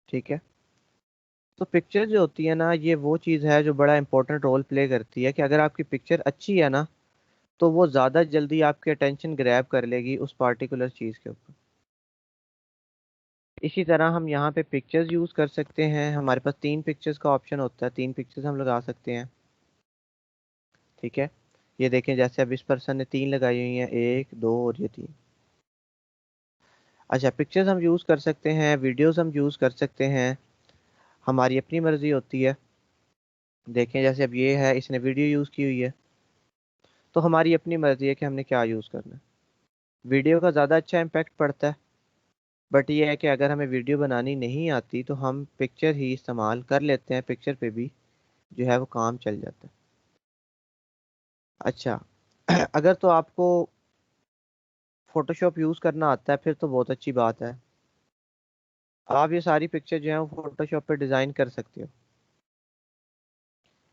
ठीक है। तो पिक्चर जो होती है ना, ये वो चीज़ है जो बड़ा इंपॉर्टेंट रोल प्ले करती है कि अगर आपकी पिक्चर अच्छी है ना, तो वो ज़्यादा जल्दी आपकी अटेंशन ग्रैब कर लेगी उस पार्टिकुलर चीज़ के ऊपर। इसी तरह हम यहाँ पे पिक्चर्स यूज़ कर सकते हैं। हमारे पास तीन पिक्चर्स का ऑप्शन होता है, तीन पिक्चर्स हम लगा सकते हैं। ठीक है। ये देखें, जैसे अब इस पर्सन ने तीन लगाई हुई हैं, एक दो और ये तीन। अच्छा, पिक्चर्स हम यूज़ कर सकते हैं, वीडियोस हम यूज़ कर सकते हैं, हमारी अपनी मर्जी होती है। देखें, जैसे अब ये है, इसने वीडियो यूज़ की हुई है, तो हमारी अपनी मर्जी है कि हमने क्या यूज़ करना है। वीडियो का ज़्यादा अच्छा इम्पैक्ट पड़ता है, बट ये है कि अगर हमें वीडियो बनानी नहीं आती तो हम पिक्चर ही इस्तेमाल कर लेते हैं, पिक्चर पे भी जो है वो काम चल जाता है। अच्छा, अगर तो आपको फोटोशॉप यूज़ करना आता है फिर तो बहुत अच्छी बात है। आप ये सारी पिक्चर जो है वो फोटोशॉप पे डिज़ाइन कर सकते हो।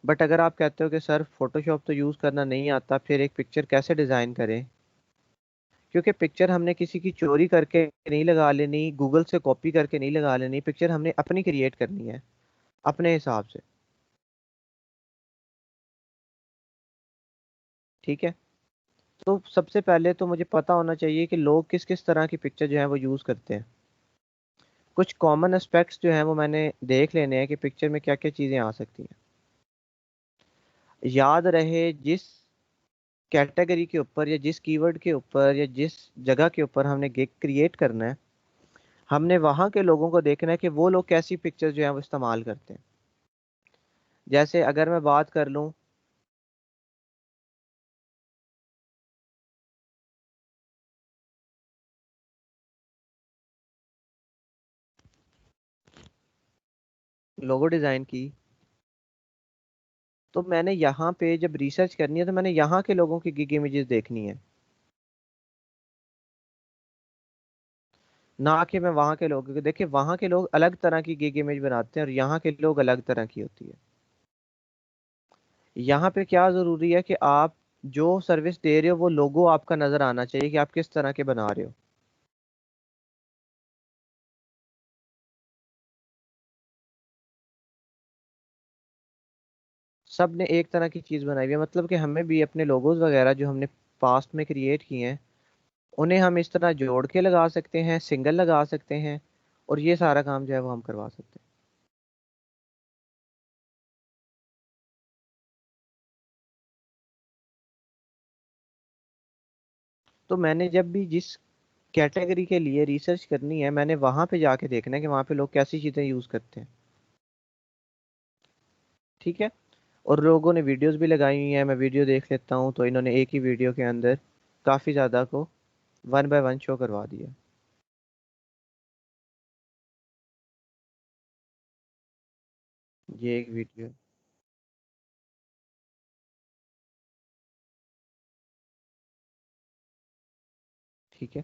बट अगर आप कहते हो कि सर फोटोशॉप तो यूज़ करना नहीं आता, फिर एक पिक्चर कैसे डिज़ाइन करें? क्योंकि पिक्चर हमने किसी की चोरी करके नहीं लगा लेनी, गूगल से कॉपी करके नहीं लगा लेनी, पिक्चर हमने अपनी क्रिएट करनी है अपने हिसाब से। ठीक है। तो सबसे पहले तो मुझे पता होना चाहिए कि लोग किस किस तरह की पिक्चर जो है वो यूज़ करते हैं। कुछ कॉमन एस्पेक्ट्स जो हैं वो मैंने देख लेने हैं कि पिक्चर में क्या क्या चीज़ें आ सकती हैं। याद रहे, जिस कैटेगरी के ऊपर या जिस कीवर्ड के ऊपर या जिस जगह के ऊपर हमने गिग क्रिएट करना है, हमने वहाँ के लोगों को देखना है कि वो लोग कैसी पिक्चर जो है वो इस्तेमाल करते हैं। जैसे अगर मैं बात कर लूँ, लोगो डिज़ाइन की, तो मैंने यहाँ पे जब रिसर्च करनी है तो मैंने यहाँ के लोगों की गिग इमेजेस देखनी है, ना कि मैं वहाँ के लोगों को। देखिए, वहाँ के लोग अलग तरह की गिग इमेज बनाते हैं और यहाँ के लोग अलग तरह की होती है। यहाँ पे क्या ज़रूरी है कि आप जो सर्विस दे रहे हो वो लोगो आपका नज़र आना चाहिए कि आप किस तरह के बना रहे हो। सब ने एक तरह की चीज़ बनाई हुई है, मतलब कि हमें भी अपने लोगोज वगैरह जो हमने पास्ट में क्रिएट किए हैं, उन्हें हम इस तरह जोड़ के लगा सकते हैं, सिंगल लगा सकते हैं, और ये सारा काम जो है वो हम करवा सकते हैं। तो मैंने जब भी जिस कैटेगरी के लिए रिसर्च करनी है, मैंने वहां पे जाके देखना है कि वहां पे लोग कैसी चीजें यूज करते हैं। ठीक है। और लोगों ने वीडियोस भी लगाई हुई हैं, मैं वीडियो देख लेता हूँ, तो इन्होंने एक ही वीडियो के अंदर काफी ज्यादा को वन बाय वन शो करवा दिया। ये एक वीडियो। ठीक है।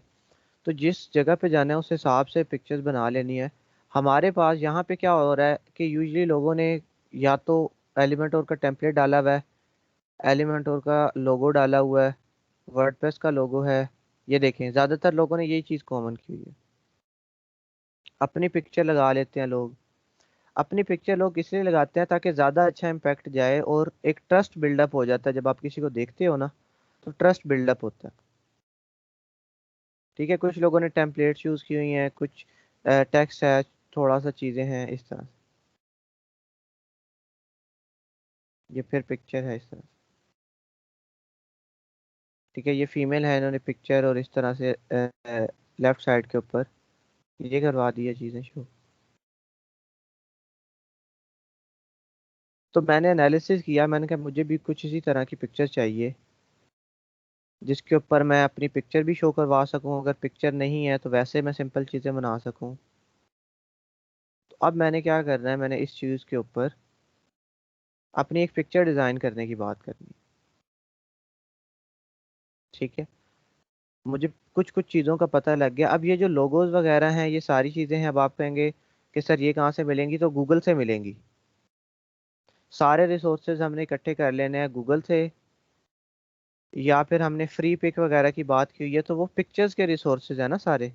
तो जिस जगह पे जाना है उस हिसाब से पिक्चर्स बना लेनी है। हमारे पास यहाँ पे क्या हो रहा है कि यूजली लोगों ने या तो एलिमेंटोर का टेम्पलेट डाला हुआ है, एलिमेंटोर का लोगो डाला हुआ है, वर्डप्रेस का लोगो है। ये देखें, ज़्यादातर लोगों ने यही चीज़ कॉमन की हुई है। अपनी पिक्चर लगा लेते हैं लोग। अपनी पिक्चर लोग इसलिए लगाते हैं ताकि ज़्यादा अच्छा इम्पैक्ट जाए और एक ट्रस्ट बिल्डअप हो जाता है। जब आप किसी को देखते हो ना, तो ट्रस्ट बिल्डअप होता है। ठीक है। कुछ लोगों ने टेम्पलेट्स यूज़ की हुई हैं, कुछ टेक्स्ट है, थोड़ा सा चीज़ें हैं इस तरह से। ये फिर पिक्चर है इस तरह से। ठीक है। ये फीमेल है, इन्होंने पिक्चर और इस तरह से लेफ्ट साइड के ऊपर ये करवा दिया चीज़ें शो। तो मैंने एनालिसिस किया, मैंने कहा मुझे भी कुछ इसी तरह की पिक्चर चाहिए जिसके ऊपर मैं अपनी पिक्चर भी शो करवा सकूं। अगर पिक्चर नहीं है तो वैसे मैं सिंपल चीज़ें बना सकूं। तो अब मैंने क्या करना है, मैंने इस चीज़ के ऊपर अपनी एक पिक्चर डिज़ाइन करने की बात करनी है। ठीक है। मुझे कुछ कुछ चीज़ों का पता लग गया। अब ये जो लोगोज वगैरह हैं, ये सारी चीज़ें हैं, अब आप कहेंगे कि सर ये कहाँ से मिलेंगी, तो गूगल से मिलेंगी। सारे रिसोर्सेज हमने इकट्ठे कर लेने हैं गूगल से, या फिर हमने फ्री पिक वगैरह की बात की हुई है तो वो पिक्चर्स के रिसोर्सेज है ना सारे।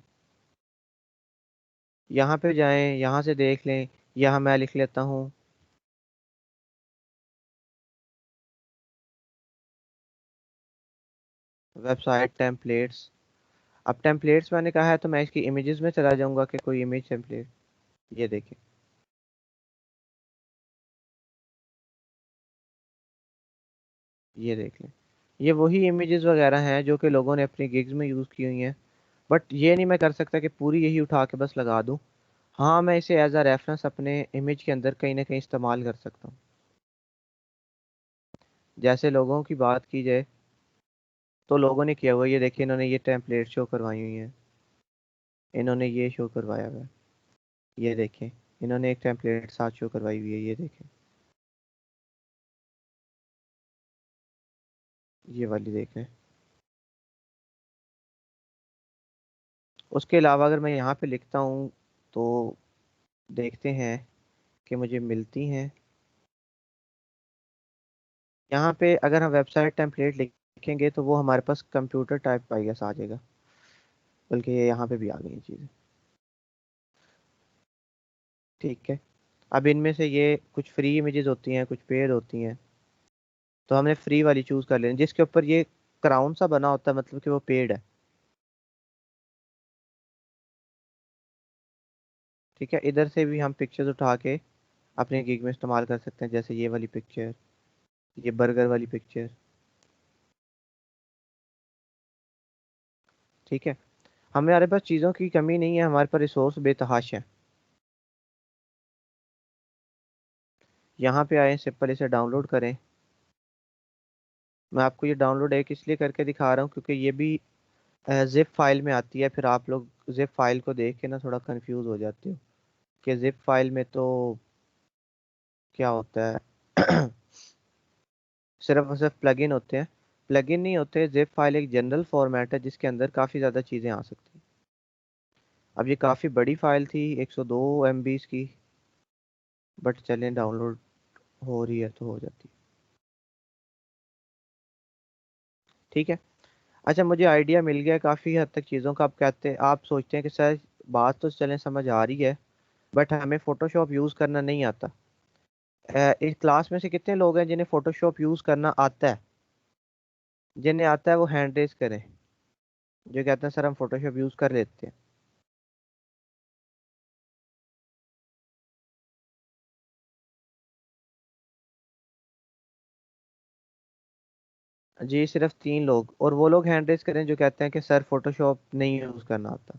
यहाँ पे जाएं, यहाँ से देख लें। यहाँ मैं लिख लेता हूँ वेबसाइट टेम्पलेट्स। अब टेम्पलेट्स मैंने कहा है तो मैं इसकी इमेजेस में चला जाऊंगा कि कोई इमेज टेम्पलेट। ये देखें, ये देख लें। ये वही इमेजेस वगैरह हैं जो कि लोगों ने अपनी गिग्स में यूज़ की हुई हैं। बट ये नहीं मैं कर सकता कि पूरी यही उठा के बस लगा दूं। हाँ, मैं इसे एज अ रेफरेंस अपने इमेज के अंदर कहीं ना कहीं इस्तेमाल कर सकता हूँ। जैसे लोगों की बात की जाए तो लोगों ने किया हुआ है, ये देखिए, इन्होंने ये टेम्पलेट शो करवाई हुई हैं। इन्होंने ये शो करवाया हुआ है। ये देखें, इन्होंने एक टेम्पलेट साथ शो करवाई हुई है, ये देखें। ये वाली देखें। उसके अलावा अगर मैं यहाँ पे लिखता हूँ तो देखते हैं कि मुझे मिलती हैं। यहाँ पे अगर हम वेबसाइट टेम्पलेट लिखेंगे तो वो हमारे पास कंप्यूटर टाइप आई गेस आ जाएगा। बल्कि ये यहाँ पे भी आ गई हैं चीज़ें। ठीक है। अब इनमें से ये कुछ फ्री इमेजेस होती हैं, कुछ पेड होती हैं। तो हमने फ्री वाली चूज कर लेनी जिसके ऊपर ये क्राउन सा बना होता है, मतलब कि वो पेड है। ठीक है, इधर से भी हम पिक्चर्स उठा के अपने गिग में इस्तेमाल कर सकते हैं, जैसे ये वाली पिक्चर, ये बर्गर वाली पिक्चर। ठीक है। हमारे पास चीज़ों की कमी नहीं है, हमारे पास रिसोर्स बेतहाश है। यहाँ पे आए, सिंपल इसे डाउनलोड करें। मैं आपको ये डाउनलोड एक इसलिए करके दिखा रहा हूँ क्योंकि ये भी जिप फाइल में आती है। फिर आप लोग जिप फाइल को देख के ना थोड़ा कंफ्यूज हो जाते हो कि जिप फाइल में तो क्या होता है। सिर्फ और सिर्फ प्लगइन होते हैं। प्लगइन नहीं होते, जिप फाइल एक जनरल फॉर्मेट है जिसके अंदर काफ़ी ज़्यादा चीज़ें आ सकती हैं। अब ये काफ़ी बड़ी फाइल थी, 102 MB की। बट चलें, डाउनलोड हो रही है तो हो जाती है। ठीक है। अच्छा, मुझे आइडिया मिल गया काफ़ी हद तक चीज़ों का। आप कहते, आप सोचते हैं कि सर बात तो चलें समझ आ रही है, बट हमें फ़ोटोशॉप यूज़ करना नहीं आता। इस क्लास में से कितने लोग हैं जिन्हें फ़ोटोशॉप यूज़ करना आता है? जिन्हें आता है वो हैंड रेज करें, जो कहते हैं सर हम फ़ोटोशॉप यूज़ कर लेते हैं। जी, सिर्फ 3 लोग, और वो लोग हैंड रेज करें जो कहते हैं कि सर फोटोशॉप नहीं यूज करना आता।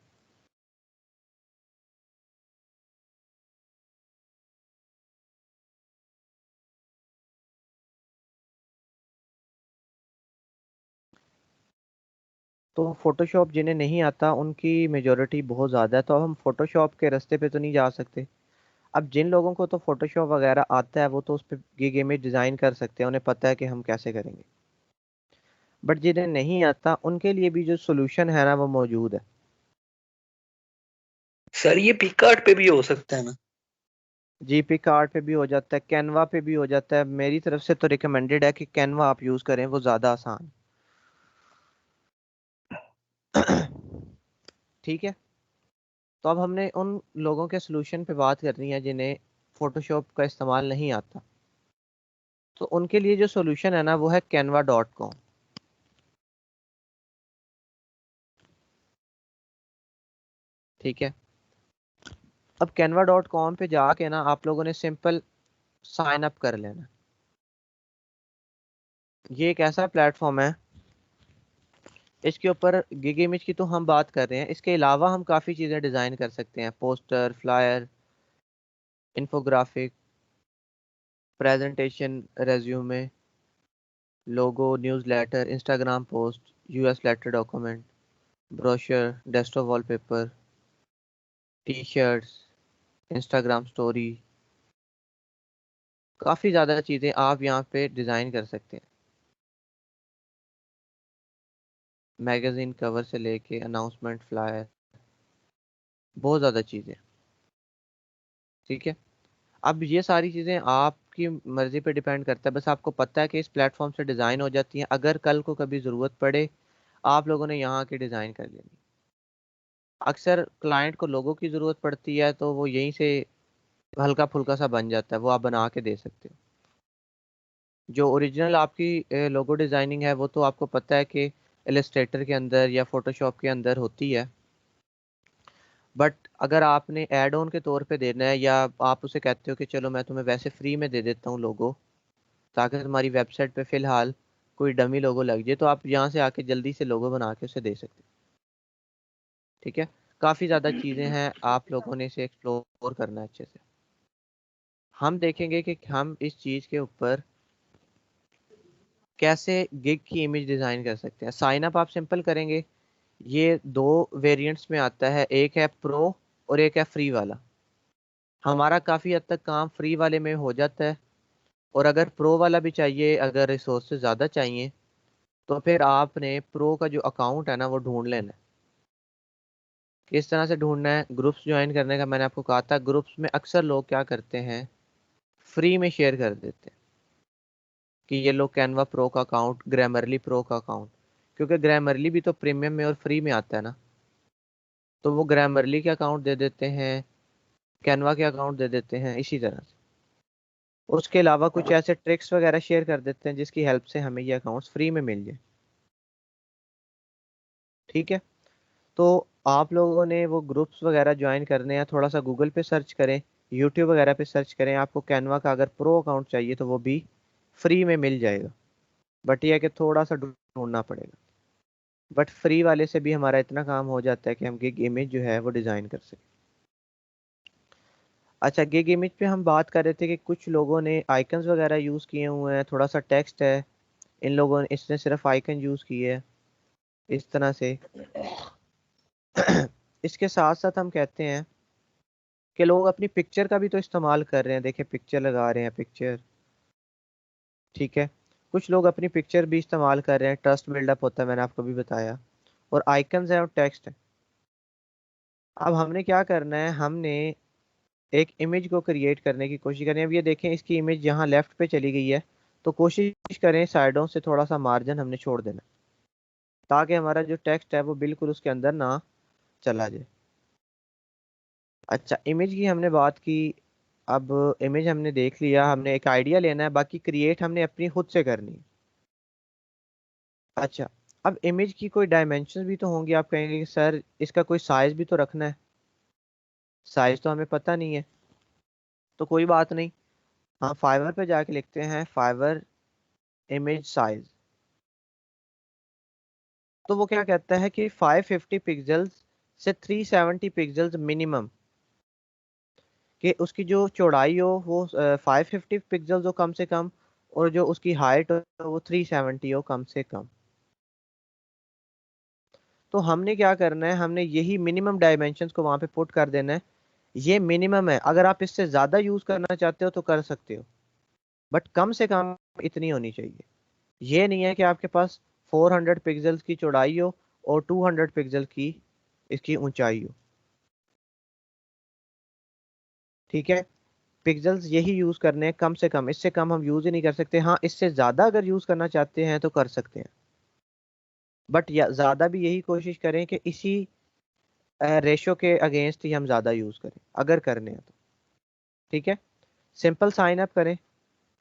तो फोटोशॉप जिन्हें नहीं आता उनकी मेजोरिटी बहुत ज़्यादा है, तो अब हम फोटोशॉप के रास्ते पे तो नहीं जा सकते। अब जिन लोगों को तो फोटोशॉप वगैरह आता है वो तो उस पर गिग इमेज डिज़ाइन कर सकते हैं, उन्हें पता है कि हम कैसे करेंगे। बट जिन्हें नहीं आता उनके लिए भी जो सोल्यूशन है ना वो मौजूद है। सर ये पिकआर्ट पे भी हो सकता है ना? जी, पिक आर्ट पे भी हो जाता है, कैनवा पे भी हो जाता है। मेरी तरफ से तो रिकमेंडेड है कि कैनवा आप यूज़ करें, वो ज़्यादा आसान है। ठीक है। तो अब हमने उन लोगों के सोल्यूशन पे बात करनी है जिन्हें फोटोशॉप का इस्तेमाल नहीं आता। तो उनके लिए जो सोल्यूशन है ना वो है canva.com। ठीक है। अब canva.com पे जाके ना आप लोगों ने सिंपल साइन अप कर लेना। ये एक ऐसा प्लेटफॉर्म है, इसके ऊपर गिग इमेज की तो हम बात कर रहे हैं, इसके अलावा हम काफ़ी चीज़ें डिज़ाइन कर सकते हैं, poster, flyer, infographic, presentation, resume, logo, newsletter, Instagram post, US letter document, brochure, desktop wallpaper, T shirts, Instagram story. काफ़ी ज़्यादा चीज़ें आप यहाँ पे डिज़ाइन कर सकते हैं। मैगज़ीन कवर से लेके अनाउंसमेंट, फ्लायर, बहुत ज़्यादा चीज़ें। ठीक है। अब ये सारी चीज़ें आपकी मर्ज़ी पे डिपेंड करता है, बस आपको पता है कि इस प्लेटफॉर्म से डिज़ाइन हो जाती हैं। अगर कल को कभी ज़रूरत पड़े आप लोगों ने यहाँ के डिज़ाइन कर लेनी। अक्सर क्लाइंट को लोगों की ज़रूरत पड़ती है, तो वो यहीं से हल्का फुल्का सा बन जाता है, वो आप बना के दे सकते हो। जो ओरिजिनल आपकी लोगो डिज़ाइनिंग है वो तो आपको पता है कि इलस्ट्रेटर के अंदर या फोटोशॉप के अंदर होती है। बट अगर आपने एड ऑन के तौर पे देना है, या आप उसे कहते हो कि चलो मैं तुम्हें वैसे फ्री में दे देता हूँ लोगो, ताकि तुम्हारी वेबसाइट पे फिलहाल कोई डमी लोगो लग जाए, तो आप यहाँ से आके जल्दी से लोगो बना के उसे दे सकते हो। ठीक है। काफ़ी ज़्यादा चीज़ें हैं, आप लोगों ने इसे एक्सप्लोर करना है अच्छे से। हम देखेंगे कि हम इस चीज़ के ऊपर कैसे गिग की इमेज डिज़ाइन कर सकते हैं। साइन अप आप सिंपल करेंगे। ये दो वेरिएंट्स में आता है, एक है प्रो और एक है फ्री वाला। हमारा काफ़ी हद तक काम फ्री वाले में हो जाता है, और अगर प्रो वाला भी चाहिए, अगर रिसोर्सेज ज़्यादा चाहिए, तो फिर आपने प्रो का जो अकाउंट है ना वो ढूंढ लेना है। किस तरह से ढूंढना है? ग्रुप्स ज्वाइन करने का मैंने आपको कहा था। ग्रुप्स में अक्सर लोग क्या करते हैं, फ्री में शेयर कर देते हैं कि ये लो कैनवा प्रो का अकाउंट, ग्रामरली प्रो का अकाउंट। क्योंकि ग्रामरली भी तो प्रीमियम में और फ्री में आता है ना, तो वो ग्रामरली के अकाउंट दे देते हैं, कैनवा के अकाउंट दे देते हैं, इसी तरह से। उसके अलावा कुछ ऐसे ट्रिक्स वगैरह शेयर कर देते हैं जिसकी हेल्प से हमें ये अकाउंट्स फ्री में मिल जाए। ठीक है। तो आप लोगों ने वो ग्रुप्स वगैरह ज्वाइन करने हैं, थोड़ा सा गूगल पे सर्च करें, यूट्यूब वगैरह पे सर्च करें। आपको कैनवा का अगर प्रो अकाउंट चाहिए तो वो भी फ्री में मिल जाएगा, बट ये है कि थोड़ा सा ढूंढना पड़ेगा। बट फ्री वाले से भी हमारा इतना काम हो जाता है कि हम गिग इमेज जो है वो डिज़ाइन कर सकें। अच्छा, गिग इमेज पे हम बात कर रहे थे कि कुछ लोगों ने आइकन्स वगैरह यूज़ किए हुए हैं, थोड़ा सा टेक्स्ट है, इन लोगों ने इसने सिर्फ आइकन यूज़ किए है इस तरह से। इसके साथ साथ हम कहते हैं कि लोग अपनी पिक्चर का भी तो इस्तेमाल कर रहे हैं। देखिए, पिक्चर लगा रहे हैं, पिक्चर। ठीक है। कुछ लोग अपनी पिक्चर भी इस्तेमाल कर रहे हैं, ट्रस्ट बिल्डअप होता है, मैंने आपको भी बताया। और आइकन्स है और टेक्स्ट है। अब हमने क्या करना है, हमने एक इमेज को क्रिएट करने की कोशिश करें। अब ये देखें, इसकी इमेज यहाँ लेफ्ट पे चली गई है, तो कोशिश करें साइडों से थोड़ा सा मार्जिन हमने छोड़ देना, ताकि हमारा जो टेक्स्ट है वो बिल्कुल उसके अंदर ना चला जाए। अच्छा, इमेज की हमने बात की। अब इमेज हमने देख लिया, हमने एक आइडिया लेना है, बाकी क्रिएट हमने अपनी खुद से करनी है। अच्छा, अब इमेज की कोई डायमेंशन भी तो होंगी। आप कहेंगे कि सर इसका कोई साइज भी तो रखना है। साइज तो हमें पता नहीं है, तो कोई बात नहीं। हाँ, फाइवर पे जाके लिखते हैं फाइवर इमेज साइज। तो वो क्या कहता है कि 550 पिक्सल्स से 370 पिक्सल्स मिनिमम, कि उसकी जो चौड़ाई हो वो 550 पिक्सल्स हो कम से कम, और जो उसकी हाइट हो वो 370 हो कम से कम। तो हमने क्या करना है, हमने यही मिनिमम डायमेंशंस को वहां पे पुट कर देना है। ये मिनिमम है, अगर आप इससे ज्यादा यूज करना चाहते हो तो कर सकते हो, बट कम से कम इतनी होनी चाहिए। ये नहीं है कि आपके पास 400 पिक्सल्स की चौड़ाई हो और 200 पिक्सल की इसकी ऊंचाई हो। ठीक है। पिक्सल्स यही यूज करने हैं कम से कम, इससे कम हम यूज ही नहीं कर सकते। हाँ, इससे ज्यादा अगर यूज करना चाहते हैं तो कर सकते हैं, बट या ज्यादा भी यही कोशिश करें कि इसी रेशो के अगेंस्ट ही हम ज्यादा यूज करें, अगर करने हैं तो। ठीक है। सिंपल साइन अप करें,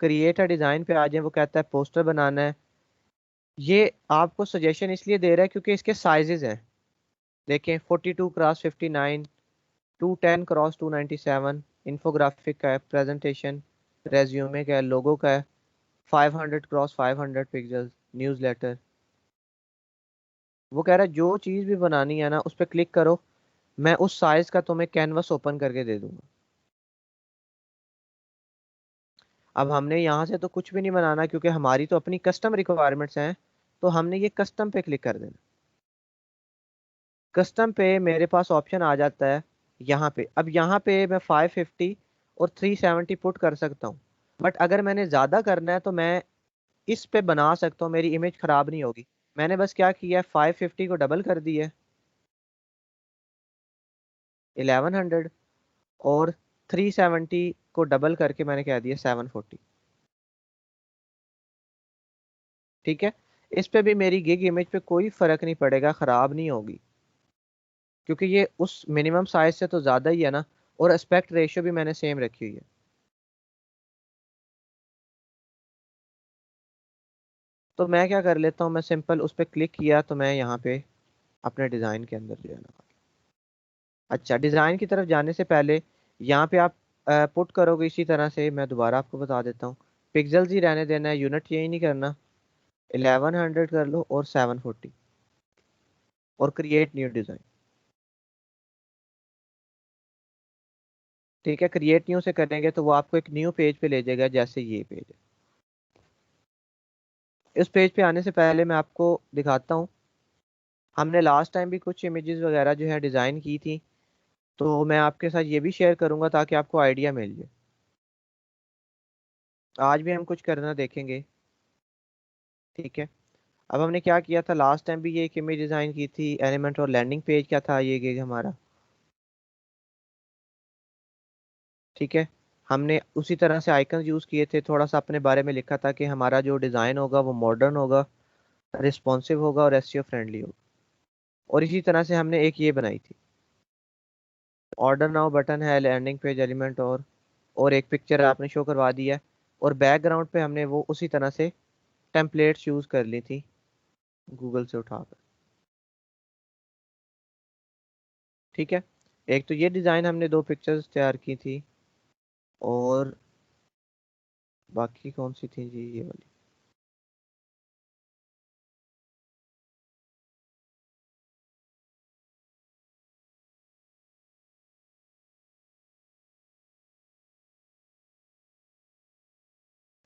क्रिएट अ डिजाइन पे आ जाए। वो कहता है पोस्टर बनाना है। ये आपको सजेशन इसलिए दे रहा है क्योंकि इसके साइजेस हैं। देखें, 42x59, 210x297, इन्फोग्राफिक का है, प्रेजेंटेशन, रेज्यूमे का है, लोगो का है, 500x500 पिक्सल्स, न्यूज़ लेटर। वो कह रहा है जो चीज़ भी बनानी है ना उस पर क्लिक करो, मैं उस साइज का तुम्हें कैनवस ओपन करके दे दूंगा। अब हमने यहाँ से तो कुछ भी नहीं बनाना, क्योंकि हमारी तो अपनी कस्टम रिक्वायरमेंट्स हैं। तो हमने ये कस्टम पे क्लिक कर देना। कस्टम पे मेरे पास ऑप्शन आ जाता है यहाँ पे। अब यहाँ पे मैं 550 और 370 पुट कर सकता हूँ, बट अगर मैंने ज़्यादा करना है तो मैं इस पे बना सकता हूँ, मेरी इमेज खराब नहीं होगी। मैंने बस क्या किया है, 550 को डबल कर दिया है, 1100, और 370 को डबल करके मैंने कह दिया 740। ठीक है। इस पे भी मेरी गिग इमेज पे कोई फर्क नहीं पड़ेगा, खराब नहीं होगी, क्योंकि ये उस मिनिमम साइज से तो ज़्यादा ही है ना, और एस्पेक्ट रेशियो भी मैंने सेम रखी हुई है। तो मैं क्या कर लेता हूँ, मैं सिंपल उस पर क्लिक किया तो मैं यहाँ पे अपने डिज़ाइन के अंदर जो है ना, अच्छा डिज़ाइन की तरफ जाने से पहले यहाँ पे आप पुट करोगे इसी तरह से, मैं दोबारा आपको बता देता हूँ। पिक्सल्स ही रहने देना है, यूनिट चेंज नहीं करना। 1100 कर लो और 740, और क्रिएट न्यू डिज़ाइन। ठीक है, क्रिएट न्यू से करेंगे तो वो आपको एक न्यू पेज पे ले जाएगा, जैसे ये पेज है। इस पेज पे आने से पहले मैं आपको दिखाता हूँ, हमने लास्ट टाइम भी कुछ इमेजेस वगैरह जो है डिज़ाइन की थी, तो मैं आपके साथ ये भी शेयर करूंगा ताकि आपको आइडिया मिल जाए। आज भी हम कुछ करना देखेंगे। ठीक है, अब हमने क्या किया था लास्ट टाइम भी, ये एक इमेज डिज़ाइन की थी एलिमेंट, और लैंडिंग पेज क्या था, ये गिग हमारा। ठीक है, हमने उसी तरह से आइकन यूज़ किए थे, थोड़ा सा अपने बारे में लिखा था कि हमारा जो डिज़ाइन होगा वो मॉडर्न होगा, रिस्पॉन्सिव होगा और एसईओ फ्रेंडली होगा। और इसी तरह से हमने एक ये बनाई थी, ऑर्डर नाउ बटन है, लैंडिंग पेज एलिमेंट, और एक पिक्चर आपने शो करवा दिया है। और बैकग्राउंड पे हमने वो उसी तरह से टेम्पलेट्स यूज़ कर ली थी गूगल से उठाकर। ठीक है, एक तो ये डिज़ाइन हमने दो पिक्चर्स तैयार की थी, और बाकी कौन सी थी जी, ये वाली।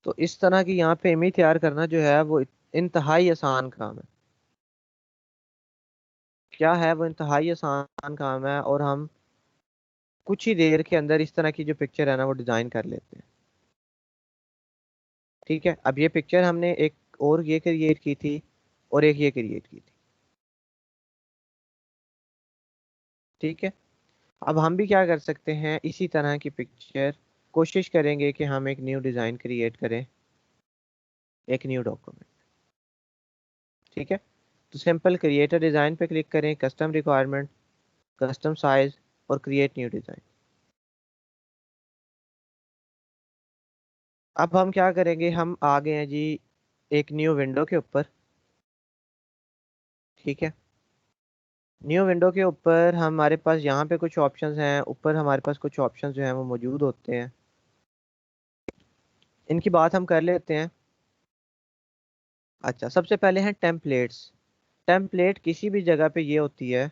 तो इस तरह की यहाँ पे इमेज तैयार करना जो है वो इंतहाई आसान काम है। क्या है वो, इंतहाई आसान काम है, और हम कुछ ही देर के अंदर इस तरह की जो पिक्चर है ना वो डिज़ाइन कर लेते हैं। ठीक है, अब ये पिक्चर हमने एक और ये क्रिएट की थी, और एक ये क्रिएट की थी। ठीक है, अब हम भी क्या कर सकते हैं, इसी तरह की पिक्चर कोशिश करेंगे कि हम एक न्यू डिज़ाइन क्रिएट करें, एक न्यू डॉक्यूमेंट। ठीक है, तो सिंपल क्रिएट अ डिज़ाइन पे क्लिक करें, कस्टम रिक्वायरमेंट, कस्टम साइज, और क्रिएट न्यू डिज़ाइन। अब हम क्या करेंगे, हम आ गए हैं जी एक न्यू विंडो के ऊपर। ठीक है, न्यू विंडो के ऊपर हमारे पास यहाँ पे कुछ ऑप्शंस हैं, ऊपर हमारे पास कुछ ऑप्शंस जो हैं वो मौजूद होते हैं, इनकी बात हम कर लेते हैं। अच्छा, सबसे पहले हैं टेम्पलेट्स। टेम्पलेट किसी भी जगह पे ये होती है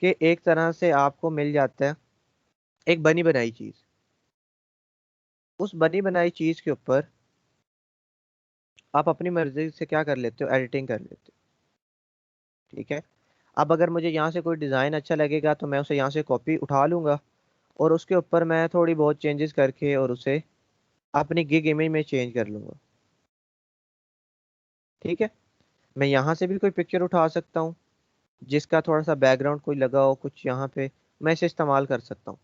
कि एक तरह से आपको मिल जाता है एक बनी बनाई चीज़, उस बनी बनाई चीज़ के ऊपर आप अपनी मर्जी से क्या कर लेते हो, एडिटिंग कर लेते हो। ठीक है, अब अगर मुझे यहाँ से कोई डिज़ाइन अच्छा लगेगा तो मैं उसे यहाँ से कॉपी उठा लूँगा, और उसके ऊपर मैं थोड़ी बहुत चेंजेस करके और उसे अपनी गिग इमेज में चेंज कर लूँगा। ठीक है, मैं यहाँ से भी कोई पिक्चर उठा सकता हूँ जिसका थोड़ा सा बैकग्राउंड कोई लगा हो कुछ यहाँ पे, मैं इसे इस्तेमाल कर सकता हूँ।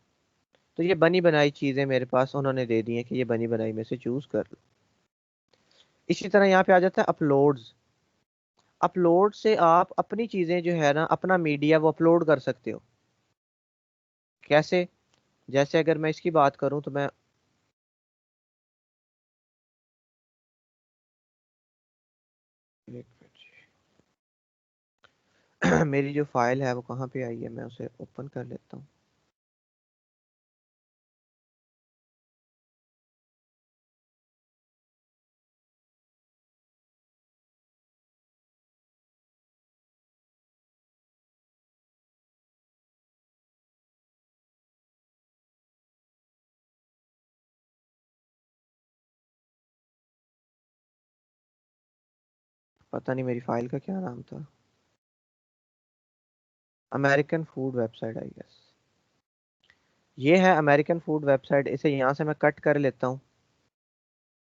तो ये बनी बनाई चीज़ें मेरे पास उन्होंने दे दी हैं कि ये बनी बनाई में से चूज़ कर लो। इसी तरह यहाँ पे आ जाता है अपलोड्स। अपलोड से आप अपनी चीज़ें जो है ना, अपना मीडिया वो अपलोड कर सकते हो। कैसे, जैसे अगर मैं इसकी बात करूँ तो मैं मेरी जो फाइल है वो कहाँ पे आई है, मैं उसे ओपन कर लेता हूँ। पता नहीं मेरी फाइल का क्या नाम था, American food website I guess. ये है अमेरिकन फूड वेबसाइट, इसे यहाँ से मैं कट कर लेता हूँ।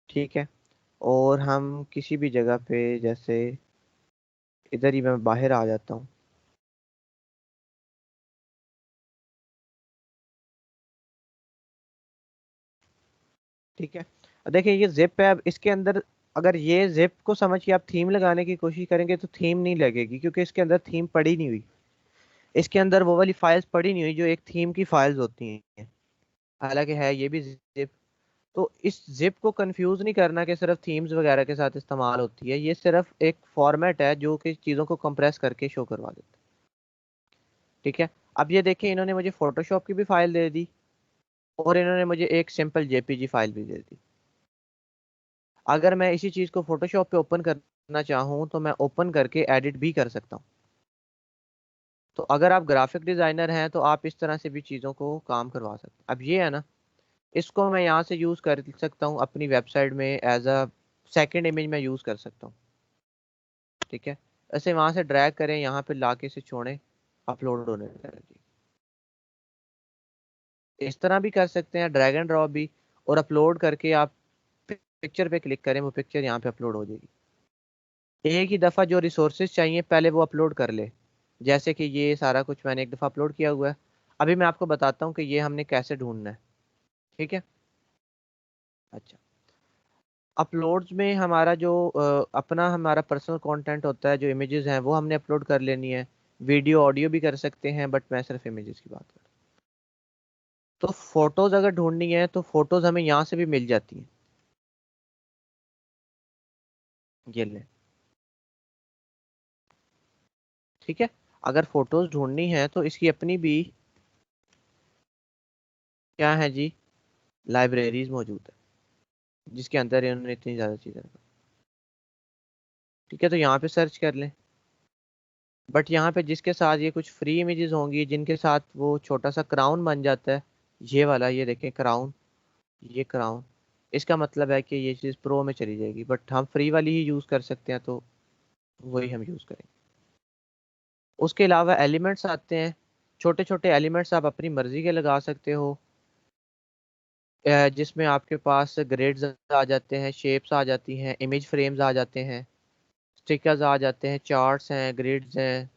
ठीक है, और हम किसी भी जगह पे, जैसे इधर ही मैं बाहर आ जाता हूँ। ठीक है, अब देखिए ये जिप है, अब इसके अंदर अगर ये जिप को समझ के आप थीम लगाने की कोशिश करेंगे तो थीम नहीं लगेगी, क्योंकि इसके अंदर थीम पड़ी नहीं हुई। इसके अंदर वो वाली फाइल्स पड़ी नहीं हुई जो एक थीम की फाइल्स होती हैं, हालांकि है ये भी जिप। तो इस जिप को कंफ्यूज नहीं करना कि सिर्फ थीम्स वगैरह के साथ इस्तेमाल होती है, ये सिर्फ एक फॉर्मेट है जो कि चीज़ों को कंप्रेस करके शो करवा देता है। ठीक है, अब ये देखें, इन्होंने मुझे फोटोशॉप की भी फाइल दे दी और इन्होंने मुझे एक सिंपल जेपीजी फाइल भी दे दी। अगर मैं इसी चीज़ को फोटोशॉप पे ओपन करना चाहूँ तो मैं ओपन करके एडिट भी कर सकता हूँ। तो अगर आप ग्राफिक डिज़ाइनर हैं तो आप इस तरह से भी चीज़ों को काम करवा सकते हैं। अब ये है ना, इसको मैं यहाँ से यूज़ कर सकता हूँ अपनी वेबसाइट में एज अ सेकेंड इमेज में यूज़ कर सकता हूँ। ठीक है, ऐसे वहाँ से ड्रैग करें, यहाँ पे ला के इसे छोड़ें, अपलोड होने लगे। इस तरह भी कर सकते हैं, ड्रैग एंड ड्रॉप भी, और अपलोड करके आप पिक्चर पे क्लिक करें, वो पिक्चर यहाँ पे अपलोड हो जाएगी। एक ही दफ़ा जो रिसोर्सेज चाहिए पहले वो अपलोड कर ले। जैसे कि ये सारा कुछ मैंने एक दफ़ा अपलोड किया हुआ है। अभी मैं आपको बताता हूँ कि ये हमने कैसे ढूंढना है। ठीक है, अच्छा, अपलोड्स में हमारा जो अपना हमारा पर्सनल कंटेंट होता है, जो इमेजेस हैं वो हमने अपलोड कर लेनी है। वीडियो ऑडियो भी कर सकते हैं, बट मैं सिर्फ इमेजेस की बात कर रहा हूँ। तो फोटोज अगर ढूंढनी है तो फोटोज हमें यहाँ से भी मिल जाती हैं। ये ले, ठीक है, अगर फोटोज ढूंढनी है तो इसकी अपनी भी क्या है जी, लाइब्रेरीज मौजूद है, जिसके अंदर इन्होंने इतनी ज़्यादा चीज़ें रखी। ठीक है, तो यहाँ पे सर्च कर लें। बट यहाँ पे जिसके साथ ये कुछ फ्री इमेजेस होंगी जिनके साथ वो छोटा सा क्राउन बन जाता है, ये वाला, ये देखें क्राउन, ये क्राउन, इसका मतलब है कि ये चीज़ प्रो में चली जाएगी, बट हम फ्री वाली ही यूज़ कर सकते हैं, तो वही हम यूज़ करेंगे। उसके अलावा एलिमेंट्स आते हैं, छोटे छोटे एलिमेंट्स आप अपनी मर्जी के लगा सकते हो, जिसमें आपके पास ग्रिड्स आ जाते हैं, शेप्स आ जाती हैं, इमेज फ्रेम्स आ जाते हैं, स्टिकर्स आ जाते हैं, चार्ट्स हैं, ग्रिड्स हैं,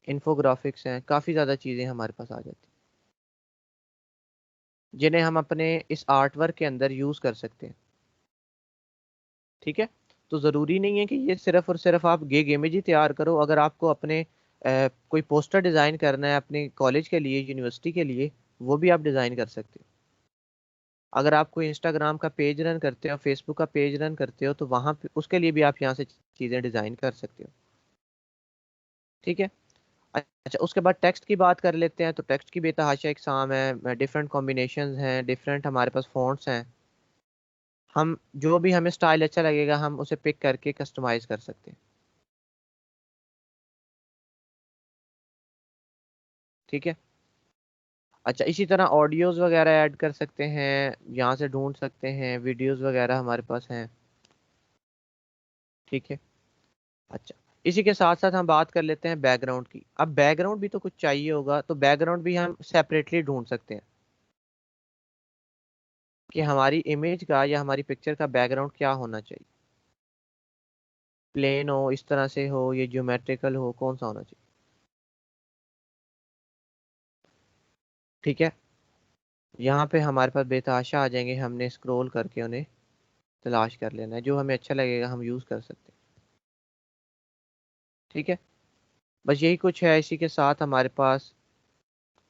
इन्फोग्राफिक्स हैं, काफ़ी ज़्यादा चीज़ें हमारे पास आ जाती हैं जिन्हें हम अपने इस आर्ट वर्क के अंदर यूज़ कर सकते हैं। ठीक है, तो ज़रूरी नहीं है कि ये सिर्फ और सिर्फ आप गिग इमेज ही तैयार करो। अगर आपको अपने कोई पोस्टर डिज़ाइन करना है अपने कॉलेज के लिए, यूनिवर्सिटी के लिए, वो भी आप डिज़ाइन कर सकते हो। अगर आप कोई इंस्टाग्राम का पेज रन करते हो, फेसबुक का पेज रन करते हो, तो वहाँ पे उसके लिए भी आप यहाँ से चीज़ें डिज़ाइन कर सकते हो। ठीक है, अच्छा, उसके बाद टेक्स्ट की बात कर लेते हैं। तो टेक्स्ट की बेतहाशा इकसाम है, डिफरेंट कॉम्बिनेशंस हैं, डिफरेंट हमारे पास फॉन्ट्स हैं। हम जो भी हमें स्टाइल अच्छा लगेगा हम उसे पिक करके कस्टमाइज कर सकते हैं। ठीक है, अच्छा, इसी तरह ऑडियोज वगैरह ऐड कर सकते हैं, यहाँ से ढूंढ सकते हैं, वीडियोस वगैरह हमारे पास हैं। ठीक है, अच्छा, इसी के साथ साथ हम बात कर लेते हैं बैकग्राउंड की। अब बैकग्राउंड भी तो कुछ चाहिए होगा, तो बैकग्राउंड भी हम सेपरेटली ढूंढ सकते हैं कि हमारी इमेज का या हमारी पिक्चर का बैकग्राउंड क्या होना चाहिए। प्लेन हो, इस तरह से हो, ये ज्योमेट्रिकल हो, कौन सा होना चाहिए। ठीक है, यहाँ पे हमारे पास बेतहाशा आ जाएंगे, हमने स्क्रॉल करके उन्हें तलाश कर लेना है, जो हमें अच्छा लगेगा हम यूज़ कर सकते हैं। ठीक है, बस यही कुछ है। इसी के साथ हमारे पास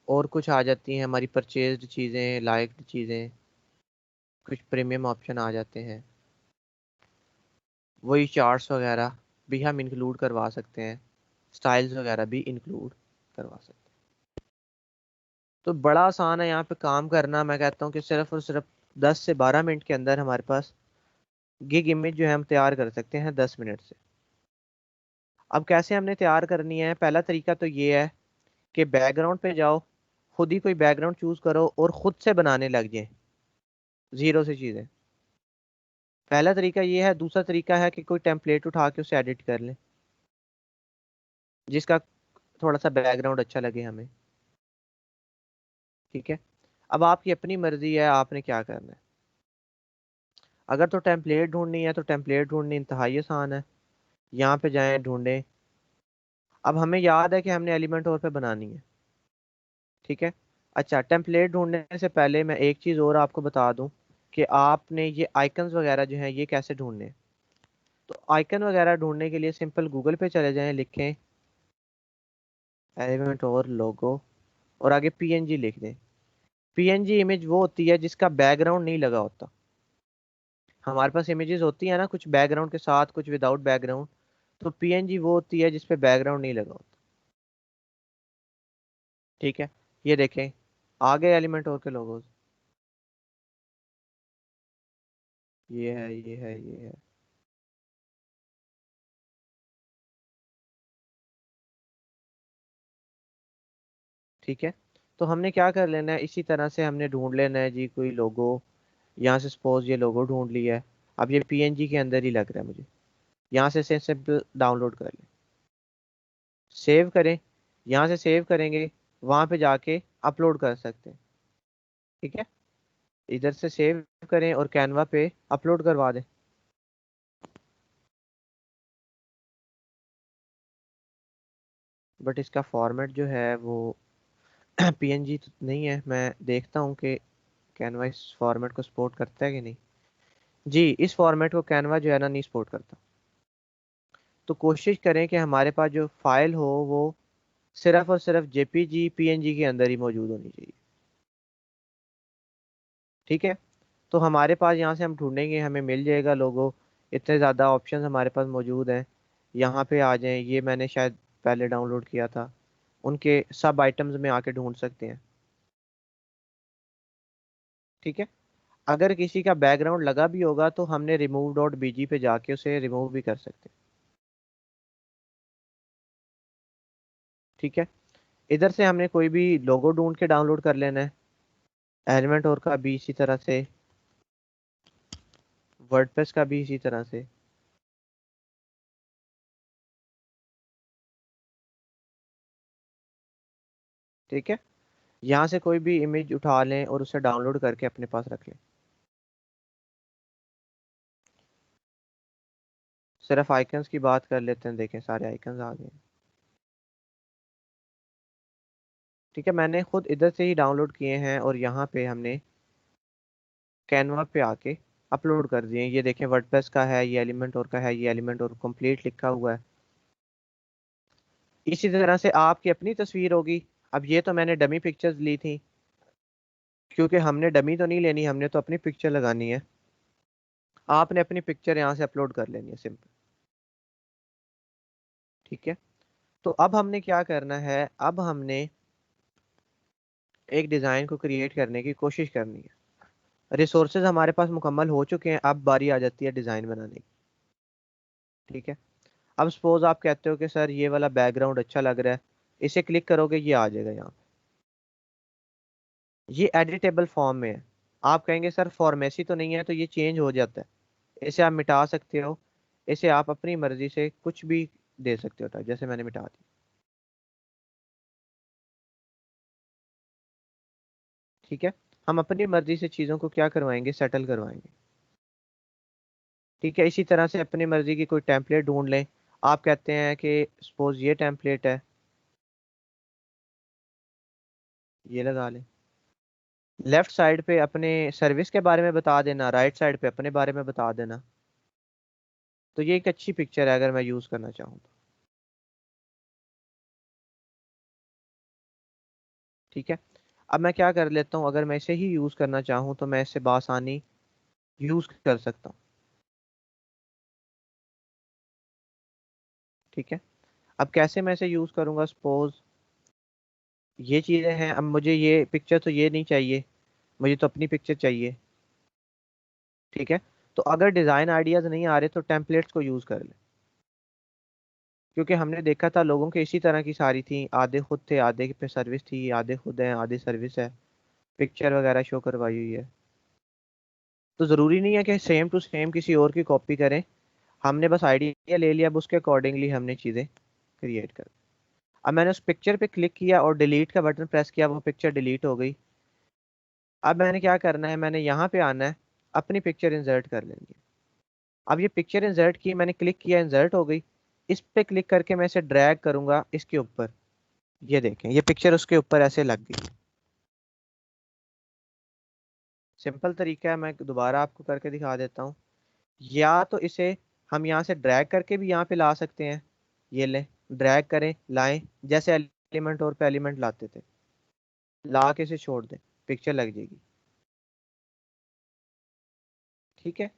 और कुछ आ जाती हैं हमारी परचेज्ड चीज़ें, लाइक्ड चीज़ें, कुछ प्रीमियम ऑप्शन आ जाते हैं। वही चार्ट्स वगैरह भी हम इंक्लूड करवा सकते हैं, स्टाइल्स वगैरह भी इंक्लूड करवा सकते हैं। तो बड़ा आसान है यहाँ पे काम करना। मैं कहता हूँ कि सिर्फ और सिर्फ 10 से 12 मिनट के अंदर हमारे पास गिग इमेज जो है हम तैयार कर सकते हैं, 10 मिनट से। अब कैसे हमने तैयार करनी है, पहला तरीका तो ये है कि बैकग्राउंड पे जाओ, खुद ही कोई बैकग्राउंड चूज करो और खुद से बनाने लग जाए जीरो से चीजें। पहला तरीका ये है। दूसरा तरीका है कि कोई टेम्पलेट उठा के उसे एडिट कर लें, जिसका थोड़ा सा बैकग्राउंड अच्छा लगे हमें। ठीक है, अब आपकी अपनी मर्जी है आपने क्या करना है। अगर तो टेम्पलेट ढूंढनी है तो टेम्पलेट ढूंढनी इंतहाई आसान है। यहाँ पे जाएं, ढूंढें। अब हमें याद है कि हमने एलिमेंट और पे बनानी है। ठीक है, अच्छा, टेम्पलेट ढूंढने से पहले मैं एक चीज़ और आपको बता दूं कि आपने ये आइकन्स वगैरह जो हैं ये कैसे ढूंढने हैं। तो आइकन वगैरह ढूंढने के लिए सिंपल गूगल पे चले जाएं, लिखें एलिमेंट और लोगो, और आगे पीएनजी लिख दें। पीएनजी इमेज वो होती है जिसका बैकग्राउंड नहीं लगा होता। हमारे पास इमेजेस होती है ना, कुछ बैकग्राउंड के साथ, कुछ विदाउट बैकग्राउंड। तो पीएनजी वो होती है जिसपे बैकग्राउंड नहीं लगा होता। ठीक है, ये देखें, आगे एलिमेंट और के लोगोस, ये है, ये है, ये है। ठीक है, तो हमने क्या कर लेना है, इसी तरह से हमने ढूंढ लेना है जी कोई लोगो। यहाँ से सपोज ये लोगो ढूंढ लिया है। अब ये पीएनजी के अंदर ही लग रहा है मुझे। यहाँ से सिंपल डाउनलोड कर लें, सेव करें। यहाँ से सेव करेंगे, वहां पे जाके अपलोड कर सकते हैं। ठीक है, इधर से सेव करें और कैनवा पे अपलोड करवा दें। बट इसका फॉर्मेट जो है वो पीएनजी तो नहीं है। मैं देखता हूँ कि कैनवा इस फॉर्मेट को सपोर्ट करता है कि नहीं। जी, इस फॉर्मेट को कैनवा जो है ना नहीं सपोर्ट करता। तो कोशिश करें कि हमारे पास जो फाइल हो वो सिर्फ और सिर्फ जेपीजी पीएनजी के अंदर ही मौजूद होनी चाहिए। ठीक है, तो हमारे पास यहाँ से हम ढूंढेंगे, हमें मिल जाएगा लोगो। इतने ज़्यादा ऑप्शंस हमारे पास मौजूद हैं। यहाँ पे आ जाएं, ये मैंने शायद पहले डाउनलोड किया था। उनके सब आइटम्स में आके ढूंढ सकते हैं। ठीक है, अगर किसी का बैकग्राउंड लगा भी होगा तो हमने रिमूव डॉट बीजी पे जाके उसे रिमूव भी कर सकते हैं। ठीक है, इधर से हमने कोई भी लोगो ढूंढ के डाउनलोड कर लेना है। एलिमेंट और का भी इसी तरह से, वर्डप्रेस का भी इसी तरह से। ठीक है, यहाँ से कोई भी इमेज उठा लें और उसे डाउनलोड करके अपने पास रख लें। सिर्फ आइकन्स की बात कर लेते हैं, देखें सारे आइकन्स आ गए हैं। ठीक है, मैंने खुद इधर से ही डाउनलोड किए हैं और यहाँ पे हमने कैनवा पे आके अपलोड कर दिए। ये देखें, वर्डप्रेस का है, ये एलिमेंट और का है, ये एलिमेंट और कंप्लीट लिखा हुआ है। इसी तरह से आपकी अपनी तस्वीर होगी। अब ये तो मैंने डमी पिक्चर्स ली थी, क्योंकि हमने डमी तो नहीं लेनी, हमने तो अपनी पिक्चर लगानी है। आपने अपनी पिक्चर यहाँ से अपलोड कर लेनी है, सिंपल। ठीक है, तो अब हमने क्या करना है, अब हमने एक डिज़ाइन को क्रिएट करने की कोशिश करनी है। रिसोर्सेज हमारे पास मुकम्मल हो चुके हैं, अब बारी आ जाती है डिज़ाइन बनाने की। ठीक है, अब सपोज आप कहते हो कि सर ये वाला बैकग्राउंड अच्छा लग रहा है, इसे क्लिक करोगे ये आ जाएगा यहाँ। ये एडिटेबल फॉर्म में है। आप कहेंगे सर फॉर्मेसी तो नहीं है, तो ये चेंज हो जाता है। इसे आप मिटा सकते हो, इसे आप अपनी मर्जी से कुछ भी दे सकते हो टाइप, जैसे मैंने मिटा दी। ठीक है, हम अपनी मर्जी से चीज़ों को क्या करवाएंगे, सेटल करवाएंगे। ठीक है, इसी तरह से अपनी मर्जी की कोई टेम्पलेट ढूंढ लें। आप कहते हैं कि सपोज ये टेम्पलेट है, ये लगा लें। लेफ्ट साइड पे अपने सर्विस के बारे में बता देना, राइट साइड पे अपने बारे में बता देना। तो ये एक अच्छी पिक्चर है अगर मैं यूज़ करना चाहूँ तो। ठीक है, अब मैं क्या कर लेता हूँ, अगर मैं इसे ही यूज़ करना चाहूँ तो मैं इसे बआसानी यूज़ कर सकता हूँ। ठीक है, अब कैसे मैं इसे यूज़ करूँगा, सपोज ये चीज़ें हैं। अब मुझे ये पिक्चर तो ये नहीं चाहिए, मुझे तो अपनी पिक्चर चाहिए। ठीक है, तो अगर डिज़ाइन आइडियाज़ नहीं आ रहे तो टेम्पलेट्स को यूज़ कर ले। क्योंकि हमने देखा था लोगों के इसी तरह की सारी थी, आधे खुद थे, आधे पे सर्विस थी, आधे खुद हैं, आधे सर्विस है, पिक्चर वगैरह शो करवाई हुई है। तो ज़रूरी नहीं है कि सेम टू सेम किसी और की कॉपी करें। हमने बस आइडिया ले लिया, अब उसके अकॉर्डिंगली हमने चीज़ें क्रिएट कर। अब मैंने उस पिक्चर पे क्लिक किया और डिलीट का बटन प्रेस किया, वो पिक्चर डिलीट हो गई। अब मैंने क्या करना है, मैंने यहाँ पे आना है, अपनी पिक्चर इंसर्ट कर लेंगे। अब ये पिक्चर इंसर्ट की, मैंने क्लिक किया, इंसर्ट हो गई। इस पे क्लिक करके मैं इसे ड्रैग करूंगा इसके ऊपर। ये देखें, ये पिक्चर उसके ऊपर ऐसे लग गई। सिंपल तरीका है, मैं दोबारा आपको करके दिखा देता हूँ। या तो इसे हम यहाँ से ड्रैग करके भी यहाँ पे ला सकते हैं। ये लें, ड्रैग करें, लाएं, जैसे एलिमेंट और पे एलिमेंट लाते थे, ला के इसे छोड़ दें, पिक्चर लग जाएगी। ठीक है,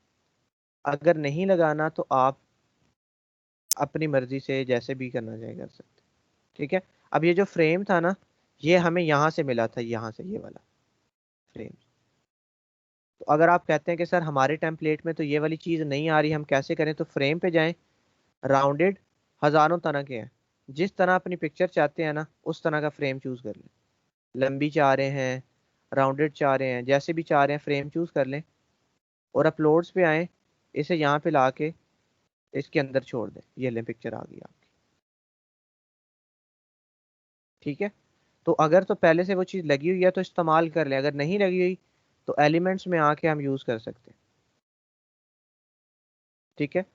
अगर नहीं लगाना तो आप अपनी मर्जी से जैसे भी करना चाहे कर सकते। ठीक है, अब ये जो फ्रेम था ना, ये हमें यहाँ से मिला था, यहाँ से ये वाला फ्रेम। तो अगर आप कहते हैं कि सर हमारे टेम्पलेट में तो ये वाली चीज़ नहीं आ रही, हम कैसे करें, तो फ्रेम पे जाएं, राउंडेड हजारों तरह के हैं, जिस तरह अपनी पिक्चर चाहते हैं ना उस तरह का फ्रेम चूज कर लें। लंबी चाह रहे हैं, राउंडेड चाह रहे हैं, जैसे भी चाह रहे हैं फ्रेम चूज कर लें, और अपलोड्स पे आए, इसे यहाँ पे ला के इसके अंदर छोड़ दें, ये लें पिक्चर आ गई आपकी। ठीक है, तो अगर तो पहले से वो चीज़ लगी हुई है तो इस्तेमाल कर लें, अगर नहीं लगी हुई तो एलिमेंट्स में आके हम यूज़ कर सकते हैं। ठीक है,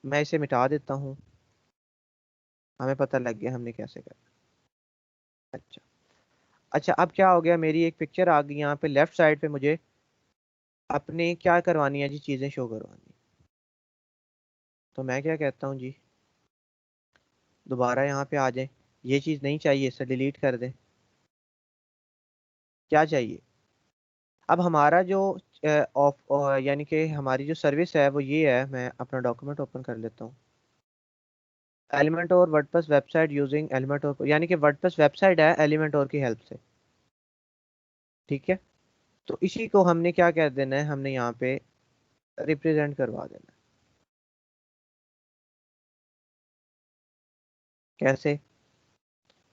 मैं इसे मिटा देता हूँ, हमें पता लग गया हमने कैसे करना। अच्छा, अच्छा अब क्या हो गया, मेरी एक पिक्चर आ गई यहाँ पे लेफ्ट साइड पे, मुझे अपने क्या करवानी है जी, चीज़ें शो करवानी है। तो मैं क्या कहता हूँ जी, दोबारा यहाँ पे आ जाए, ये चीज़ नहीं चाहिए, इसे डिलीट कर दें। क्या चाहिए, अब हमारा जो ऑफ यानी कि हमारी जो सर्विस है वो ये है, मैं अपना डॉक्यूमेंट ओपन कर लेता हूँ। एलिमेंट और वर्डप्रेस वेबसाइट यूजिंग एलिमेंट और, यानी कि वर्डप्रेस वेबसाइट है एलिमेंट और की हेल्प से। ठीक है, तो इसी को हमने क्या कह देना है, हमने यहाँ पे रिप्रेजेंट करवा देना है। कैसे,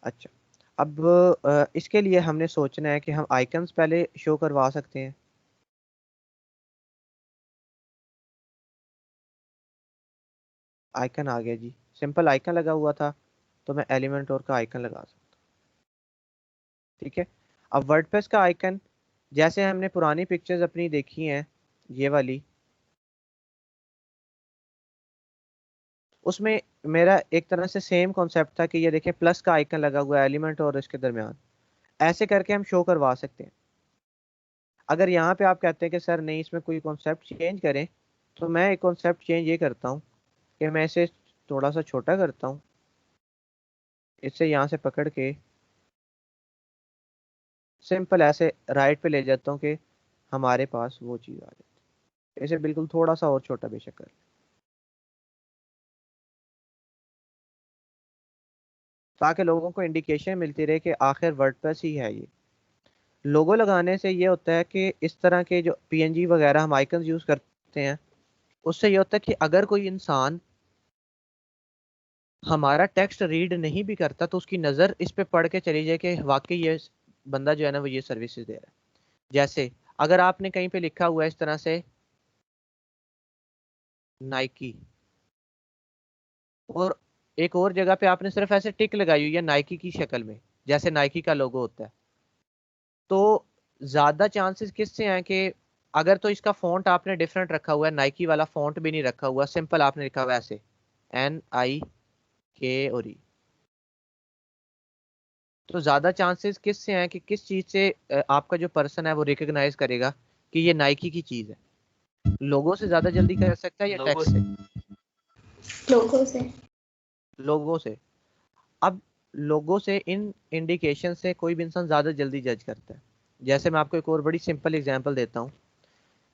अच्छा, अब इसके लिए हमने सोचना है कि हम आइकन्स पहले शो करवा सकते हैं। आइकन आ गया जी, सिंपल आइकन लगा हुआ था, तो मैं एलिमेंट और का आइकन लगा सकता हूँ। ठीक है, अब वर्डप्रेस का आइकन, जैसे हमने पुरानी पिक्चर्स अपनी देखी हैं ये वाली, उसमें मेरा एक तरह से सेम कॉन्सेप्ट था कि ये देखें प्लस का आइकन लगा हुआ है एलिमेंट और इसके दरमियान, ऐसे करके हम शो करवा सकते हैं। अगर यहाँ पे आप कहते हैं कि सर नहीं इसमें कोई कॉन्सेप्ट चेंज करें, तो मैं एक कॉन्सेप्ट चेंज ये करता हूँ कि मैं इसे थोड़ा सा छोटा करता हूँ, इससे यहाँ से पकड़ के सिंपल ऐसे राइट पे ले जाता हूँ कि हमारे पास वो चीज़ आ जाए। इसे बिल्कुल थोड़ा सा और छोटा बेशक कर, ताकि लोगों को इंडिकेशन मिलती रहे कि आखिर वर्डप्रेस ही है ये। लोगो लगाने से ये होता है कि इस तरह के जो पीएनजी वगैरह हम आइकन्स यूज करते हैं, उससे ये होता है कि अगर कोई इंसान हमारा टेक्स्ट रीड नहीं भी करता तो उसकी नज़र इस पे पढ़ के चली जाए कि वाकई ये बंदा जो है ना वो ये सर्विसेज दे रहा है। जैसे अगर आपने कहीं पे लिखा हुआ है इस तरह से नाइकी, और एक और जगह पे आपने सिर्फ ऐसे टिक लगाई हुई है नाइकी की शक्ल में, जैसे नाइकी का लोगो होता है, तो ज्यादा चांसेस किससे हैं कि अगर तो इसका फॉन्ट आपने डिफरेंट रखा हुआ है, नाइकी वाला फॉन्ट भी नहीं रखा हुआ, सिंपल आपने लिखा हुआ है ऐसे NIK और ई, तो ज्यादा चांसेस किससे हैं कि किस चीज से आपका जो पर्सन है वो रिकॉग्नाइज करेगा कि ये नाइकी की चीज है। लोगों से ज्यादा जल्दी कर सकता है या लोगो टेक्स्ट से? लोगों से। लोगों से। अब लोगों से, इन इंडिकेशन से कोई भी इंसान ज्यादा जल्दी जज करता है। जैसे मैं आपको एक और बड़ी सिंपल एग्जांपल देता हूँ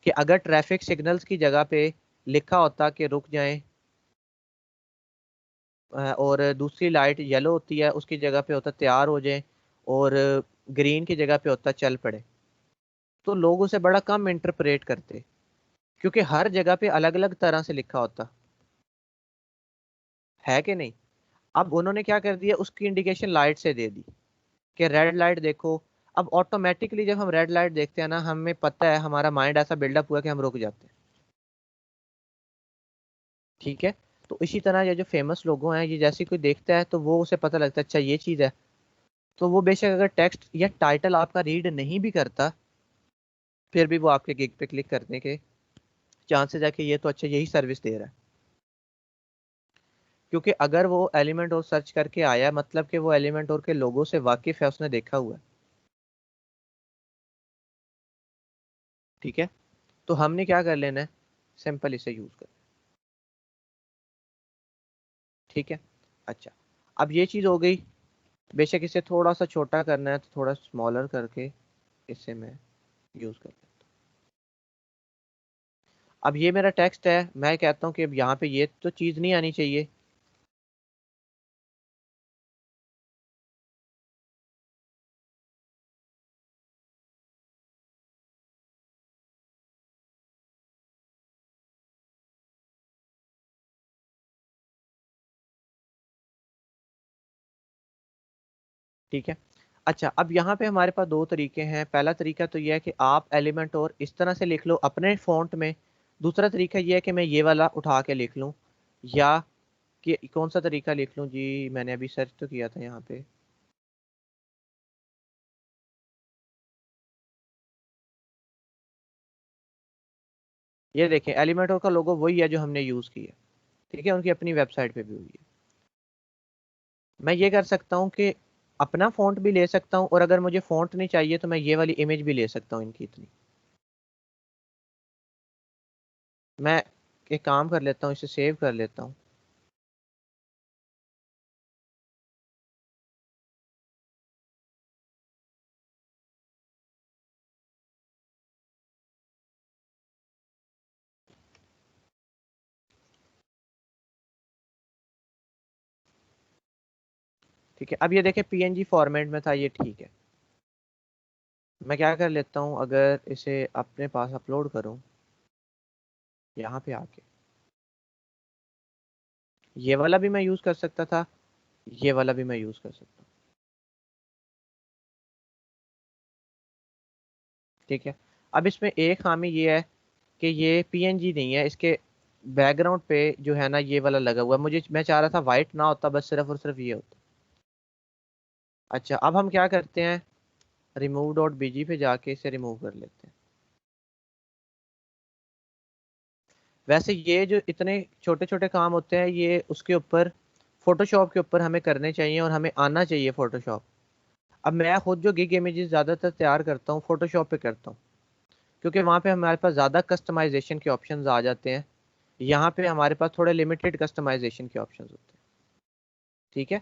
कि अगर ट्रैफिक सिग्नल्स की जगह पे लिखा होता कि रुक जाएं, और दूसरी लाइट येलो होती है उसकी जगह पे होता तैयार हो जाएं, और ग्रीन की जगह पे होता चल पड़े, तो लोग उसे बड़ा कम इंटरप्रेट करते, क्योंकि हर जगह पे अलग अलग तरह से लिखा होता है कि नहीं। अब उन्होंने क्या कर दिया, उसकी इंडिकेशन लाइट से दे दी कि रेड लाइट देखो। अब ऑटोमेटिकली जब हम रेड लाइट देखते हैं ना, हमें पता है, हमारा माइंड ऐसा बिल्डअप हुआ कि हम रुक जाते हैं। ठीक है, तो इसी तरह ये जो फेमस लोगो हैं, ये जैसे कोई देखता है तो वो उसे पता लगता है अच्छा ये चीज़ है, तो वो बेशक अगर टेक्स्ट या टाइटल आपका रीड नहीं भी करता, फिर भी वो आपके गिग पे क्लिक करने के चांसेस है कि ये तो अच्छा यही सर्विस दे रहा है। क्योंकि अगर वो एलिमेंट और सर्च करके आया, मतलब कि वो एलिमेंट और के लोगों से वाकिफ है, उसने देखा हुआ है। ठीक है, तो हमने क्या कर लेना है, सिंपल इसे यूज कर। ठीक है, अच्छा, अब ये चीज हो गई। बेशक इसे थोड़ा सा छोटा करना है तो थोड़ा स्मॉलर करके इसे मैं यूज कर लेता हूँ। अब ये मेरा टेक्स्ट है, मैं कहता हूँ कि अब यहाँ पे ये तो चीज नहीं आनी चाहिए। ठीक है। अच्छा, अब यहाँ पे हमारे पास दो तरीके हैं। पहला तरीका तो यह है कि आप एलिमेंट और इस तरह से लिख लो अपने फॉन्ट में। दूसरा तरीका यह है कि मैं ये वाला उठा के लिख लूँ, या कि कौन सा तरीका लिख लूँ जी, मैंने अभी सर्च तो किया था यहाँ पे। ये देखें, एलिमेंट का लोगो वही है जो हमने यूज किया। ठीक है, उनकी अपनी वेबसाइट पे भी हुई है। मैं ये कर सकता हूँ कि अपना फॉन्ट भी ले सकता हूँ, और अगर मुझे फॉन्ट नहीं चाहिए तो मैं ये वाली इमेज भी ले सकता हूँ इनकी इतनी। मैं एक काम कर लेता हूँ, इसे सेव कर लेता हूँ। ठीक है, अब ये देखें पीएनजी फॉर्मेट में था, ये ठीक है। मैं क्या कर लेता हूँ, अगर इसे अपने पास अपलोड करूँ यहाँ पे आके, ये वाला भी मैं यूज कर सकता था, ये वाला भी मैं यूज कर सकता हूँ। ठीक है। अब इसमें एक खामी ये है कि ये पीएनजी नहीं है, इसके बैकग्राउंड पे जो है ना ये वाला लगा हुआ है। मैं चाह रहा था वाइट ना होता, बस सिर्फ और सिर्फ ये होता। अच्छा, अब हम क्या करते हैं, रिमूव डॉट बीजी पे जाके इसे रिमूव कर लेते हैं। वैसे ये जो इतने छोटे छोटे काम होते हैं, ये उसके ऊपर फोटोशॉप के ऊपर हमें करने चाहिए, और हमें आना चाहिए फोटोशॉप। अब मैं खुद जो गिग इमेजेस ज़्यादातर तैयार करता हूँ फोटोशॉप पे करता हूँ, क्योंकि वहाँ पे हमारे पास ज़्यादा कस्टमाइजेशन के ऑप्शंस आ जाते हैं। यहाँ पे हमारे पास थोड़े लिमिटेड कस्टमाइजेशन के ऑप्शंस होते हैं। ठीक है।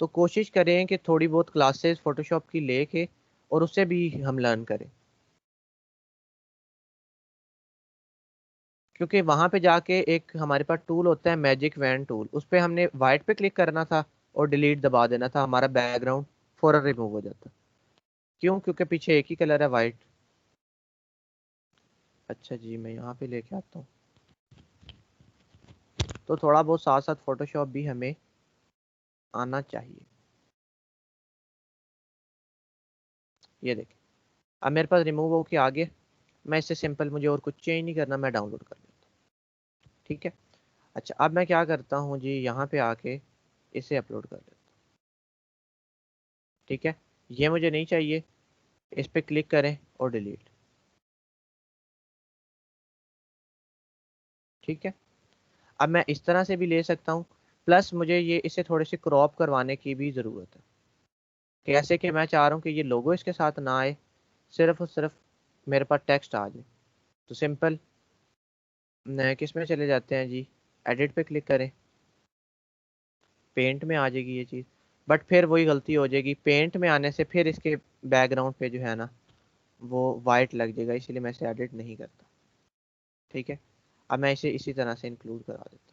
तो कोशिश करें कि थोड़ी बहुत क्लासेस फोटोशॉप की लेके और उससे भी हम लर्न करें, क्योंकि वहां पे जाके एक हमारे पास टूल होता है मैजिक वैन टूल, उस पे हमने वाइट पे क्लिक करना था और डिलीट दबा देना था, हमारा बैकग्राउंड फौरन रिमूव हो जाता। क्यों? क्योंकि पीछे एक ही कलर है, वाइट। अच्छा जी, मैं यहाँ पे लेके आता हूँ। तो थोड़ा बहुत साथ साथ फोटोशॉप भी हमें आना चाहिए। ये देखिए, अब मेरे पास रिमूव होके आ गया। मैं इससे सिंपल, मुझे और कुछ चेंज नहीं करना, मैं डाउनलोड कर लेता हूँ। ठीक है। अच्छा, अब मैं क्या करता हूँ जी, यहाँ पे आके इसे अपलोड कर देता हूँ। ठीक है, ये मुझे नहीं चाहिए, इस पे क्लिक करें और डिलीट। ठीक है। अब मैं इस तरह से भी ले सकता हूँ, प्लस मुझे ये इसे थोड़े से क्रॉप करवाने की भी ज़रूरत है। कैसे कि मैं चाह रहा हूँ कि ये लोगो इसके साथ ना आए, सिर्फ और सिर्फ मेरे पास टेक्स्ट आ जाए। तो सिंपल, किस में चले जाते हैं जी, एडिट पे क्लिक करें, पेंट में आ जाएगी ये चीज़। बट फिर वही गलती हो जाएगी, पेंट में आने से फिर इसके बैकग्राउंड पे जो है ना वो वाइट लग जाएगा, इसीलिए मैं इसे एडिट नहीं करता। ठीक है। अब मैं इसे इसी तरह से इंक्लूड करा देता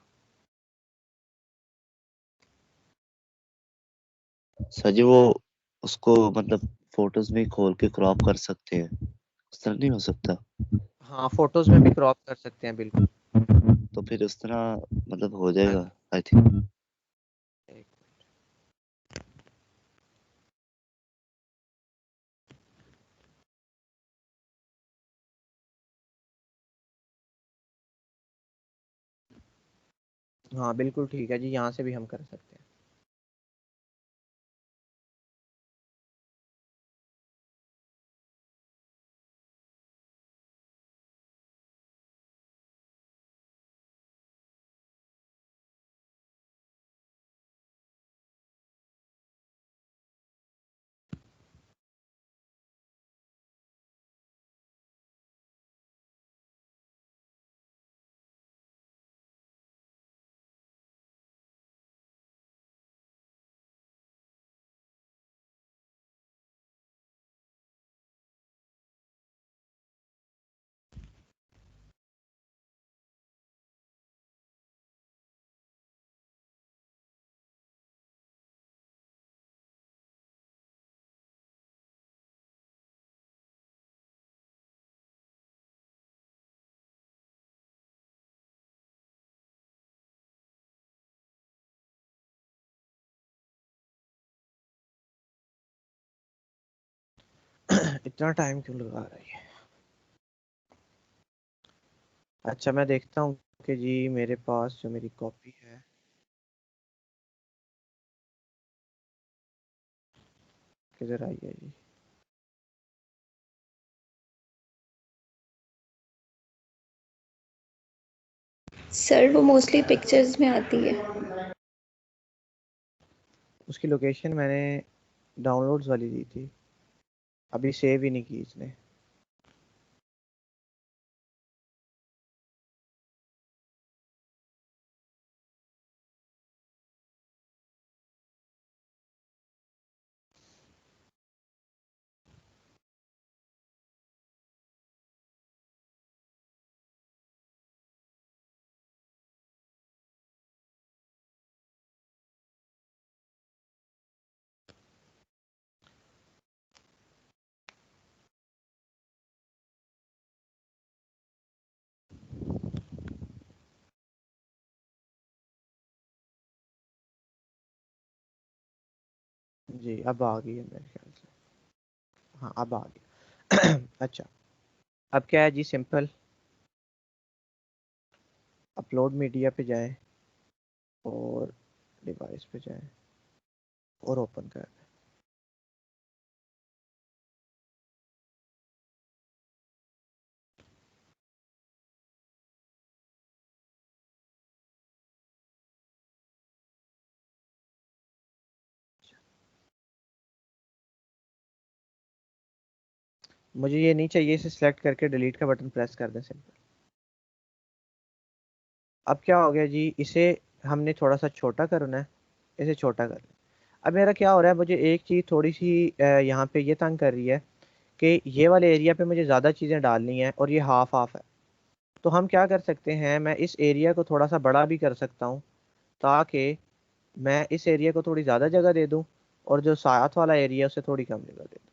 सर जी वो उसको मतलब फोटोज में खोल के क्रॉप कर सकते हैं, उस तरह नहीं हो सकता? हूँ। हाँ, फोटोज में भी क्रॉप कर सकते हैं, बिल्कुल। तो फिर उस तरह मतलब हो हाँ जाएगा जी। I think. एक हाँ बिल्कुल ठीक है जी, यहाँ से भी हम कर सकते हैं। इतना टाइम क्यों लगा रही है? अच्छा मैं देखता हूँ कि जी मेरे पास जो मेरी कॉपी है, किधर आई है जी? सर वो मोस्टली पिक्चर्स में आती है। उसकी लोकेशन मैंने डाउनलोड्स वाली दी थी, अभी सेव ही नहीं की इसने। जी अब आ गई है मेरे ख्याल से। हाँ अब आ गई। अच्छा अब क्या है जी, सिंपल अपलोड मीडिया पे जाएं और डिवाइस पे जाएं और ओपन कर। मुझे ये नहीं चाहिए, इसे सिलेक्ट करके डिलीट का बटन प्रेस कर दें सिंपल। अब क्या हो गया जी, इसे हमने थोड़ा सा छोटा करना है, इसे छोटा कर लें। अब मेरा क्या हो रहा है, मुझे एक चीज़ थोड़ी सी यहाँ पे ये तंग कर रही है कि ये वाले एरिया पे मुझे ज़्यादा चीज़ें डालनी है और ये हाफ हाफ है। तो हम क्या कर सकते हैं, मैं इस एरिया को थोड़ा सा बड़ा भी कर सकता हूँ ताकि मैं इस एरिया को थोड़ी ज़्यादा जगह दे दूँ और जो साथ वाला एरिया है उसे थोड़ी कम जगह दे दूँ।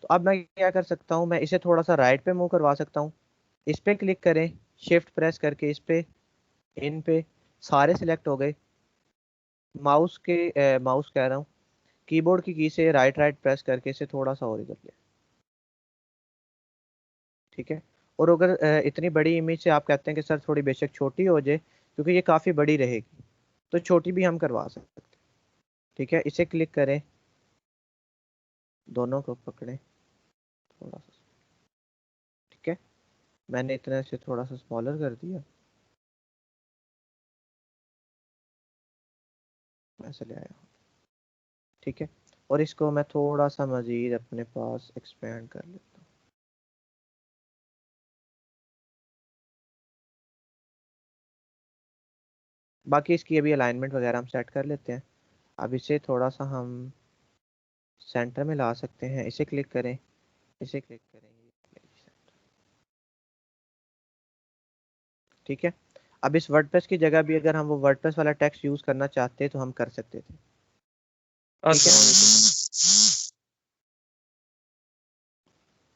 तो अब मैं क्या कर सकता हूँ, मैं इसे थोड़ा सा राइट पे मूव करवा सकता हूँ। इस पे क्लिक करें, शिफ्ट प्रेस करके इस पे, इन पे, सारे सिलेक्ट हो गए। माउस कह रहा हूँ, कीबोर्ड की से राइट राइट प्रेस करके इसे थोड़ा सा और इधर ले। ठीक है। और अगर इतनी बड़ी इमेज से आप कहते हैं कि सर थोड़ी बेशक छोटी हो जाए क्योंकि ये काफ़ी बड़ी रहेगी, तो छोटी भी हम करवा सकते हैं। ठीक है, इसे क्लिक करें, दोनों को पकड़ें थोड़ा सा। ठीक है, मैंने इतना से थोड़ा सा स्मॉलर कर दिया, ऐसे ले आया। ठीक है, और इसको मैं थोड़ा सा मज़ीद अपने पास एक्सपेंड कर लेता हूँ। बाकी इसकी अभी अलाइनमेंट वगैरह हम सेट कर लेते हैं। अब इसे थोड़ा सा हम सेंटर में ला सकते हैं, इसे क्लिक करें, इसे क्लिक करेंगे। ठीक है, अब इस वर्डप्रेस की जगह भी अगर हम वो वर्डप्रेस वाला टेक्स्ट यूज़ करना चाहते तो हम कर सकते थे। ठीक है,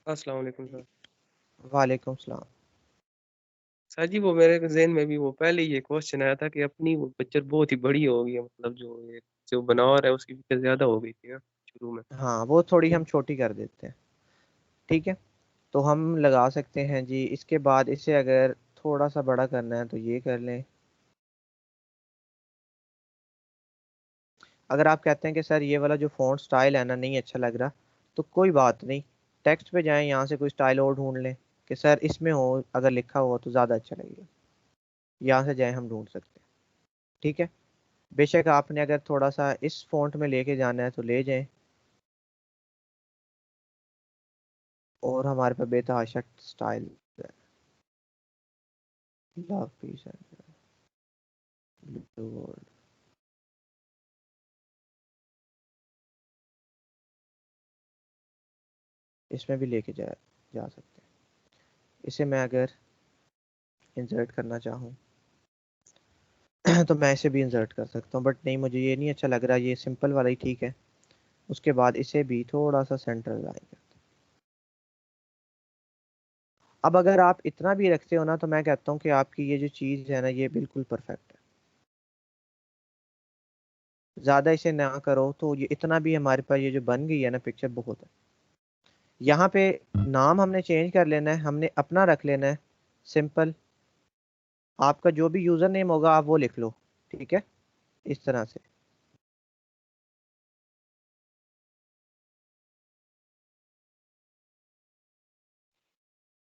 अस्सलाम वालेकुम सर। वालेकुम सलाम। सर जी वो मेरे जहन में भी वो पहले ही ये क्वेश्चन आया था कि अपनी वो पिक्चर बहुत ही बड़ी हो गई है, मतलब जो बनावर है उसकी पिक्चर ज्यादा हो गई थी ना शुरू में। हाँ वो थोड़ी हम छोटी कर देते हैं। ठीक है, तो हम लगा सकते हैं जी। इसके बाद इसे अगर थोड़ा सा बड़ा करना है तो ये कर लें। अगर आप कहते हैं कि सर ये वाला जो फ़ॉन्ट स्टाइल है ना नहीं अच्छा लग रहा, तो कोई बात नहीं, टेक्स्ट पे जाएं, यहाँ से कोई स्टाइल और ढूंढ लें कि सर इसमें हो, अगर लिखा हुआ तो ज़्यादा अच्छा लगेगा। यहाँ से जाएं, हम ढूंढ सकते हैं। ठीक है, बेशक आपने अगर थोड़ा सा इस फ़ॉन्ट में लेके जाना है तो ले जाएं। और हमारे पास बेतहाशा स्टाइल है, love piece and blue world, इसमें भी लेके जा सकते हैं। इसे मैं अगर इंसर्ट करना चाहूँ तो मैं इसे भी इंसर्ट कर सकता हूँ, बट नहीं मुझे ये नहीं अच्छा लग रहा, ये सिंपल वाला ही ठीक है। उसके बाद इसे भी थोड़ा सा सेंटर लाएंगे। अब अगर आप इतना भी रखते हो ना तो मैं कहता हूँ कि आपकी ये जो चीज़ है ना ये बिल्कुल परफेक्ट है। ज़्यादा इसे ना करो तो ये इतना भी हमारे पास ये जो बन गई है ना पिक्चर बहुत है। यहाँ पे नाम हमने चेंज कर लेना है, हमने अपना रख लेना है सिंपल। आपका जो भी यूजर नेम होगा आप वो लिख लो, ठीक है, इस तरह से।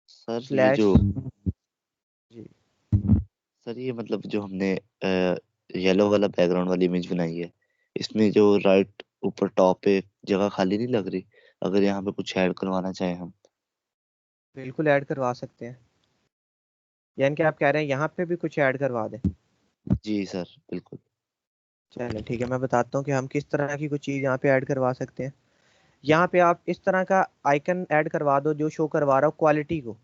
सर ये स्लैश जो जी। सर ये मतलब जो हमने येलो वाला बैकग्राउंड वाली इमेज बनाई है, इसमें जो राइट ऊपर टॉप पे जगह खाली नहीं लग रही? अगर यहाँ पे कुछ ऐड करवाना चाहें हम। बिल्कुल ऐड करवा सकते हैं, यानी कि आप कह रहे हैं यहाँ पे भी कुछ ऐड करवा दें। जी सर बिल्कुल। चलो ठीक है, मैं बताता हूँ कि हम किस तरह की कुछ चीज़ यहाँ पे ऐड करवा सकते हैं। यहाँ पे आप इस तरह का आइकन ऐड करवा दो जो शो करवा रहा हो क्वालिटी को।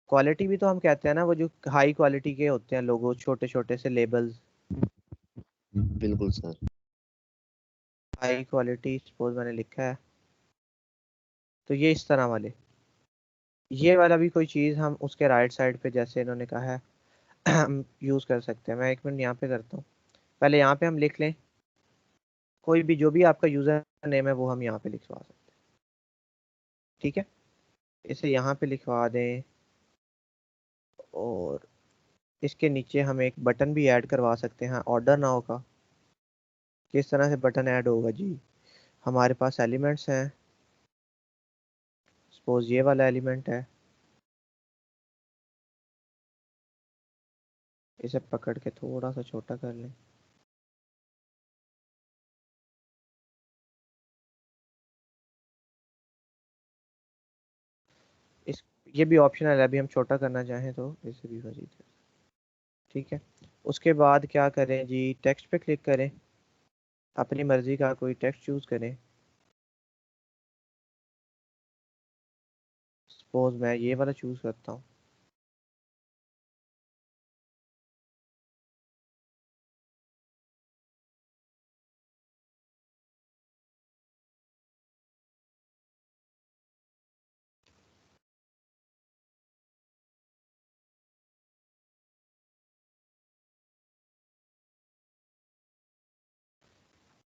क्वालिटी भी तो हम कहते हैं ना, वो जो हाई क्वालिटी के होते हैं लोगो, छोटे छोटे से लेबल्स। बिल्कुल सर। हाई क्वालिटी सपोज मैंने लिखा है, तो ये इस तरह वाले, ये वाला भी कोई चीज़ हम उसके राइट साइड पे जैसे इन्होंने कहा है हम यूज़ कर सकते हैं। मैं एक मिनट यहाँ पे करता हूँ, पहले यहाँ पे हम लिख लें कोई भी, जो भी आपका यूज़र नेम है वो हम यहाँ पे लिखवा सकते हैं, ठीक है। इसे यहाँ पे लिखवा दें, और इसके नीचे हम एक बटन भी ऐड करवा सकते हैं। ऑर्डर नाउ का किस तरह से बटन ऐड होगा जी, हमारे पास एलिमेंट्स हैं, सपोज ये वाला एलिमेंट है, इसे पकड़ के थोड़ा सा छोटा कर लें। इस ये भी ऑप्शनल है, अभी हम छोटा करना चाहें तो इसे भी मजीद कर, ठीक है। उसके बाद क्या करें जी, टेक्स्ट पे क्लिक करें, अपनी मर्जी का कोई टेक्स्ट चूज करें। सपोज मैं ये वाला चूज करता हूँ।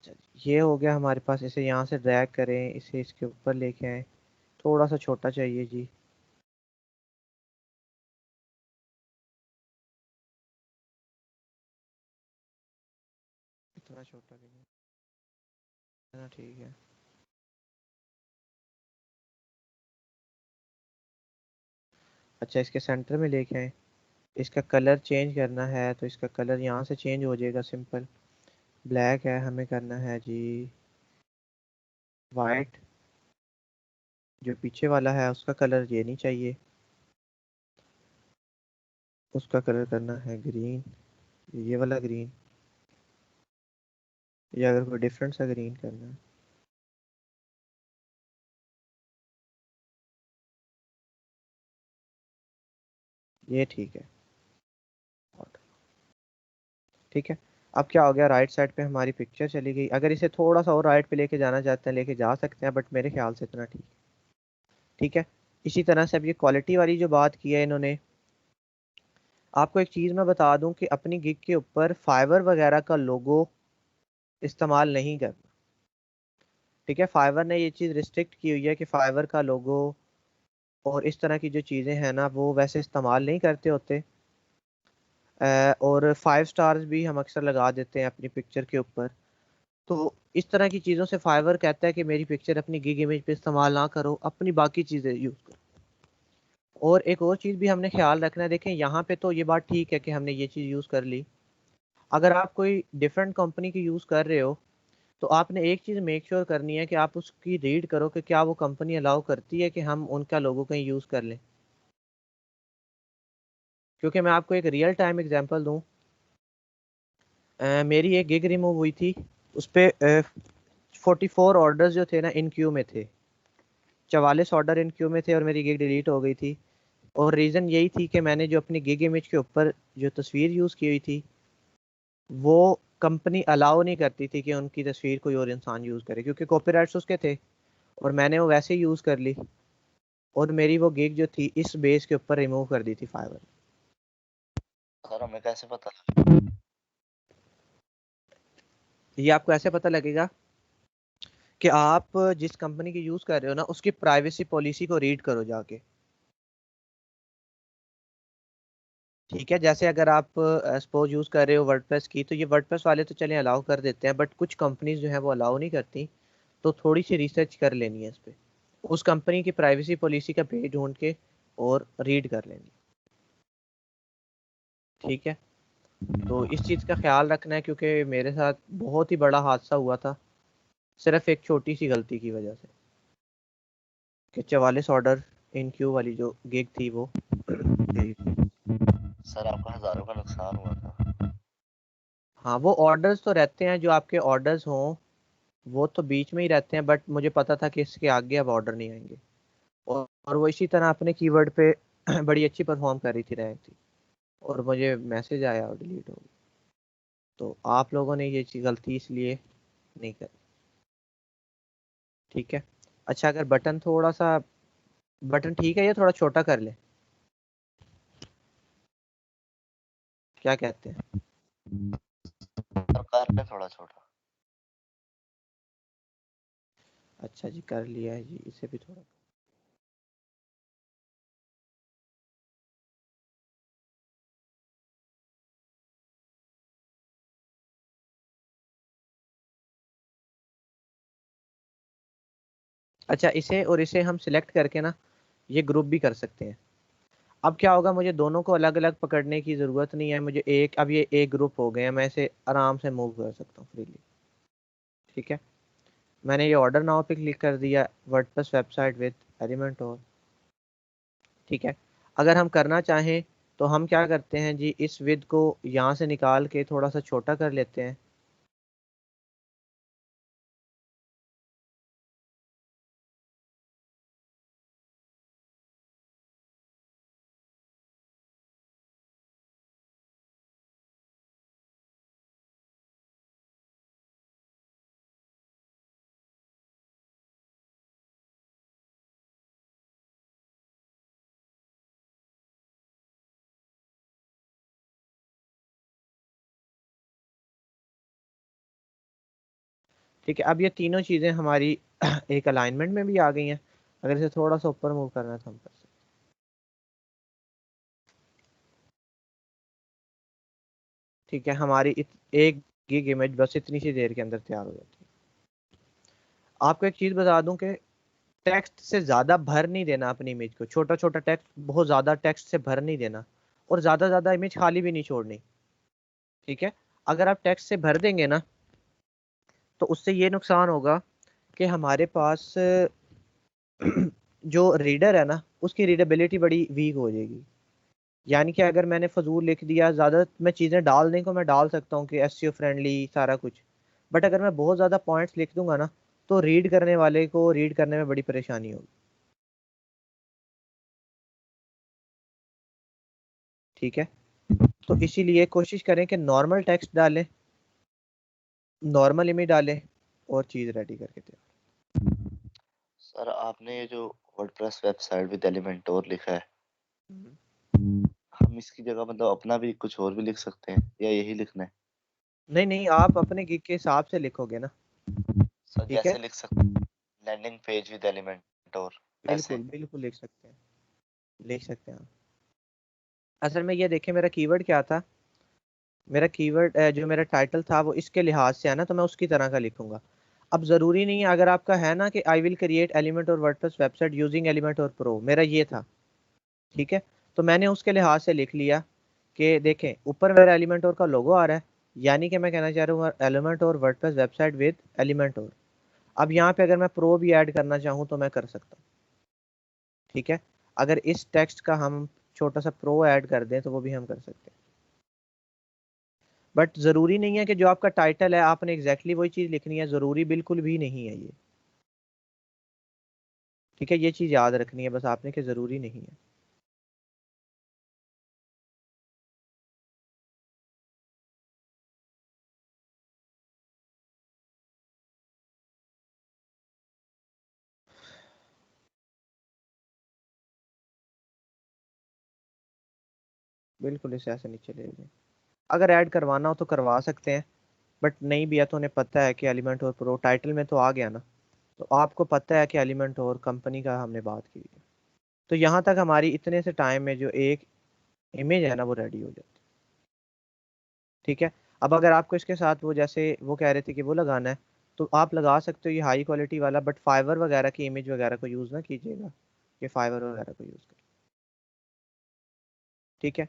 चलिए, ये हो गया हमारे पास। इसे यहाँ से ड्रैग करें, इसे इसके ऊपर लेके आए, थोड़ा सा छोटा चाहिए जी। इतना छोटा भी नहीं, इतना ठीक है। अच्छा, इसके सेंटर में लेके आए, इसका कलर चेंज करना है तो इसका कलर यहाँ से चेंज हो जाएगा, सिंपल। ब्लैक है, हमें करना है जी वाइट। जो पीछे वाला है उसका कलर ये नहीं चाहिए, उसका कलर करना है ग्रीन, ये वाला ग्रीन, या अगर कोई डिफरेंट सा ग्रीन करना है। ये ठीक है, ठीक है। अब क्या हो गया, राइट साइड पे हमारी पिक्चर चली गई। अगर इसे थोड़ा सा और राइट पे लेके जाना चाहते हैं लेके जा सकते हैं, बट मेरे ख्याल से इतना ठीक, ठीक है। इसी तरह से अब ये क्वालिटी वाली जो बात की है इन्होंने, आपको एक चीज़ मैं बता दूं कि अपनी गिग के ऊपर फाइवर वगैरह का लोगो इस्तेमाल नहीं करना, ठीक है। फाइवर ने ये चीज़ रिस्ट्रिक्ट की हुई है कि फाइवर का लोगो और इस तरह की जो चीज़ें हैं ना वो वैसे इस्तेमाल नहीं करते होते। और 5 स्टार्स भी हम अक्सर लगा देते हैं अपनी पिक्चर के ऊपर। तो इस तरह की चीज़ों से फाइवर कहता है कि मेरी पिक्चर अपनी गिग इमेज पे इस्तेमाल ना करो, अपनी बाकी चीज़ें यूज़ करो। और एक और चीज़ भी हमने ख्याल रखना है, देखें यहाँ पे तो ये बात ठीक है कि हमने ये चीज़ यूज़ कर ली। अगर आप कोई डिफरेंट कंपनी की यूज़ कर रहे हो तो आपने एक चीज़ मेक श्योर करनी है कि आप उसकी रीड करो कि क्या वो कंपनी अलाउ करती है कि हम उनका लोगो कहीं यूज़ कर लें। क्योंकि मैं आपको एक रियल टाइम एग्जांपल दूं, मेरी एक गिग रिमूव हुई थी, उस पर 44 ऑर्डर्स जो थे ना इन क्यू में थे, 44 ऑर्डर इन क्यू में थे, और मेरी गिग डिलीट हो गई थी। और रीज़न यही थी कि मैंने जो अपनी गिग इमेज के ऊपर जो तस्वीर यूज़ की हुई थी वो कंपनी अलाउ नहीं करती थी कि उनकी तस्वीर कोई और इंसान यूज़ करे, क्योंकि कॉपीराइट्स उसके थे, और मैंने वो वैसे ही यूज़ कर ली, और मेरी वो गिग जो थी इस बेस के ऊपर रिमूव कर दी थी फाइवर। सर हमें कैसे पता? ये आपको ऐसे पता लगेगा, कि आप जिस कंपनी की यूज कर रहे हो ना उसकी प्राइवेसी पॉलिसी को रीड करो जाके। ठीक है, जैसे अगर आप सपोज यूज कर रहे हो वर्डप्रेस की, तो ये वर्डप्रेस वाले तो चले अलाउ कर देते हैं, बट कुछ कंपनीज जो है वो अलाउ नहीं करती। तो थोड़ी सी रिसर्च कर लेनी है इस पे, उस कंपनी की प्राइवेसी पॉलिसी का पेज ढूंढ के और रीड कर लेनी। ठीक है, तो इस चीज़ का ख्याल रखना है, क्योंकि मेरे साथ बहुत ही बड़ा हादसा हुआ था सिर्फ एक छोटी सी गलती की वजह से, कि 44 ऑर्डर इन क्यू वाली जो गिग थी वो गई। सर आपका हज़ारों का नुकसान हुआ था। हाँ, वो ऑर्डर्स तो रहते हैं, जो आपके ऑर्डर्स हों वो तो बीच में ही रहते हैं, बट मुझे पता था कि इसके आगे अब ऑर्डर नहीं आएंगे। और वो इसी तरह अपने कीवर्ड पे बड़ी अच्छी परफॉर्म कर रही थी, रैंक थी, और मुझे मैसेज आया और डिलीट हो गई। तो आप लोगों ने ये चीज़ गलती इसलिए नहीं करी। ठीक है। अच्छा, अगर बटन थोड़ा सा, बटन ठीक है, ये थोड़ा छोटा कर ले, क्या कहते हैं? सर कर ले थोड़ा छोटा। अच्छा जी, कर लिया है जी, इसे भी थोड़ा। अच्छा, इसे और इसे हम सिलेक्ट करके ना ये ग्रुप भी कर सकते हैं। अब क्या होगा, मुझे दोनों को अलग अलग पकड़ने की ज़रूरत नहीं है, मुझे एक, अब ये एक ग्रुप हो गए हैं, मैं इसे आराम से मूव कर सकता हूँ फ्रीली। ठीक है, मैंने ये ऑर्डर नाउ पे क्लिक कर दिया, वर्डप्रेस वेबसाइट विद एलिमेंट और। ठीक है, अगर हम करना चाहें तो हम क्या करते हैं जी, इस विद को यहाँ से निकाल के थोड़ा सा छोटा कर लेते हैं। ठीक है, अब ये तीनों चीज़ें हमारी एक अलाइनमेंट में भी आ गई हैं। अगर इसे थोड़ा सा ऊपर मूव करना है तो हम कर सकते हैं। ठीक है, हमारी एक गिग इमेज बस इतनी सी देर के अंदर तैयार हो जाती है। आपको एक चीज़ बता दूं कि टेक्स्ट से ज़्यादा भर नहीं देना अपनी इमेज को, छोटा छोटा टेक्स्ट, बहुत ज़्यादा टेक्स्ट से भर नहीं देना, और ज़्यादा ज़्यादा इमेज खाली भी नहीं छोड़नी। ठीक है, अगर आप टेक्स्ट से भर देंगे ना तो उससे ये नुकसान होगा कि हमारे पास जो रीडर है ना उसकी रीडेबिलिटी बड़ी वीक हो जाएगी। यानी कि अगर मैंने फजूल लिख दिया, ज़्यादा मैं चीज़ें डालने को मैं डाल सकता हूँ कि एसईओ फ्रेंडली सारा कुछ, बट अगर मैं बहुत ज़्यादा पॉइंट्स लिख दूंगा ना तो रीड करने वाले को रीड करने में बड़ी परेशानी होगी। ठीक है, तो इसीलिए कोशिश करें कि नॉर्मल टेक्स्ट डालें, नॉर्मल इमेज डालें, और चीज़ रेडी करके दें। सर आपने ये जो वर्डप्रेस वेबसाइट विद एलिमेंटोर लिखा है, हम इसकी जगह मतलब अपना भी कुछ और भी लिख सकते हैं या यही लिखना है? नहीं नहीं, आप अपने गिग के हिसाब से लिखोगे ना। सर ठीक है, जैसे लिख सकते हैं लैंडिंग पेज विद एलिमेंटोर ऐसे। बिल्कुल बिल्कुल लिख सकते हैं, लिख सकते हैं आप। असल में ये देखें, मेरा कीवर्ड क्या था, मेरा कीवर्ड जो मेरा टाइटल था वो इसके लिहाज से है ना, तो मैं उसकी तरह का लिखूंगा। अब ज़रूरी नहीं है, अगर आपका है ना कि आई विल क्रिएट एलिमेंट और WordPress website using Elementor pro, मेरा ये था। ठीक है, तो मैंने उसके लिहाज से लिख लिया कि देखें ऊपर मेरा एलिमेंट और का लोगो आ रहा है, यानी कि मैं कहना चाह रहा हूँ एलिमेंट और वर्डप्रेस वेबसाइट विद एलिमेंट और। अब यहाँ पे अगर मैं प्रो भी ऐड करना चाहूँ तो मैं कर सकता हूँ। ठीक है, अगर इस टेक्स्ट का हम छोटा सा प्रो ऐड कर दें तो वो भी हम कर सकते हैं। बट ज़रूरी नहीं है कि जो आपका टाइटल है आपने एग्जैक्टली वही चीज़ लिखनी है, ज़रूरी बिल्कुल भी नहीं है ये। ठीक है, ये चीज़ याद रखनी है बस आपने, कि ज़रूरी नहीं है। बिल्कुल इसे ऐसे नीचे ले लें, अगर ऐड करवाना हो तो करवा सकते हैं, बट नहीं भी है तो उन्हें पता है कि एलिमेंट और प्रो टाइटल में तो आ गया ना, तो आपको पता है कि एलिमेंट और कंपनी का हमने बात की है। तो यहाँ तक हमारी इतने से टाइम में जो एक इमेज है ना वो रेडी हो जाती है। ठीक है, अब अगर आपको इसके साथ वो जैसे वो कह रहे थे कि वो लगाना है, तो आप लगा सकते हो ये हाई क्वालिटी वाला, बट फाइबर वगैरह की इमेज वगैरह को यूज़ ना कीजिएगा, ये फाइबर वगैरह को यूज़ करें। ठीक है।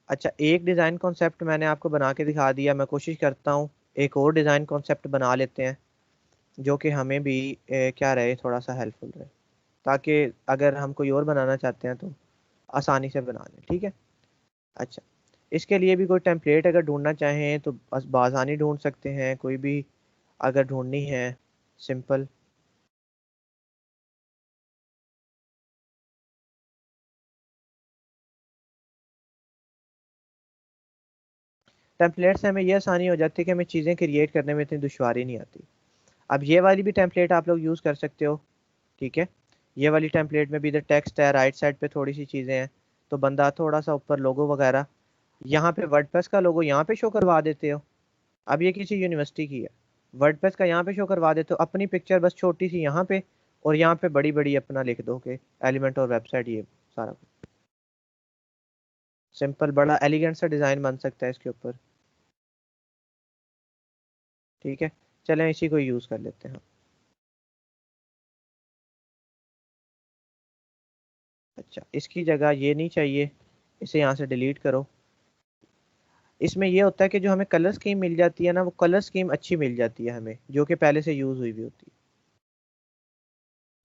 अच्छा, एक डिज़ाइन कॉन्सेप्ट मैंने आपको बना के दिखा दिया, मैं कोशिश करता हूँ एक और डिज़ाइन कॉन्सेप्ट बना लेते हैं जो कि हमें भी क्या रहे, थोड़ा सा हेल्पफुल रहे, ताकि अगर हम कोई और बनाना चाहते हैं तो आसानी से बना लें। ठीक है। अच्छा, इसके लिए भी कोई टेम्पलेट अगर ढूंढना चाहें तो बस बासानी ढूंढ सकते हैं, कोई भी अगर ढूंढनी है सिंपल। टेम्पलेट से हमें ये आसानी हो जाती है कि हमें चीज़ें क्रिएट करने में इतनी दुश्वारी नहीं आती। अब ये वाली भी टेम्पलेट आप लोग यूज़ कर सकते हो। ठीक है, ये वाली टेम्पलेट में भी इधर टेक्स्ट है, राइट साइड पे थोड़ी सी चीज़ें हैं, तो बंदा थोड़ा सा ऊपर लोगो वगैरह, यहाँ पे वर्डप्रेस का लोगो यहाँ पे शो करवा देते हो। अब ये किसी यूनिवर्सिटी की है, वर्डप्रेस का यहाँ पे शो करवा देते हो, अपनी पिक्चर बस छोटी सी यहाँ पे और यहाँ पे बड़ी बड़ी अपना लिख दो कि एलिमेंट और वेबसाइट, ये सारा कुछ सिंपल, बड़ा एलिगेंट सा डिज़ाइन बन सकता है इसके ऊपर। ठीक है, चलें इसी को यूज़ कर लेते हैं। अच्छा, इसकी जगह ये नहीं चाहिए, इसे यहाँ से डिलीट करो। इसमें ये होता है कि जो हमें कलर स्कीम मिल जाती है ना, वो कलर स्कीम अच्छी मिल जाती है हमें, जो कि पहले से यूज़ हुई भी होती है।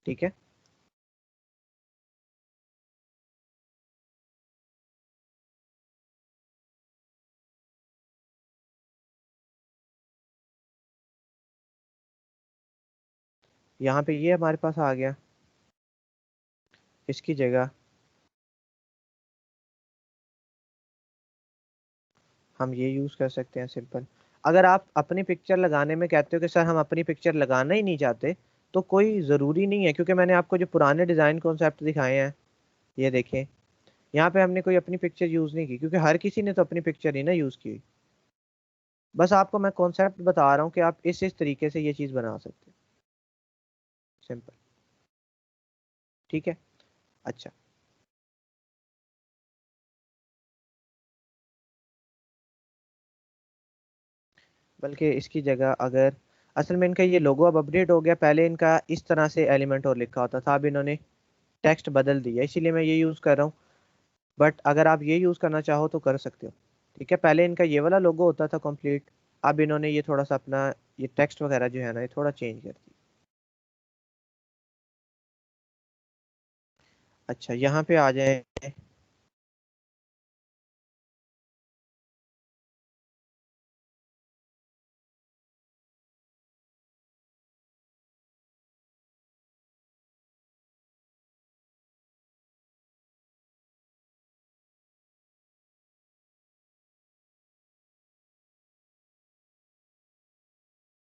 ठीक है। यहाँ पे ये हमारे पास आ गया, इसकी जगह हम ये यूज़ कर सकते हैं सिंपल। अगर आप अपनी पिक्चर लगाने में कहते हो कि सर हम अपनी पिक्चर लगाना ही नहीं चाहते, तो कोई ज़रूरी नहीं है, क्योंकि मैंने आपको जो पुराने डिज़ाइन कॉन्सेप्ट दिखाए हैं, ये देखें, यहाँ पे हमने कोई अपनी पिक्चर यूज़ नहीं की, क्योंकि हर किसी ने तो अपनी पिक्चर ही ना यूज़ की। बस आपको मैं कॉन्सेप्ट बता रहा हूँ कि आप इस तरीके से ये चीज़ बना सकते हैं सिंपल। ठीक है। अच्छा, बल्कि इसकी जगह अगर, असल में इनका ये लोगो अब अपडेट हो गया, पहले इनका इस तरह से एलिमेंट और लिखा होता था, अब इन्होंने टेक्स्ट बदल दिया, इसीलिए मैं ये यूज़ कर रहा हूँ। बट अगर आप ये यूज़ करना चाहो तो कर सकते हो। ठीक है, पहले इनका ये वाला लोगो होता था कंप्लीट, अब इन्होंने ये थोड़ा सा अपना ये टेक्स्ट वगैरह जो है ना, ये थोड़ा चेंज कर दिया। अच्छा, यहाँ पे आ जाए।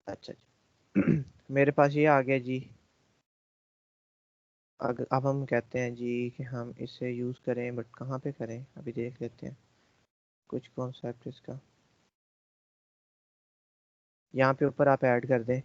अच्छा जी मेरे पास ये आ गया जी। अब हम कहते हैं जी कि हम इसे यूज़ करें, बट कहाँ पे करें अभी देख लेते हैं कुछ कॉन्सेप्ट इसका। यहाँ पे ऊपर आप ऐड कर दें।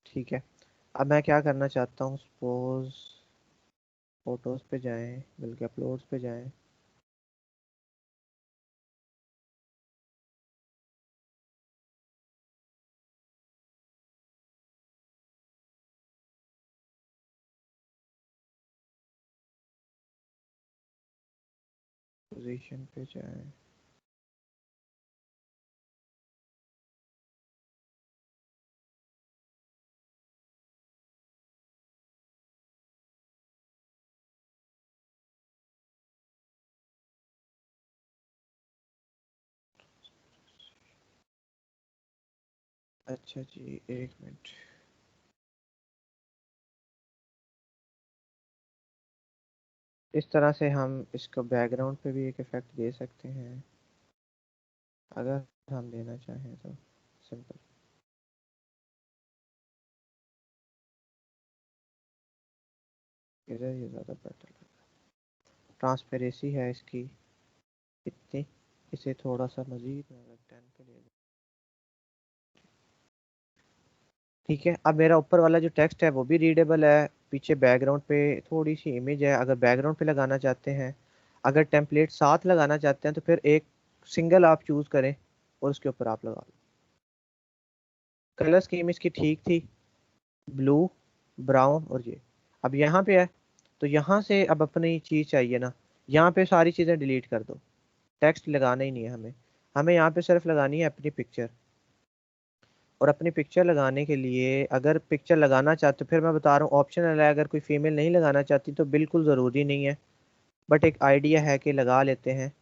ठीक है, अब मैं क्या करना चाहता हूँ, सपोज फोटोज़ पे जाएं, बल्कि अपलोड्स पे जाएं। पोजीशन पे जाएं। अच्छा जी, एक मिनट। इस तरह से हम इसको बैकग्राउंड पे भी एक इफेक्ट दे सकते हैं अगर हम देना चाहें तो। सिंपल। इधर ये ज़्यादा बेटर लग रहा है। ट्रांसपेरेंसी है इसकी इतनी, इसे थोड़ा सा मज़ीद मैं अगर 10 पे ले लूँ। ठीक है, अब मेरा ऊपर वाला जो टेक्स्ट है वो भी रीडेबल है। पीछे बैकग्राउंड पे थोड़ी सी इमेज है, अगर बैकग्राउंड पे लगाना चाहते हैं, अगर टेम्पलेट साथ लगाना चाहते हैं तो फिर एक सिंगल आप चूज़ करें और उसके ऊपर आप लगा लो। कलर स्कीम इसकी ठीक थी, ब्लू, ब्राउन और ये। अब यहाँ पे है तो यहाँ से अब अपनी चीज़ चाहिए ना, यहाँ पे सारी चीज़ें डिलीट कर दो। टेक्स्ट लगाना ही नहीं है हमें, हमें यहाँ पे सिर्फ लगानी है अपनी पिक्चर। और अपनी पिक्चर लगाने के लिए अगर पिक्चर लगाना चाहते, फिर मैं बता रहा हूँ ऑप्शनल है, अगर कोई फीमेल नहीं लगाना चाहती तो बिल्कुल ज़रूरी नहीं है, बट एक आइडिया है कि लगा लेते हैं।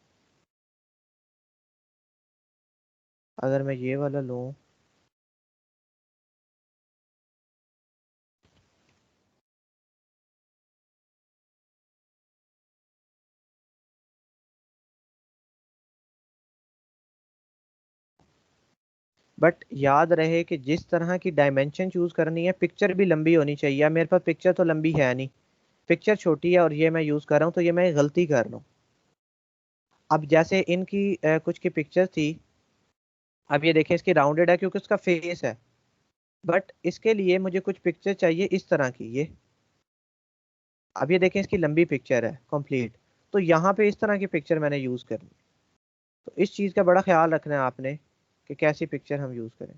अगर मैं ये वाला लूँ, बट याद रहे कि जिस तरह की डायमेंशन चूज़ करनी है, पिक्चर भी लंबी होनी चाहिए। अब मेरे पास पिक्चर तो लंबी है नहीं, पिक्चर छोटी है और ये मैं यूज़ कर रहा हूँ, तो ये मैं गलती कर रहा हूँ। अब जैसे इनकी कुछ की पिक्चर थी, अब ये देखें इसकी राउंडेड है क्योंकि उसका फेस है, बट इसके लिए मुझे कुछ पिक्चर चाहिए इस तरह की ये। अब ये देखें इसकी लंबी पिक्चर है कंप्लीट, तो यहाँ पे इस तरह की पिक्चर मैंने यूज़ करनी। तो इस चीज़ का बड़ा ख्याल रखना है आपने कि कैसी पिक्चर हम यूज़ करें।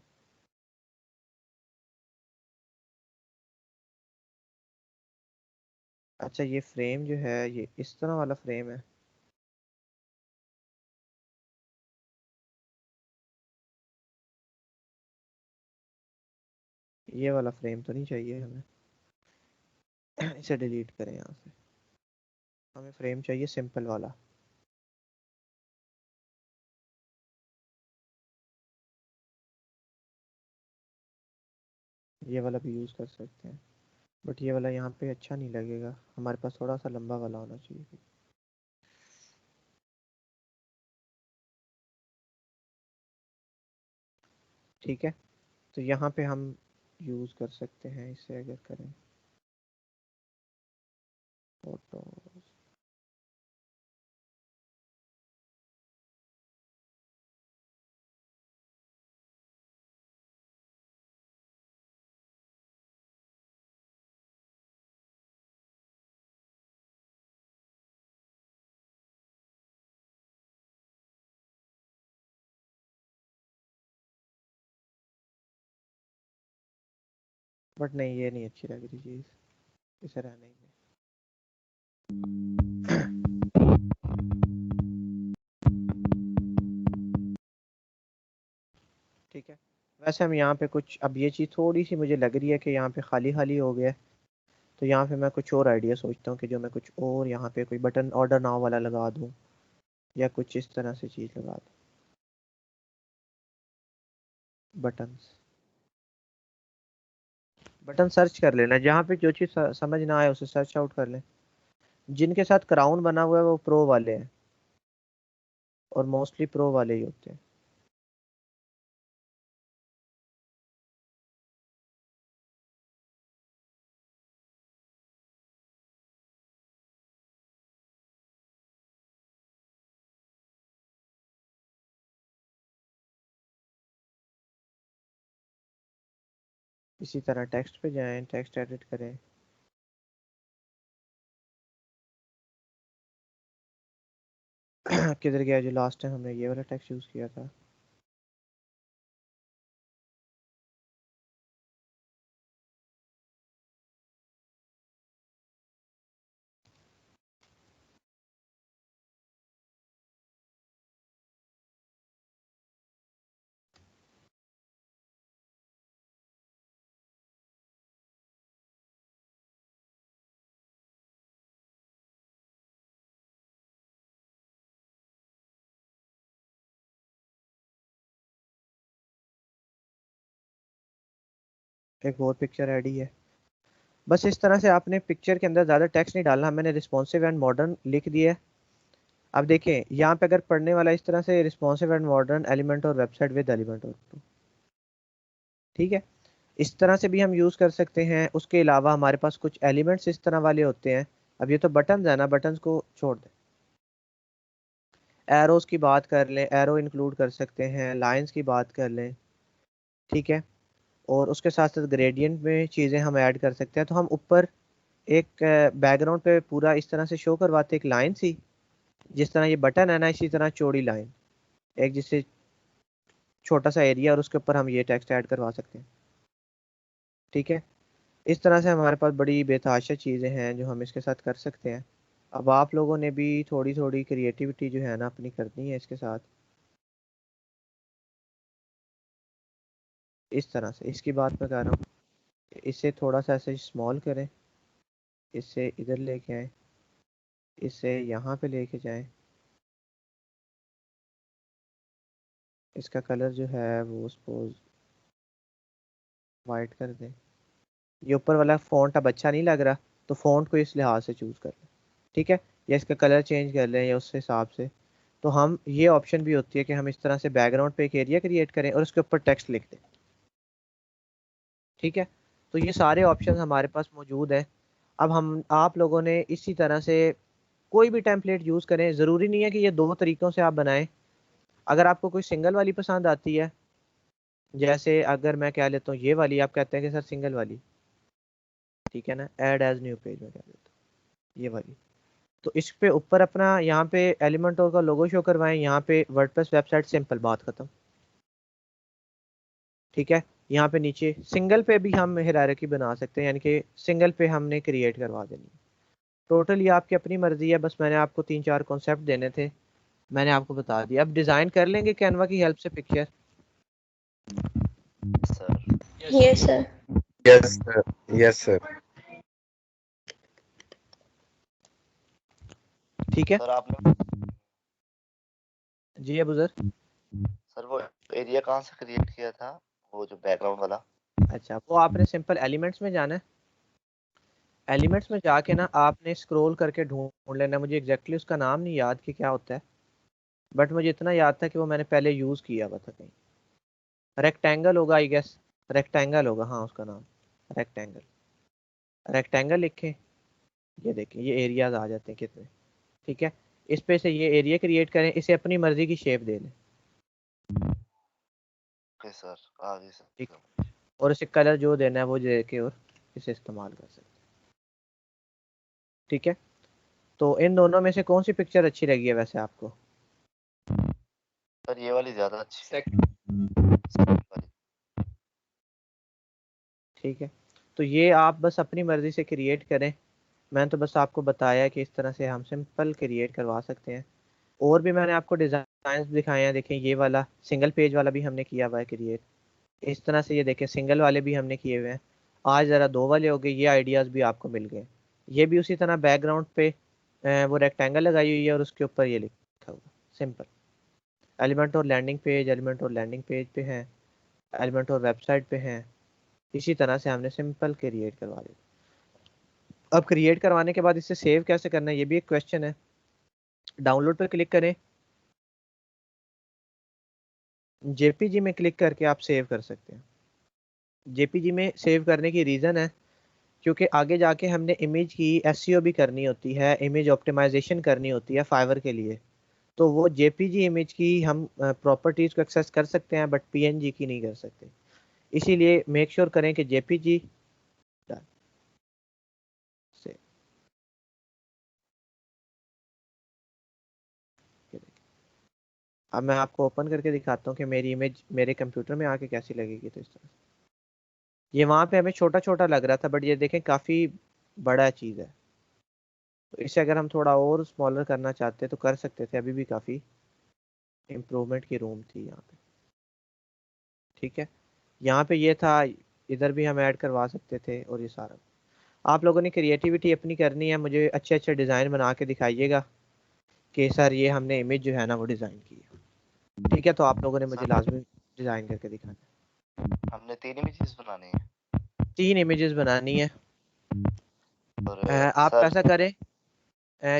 अच्छा, ये फ्रेम जो है ये इस तरह वाला फ्रेम है। ये वाला फ्रेम तो नहीं चाहिए हमें। इसे डिलीट करें यहाँ से। हमें फ्रेम चाहिए सिंपल वाला। ये वाला भी यूज़ कर सकते हैं, बट ये वाला यहाँ पे अच्छा नहीं लगेगा, हमारे पास थोड़ा सा लंबा वाला होना चाहिए। ठीक है, तो यहाँ पे हम यूज़ कर सकते हैं इसे अगर करें फोटो। बट नहीं, ये नहीं अच्छी लग रही चीज़, इसे रहने ही दें। ठीक है, वैसे हम यहाँ पे कुछ, अब ये चीज़ थोड़ी सी मुझे लग रही है कि यहाँ पे खाली खाली हो गया है, तो यहाँ पे मैं कुछ और आइडिया सोचता हूँ कि जो मैं कुछ और यहाँ पे कोई बटन ऑर्डर नाउ वाला लगा दूँ या कुछ इस तरह से चीज़ लगा दूँ। बटन्स, बटन सर्च कर लेना, जहाँ पे जो चीज़ समझ ना आए उसे सर्च आउट कर लें। जिनके साथ क्राउन बना हुआ है वो प्रो वाले हैं, और मोस्टली प्रो वाले ही होते हैं। इसी तरह टेक्स्ट पे जाएं, टेक्स्ट एडिट करें। किधर गया जो लास्ट टाइम हमने ये वाला टेक्स्ट यूज़ किया था। एक और पिक्चर ऐड ही है। बस इस तरह से आपने पिक्चर के अंदर ज़्यादा टेक्स्ट नहीं डालना, मैंने रिस्पॉन्सिव एंड मॉडर्न लिख दिया है। अब देखें यहाँ पे अगर पढ़ने वाला इस तरह से रिस्पॉन्सिव एंड मॉडर्न एलिमेंट और वेबसाइट विद एलिमेंट और ठीक है, इस तरह से भी हम यूज़ कर सकते हैं। उसके अलावा हमारे पास कुछ एलिमेंट्स इस तरह वाले होते हैं। अब ये तो बटन है ना, बटन्स को छोड़ दें। एरोज की बात कर लें, एरो इंक्लूड कर सकते हैं, लाइंस की बात कर लें, ठीक है। और उसके साथ साथ ग्रेडियंट में चीज़ें हम ऐड कर सकते हैं। तो हम ऊपर एक बैकग्राउंड पे पूरा इस तरह से शो करवाते एक लाइन सी, जिस तरह ये बटन है ना, इसी तरह चौड़ी लाइन, एक जिससे छोटा सा एरिया और उसके ऊपर हम ये टेक्स्ट ऐड करवा सकते हैं, ठीक है। इस तरह से हमारे पास बड़ी बेतहाशा चीज़ें हैं जो हम इसके साथ कर सकते हैं। अब आप लोगों ने भी थोड़ी थोड़ी क्रिएटिविटी जो है ना अपनी करनी है इसके साथ। इस तरह से इसकी बात मैं कर रहा हूँ, इसे थोड़ा सा ऐसे स्मॉल करें, इससे इधर लेके आए, इसे यहाँ पे लेके जाएं, इसका कलर जो है वो सपोज वाइट कर दें। ये ऊपर वाला फ़ॉन्ट अब अच्छा नहीं लग रहा, तो फ़ॉन्ट को इस लिहाज से चूज़ कर लें, ठीक है, या इसका कलर चेंज कर लें या उस हिसाब से। तो हम ये ऑप्शन भी होती है कि हम इस तरह से बैकग्राउंड पे एक एरिया क्रिएट करें और उसके ऊपर टेक्स्ट लिख दें, ठीक है। तो ये सारे ऑप्शन हमारे पास मौजूद हैं। अब हम आप लोगों ने इसी तरह से कोई भी टेम्पलेट यूज़ करें, ज़रूरी नहीं है कि ये दो तरीक़ों से आप बनाएं। अगर आपको कोई सिंगल वाली पसंद आती है, जैसे अगर मैं कह लेता हूँ ये वाली, आप कहते हैं कि सर सिंगल वाली, ठीक है ना, ऐड एज न्यू पेज में कह देता हूँ ये वाली, तो इस पे ऊपर अपना यहाँ पे एलिमेंट और का लोगो शो करवाएं, यहाँ पे वर्डप्रेस वेबसाइट, सिंपल, बात खत्म, ठीक है। यहाँ पे नीचे सिंगल पे भी हम हायरार्की बना सकते हैं, यानी कि सिंगल पे हमने क्रिएट करवा देनी है। टोटल ये आपकी अपनी मर्जी है, बस मैंने आपको 3-4 कॉन्सेप्ट देने थे, मैंने आपको बता दिया। अब डिज़ाइन कर लेंगे कैनवा की हेल्प से picture. Sir yes sir. Yes sir, yes sir. ठीक है सर आपने जी अबू सर। सर वो एरिया कहाँ से क्रिएट किया था, वो जो बैकग्राउंड वाला? अच्छा, वो आपने सिंपल एलिमेंट्स में जाना है। एलिमेंट्स में जाके ना आपने स्क्रॉल करके ढूंढ लेना, मुझे एग्जैक्टली उसका नाम नहीं याद कि क्या होता है, बट मुझे इतना याद था कि वो मैंने पहले यूज़ किया हुआ था कहीं। रेक्टेंगल होगा आई गेस, रेक्टेंगल होगा, हाँ उसका नाम रेक्टेंगल। रेक्टेंगल लिखें, ये देखें ये एरियाज आ जाते हैं कितने, ठीक है। इस पे से ये एरिया क्रिएट करें, इसे अपनी मर्जी की शेप दे दें, ओके सर, आगे ठीक, सर। और इसे कलर जो देना है वो दे के और इसे इस्तेमाल कर सकते हैं, ठीक है। तो इन दोनों में से कौन सी पिक्चर अच्छी लगी है वैसे आपको? सर ये वाली ज्यादा अच्छी है। ठीक है, तो ये आप बस अपनी मर्जी से क्रिएट करें। मैंने तो बस आपको बताया कि इस तरह से हम सिंपल क्रिएट करवा सकते हैं। और भी मैंने आपको डिज़ाइन दिखाए हैं, देखें ये वाला सिंगल पेज वाला भी हमने किया हुआ है क्रिएट, इस तरह से ये देखें सिंगल वाले भी हमने किए हुए हैं। आज ज़रा दो वाले हो गए, ये आइडियाज़ भी आपको मिल गए। ये भी उसी तरह बैकग्राउंड पे वो रेक्टेंगल लगाई हुई है और उसके ऊपर ये लिखा हुआ सिंपल एलिमेंट और लैंडिंग पेज, एलिमेंट और लैंडिंग पेज पे हैं, एलिमेंट और वेबसाइट पे हैं। इसी तरह से हमने सिंपल क्रिएट करवा दिया। अब क्रिएट करवाने के बाद इसे सेव कैसे करना है ये भी एक क्वेश्चन है। डाउनलोड पे क्लिक करें, जेपीजी में क्लिक करके आप सेव कर सकते हैं। जेपीजी में सेव करने की रीज़न है क्योंकि आगे जाके हमने इमेज की एसईओ भी करनी होती है, इमेज ऑप्टिमाइजेशन करनी होती है फाइवर के लिए। तो वो जेपीजी इमेज की हम प्रॉपर्टीज़ को एक्सेस कर सकते हैं बट पीएनजी की नहीं कर सकते। इसीलिए मेक श्योर करें कि जेपीजी से अब मैं आपको ओपन करके दिखाता हूँ कि मेरी इमेज मेरे कंप्यूटर में आके कैसी लगेगी। तो इस तरह से ये वहाँ पे हमें छोटा छोटा लग रहा था, बट ये देखें काफ़ी बड़ा चीज़ है। तो इसे अगर हम थोड़ा और स्मॉलर करना चाहते तो कर सकते थे, अभी भी काफ़ी इम्प्रूवमेंट की रूम थी यहाँ पे, ठीक है। यहाँ पे ये था, इधर भी हम ऐड करवा सकते थे। और ये सारा आप लोगों ने क्रिएटिविटी अपनी करनी है, मुझे अच्छे अच्छे डिज़ाइन बना के दिखाइएगा कि सर ये हमने इमेज जो है ना वो डिज़ाइन की है, ठीक है। तो आप लोगों ने मुझे लाजमी डिज़ाइन करके दिखाना है। हमने 3 इमेजेस बनाने हैं। 3 इमेजेस बनानी है। और आप सर ऐसा करें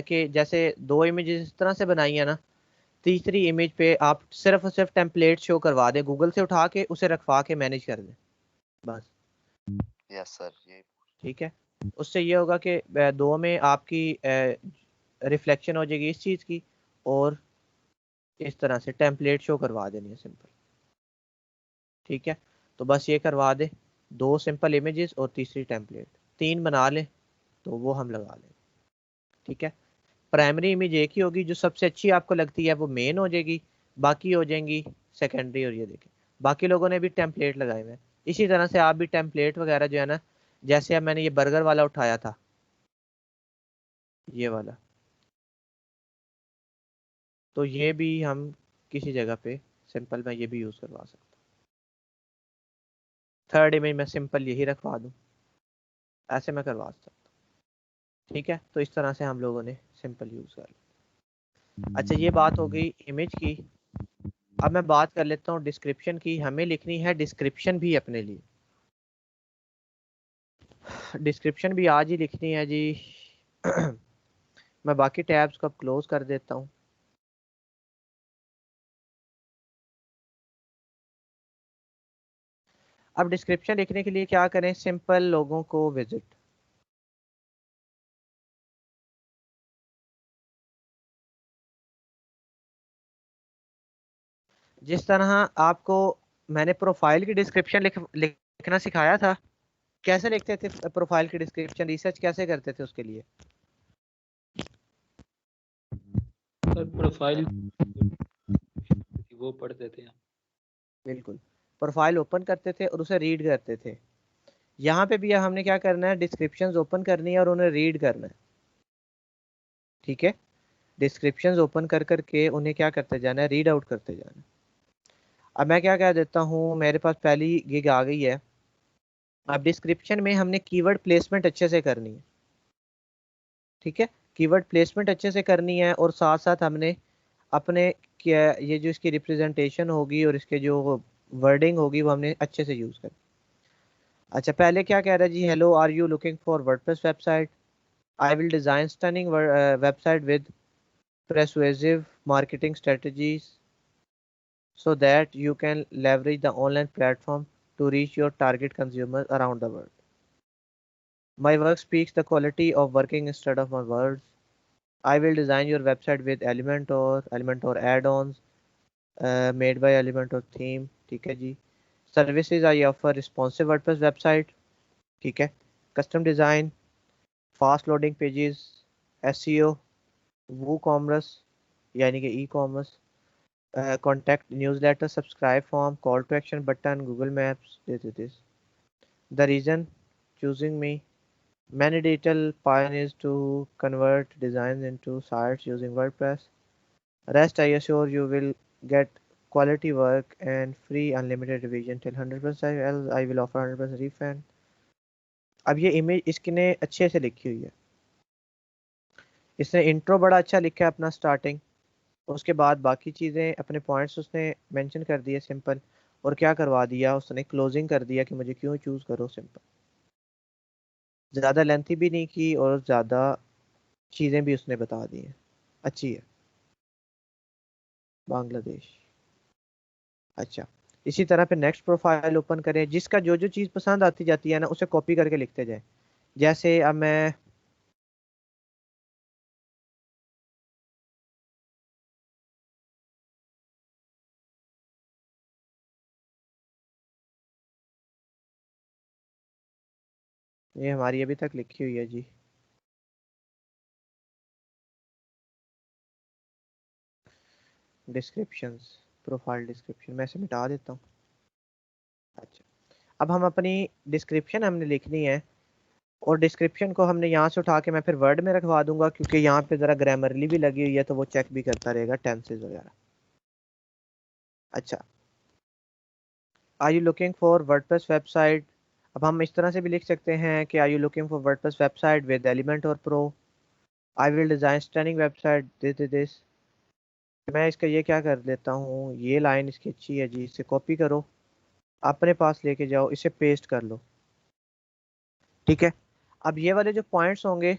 कि जैसे 2 इमेजेस इस तरह से बनाई है ना, तीसरी इमेज पे आप सिर्फ और सिर्फ टेम्पलेट शो करवा दें, गूगल से उठा के उसे रखवा के मैनेज कर दें बस। यस सर यही। ठीक है, उससे ये होगा कि दो में आपकी रिफ्लेक्शन हो जाएगी इस चीज़ की, और इस तरह से टेम्पलेट शो करवा देनी है सिंपल। ठीक है, तो बस ये करवा दे, 2 सिंपल इमेजेस और तीसरी टेम्पलेट, 3 बना लें तो वो हम लगा लें। ठीक है, प्राइमरी इमेज एक ही होगी, जो सबसे अच्छी आपको लगती है वो मेन हो जाएगी, बाकी हो जाएंगी सेकेंडरी। और ये देखें बाकी लोगों ने भी टेम्पलेट लगाए हुए हैं, इसी तरह से आप भी टेम्पलेट वगैरह जो है ना, जैसे अब मैंने ये बर्गर वाला उठाया था, ये वाला, तो ये भी हम किसी जगह पे सिंपल मैं ये भी यूज़ करवा सकता हूँ। थर्ड इमेज में सिंपल यही रखवा दूँ, ऐसे मैं करवा सकता हूँ। ठीक है, तो इस तरह से हम लोगों ने सिंपल यूज़ कर लिया। अच्छा, ये बात हो गई इमेज की। अब मैं बात कर लेता हूँ डिस्क्रिप्शन की। हमें लिखनी है डिस्क्रिप्शन भी अपने लिए। डिस्क्रिप्शन भी आज ही लिखनी है जी। मैं बाकी टैब्स को क्लोज कर देता हूँ। अब डिस्क्रिप्शन लिखने के लिए क्या करें, सिंपल लोगों को विजिट। जिस तरह आपको मैंने प्रोफाइल की डिस्क्रिप्शन लिखना सिखाया था, कैसे लिखते थे प्रोफाइल की डिस्क्रिप्शन, रिसर्च कैसे करते थे उसके लिए? सर प्रोफाइल वो पढ़ते थे हम। बिल्कुल, प्रोफाइल ओपन करते थे और उसे रीड करते थे। यहाँ पे भी हमने क्या करना है, डिस्क्रिप्शंस ओपन करनी है और उन्हें रीड करना है। ठीक है, डिस्क्रिप्शंस ओपन कर करके उन्हें क्या करते जाना है, रीड आउट करते जाना है। अब मैं क्या कह देता हूँ, मेरे पास पहली गिग आ गई है। अब डिस्क्रिप्शन में हमने कीवर्ड प्लेसमेंट अच्छे से करनी है। ठीक है, कीवर्ड प्लेसमेंट अच्छे से करनी है, और साथ साथ हमने अपने क्या, ये जो इसकी रिप्रेजेंटेशन होगी और इसके जो वर्डिंग होगी वो हमने अच्छे से यूज़ करनी। अच्छा, पहले क्या कह रहा है जी, hello are you looking for WordPress website, I will design stunning website with persuasive marketing strategies so that you can leverage the online platform to reach your target consumers around the world. My work speaks the quality of working instead of my words. I will design your website with Elementor add-ons made by Elementor theme. ठीक है जी, services I offer responsive WordPress website. ठीक है, custom design, fast loading pages, SEO, WooCommerce यानी कि e-commerce, contact newsletter, subscribe form, call to action button, Google Maps. This. The reason choosing me, many digital pioneers to convert designs into sites using WordPress. Rest, I assure you will get quality work and free unlimited revision till 100%, else I will offer 100% refund. अब ये image इसने अच्छे से लिखी हुई है, इसने intro बड़ा अच्छा लिखा है अपना स्टार्टिंग, उसके बाद बाकी चीज़ें अपने पॉइंट्स उसने मेंशन कर दिए सिंपल, और क्या करवा दिया उसने, क्लोजिंग कर दिया कि मुझे क्यों चूज़ करो सिंपल। ज़्यादा लेंथी भी नहीं की और ज़्यादा चीज़ें भी उसने बता दी हैं। अच्छी है, बांग्लादेश। अच्छा, इसी तरह पे नेक्स्ट प्रोफाइल ओपन करें, जिसका जो जो चीज़ पसंद आती जाती है ना उसे कॉपी करके लिखते जाए। जैसे अब मैं ये हमारी अभी तक लिखी हुई है जी, डिस्क्रिप्शंस, प्रोफाइल डिस्क्रिप्शन, मैं इसे मिटा देता हूँ। अच्छा, अब हम अपनी डिस्क्रिप्शन हमने लिखनी है, और डिस्क्रिप्शन को हमने यहाँ से उठा के मैं फिर वर्ड में रखवा दूंगा, क्योंकि यहाँ पे ज़रा ग्रामरली भी लगी हुई है तो वो चेक भी करता रहेगा टेंसेस वगैरह। अच्छा, are you looking for WordPress website, अब हम इस तरह से भी लिख सकते हैं कि are you looking for WordPress website with Elementor pro, I will design stunning website this. मैं इसका ये क्या कर लेता हूँ, ये लाइन इसकी अच्छी है जी, इसे कॉपी करो, अपने पास लेके जाओ, इसे पेस्ट कर लो। ठीक है, अब ये वाले जो पॉइंट्स होंगे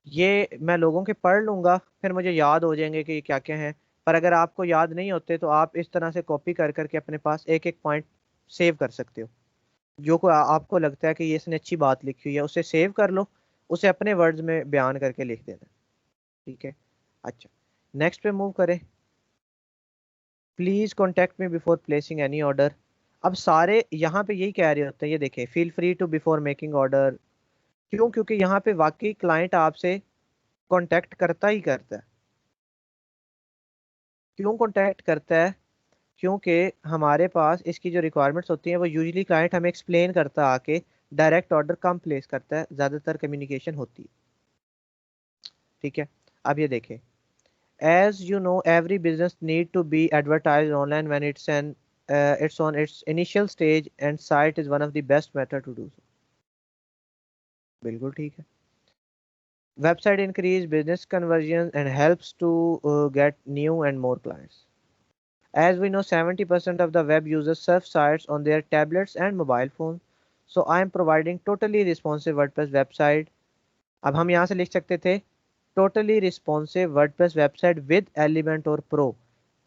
ये मैं लोगों के पढ़ लूंगा, फिर मुझे याद हो जाएंगे कि ये क्या क्या है। पर अगर आपको याद नहीं होते तो आप इस तरह से कॉपी कर करके अपने पास एक एक पॉइंट सेव कर सकते हो। जो को आपको लगता है कि ये इसने अच्छी बात लिखी हुई है उसे सेव कर लो, उसे अपने वर्ड्स में बयान करके लिख देना। ठीक है, अच्छा, नेक्स्ट पे मूव करें। Please contact me before placing any order. अब सारे यहाँ पे यही कह रहे होते हैं, ये देखें, feel free to before making order. क्यों? क्योंकि यहाँ पे वाकई क्लाइंट आपसे कांटेक्ट करता ही करता है। क्यों कांटेक्ट करता है? क्योंकि हमारे पास इसकी जो रिक्वायरमेंट्स होती हैं वो यूजुअली क्लाइंट हमें एक्सप्लेन करता आके डायरेक्ट ऑर्डर कम प्लेस करता है, ज़्यादातर कम्युनिकेशन होती है। ठीक है, अब ये देखें, as you know every business need to be advertise online when it's on its initial stage and site is one of the best method to do so. बिल्कुल ठीक है। Website increase business conversion and helps to get new and more clients. As we know, 70% of the web users surf sites on their tablets and mobile phones. So I am providing totally responsive WordPress website. अब हम यहाँ से लिख सकते थे totally responsive WordPress website with Element और Pro।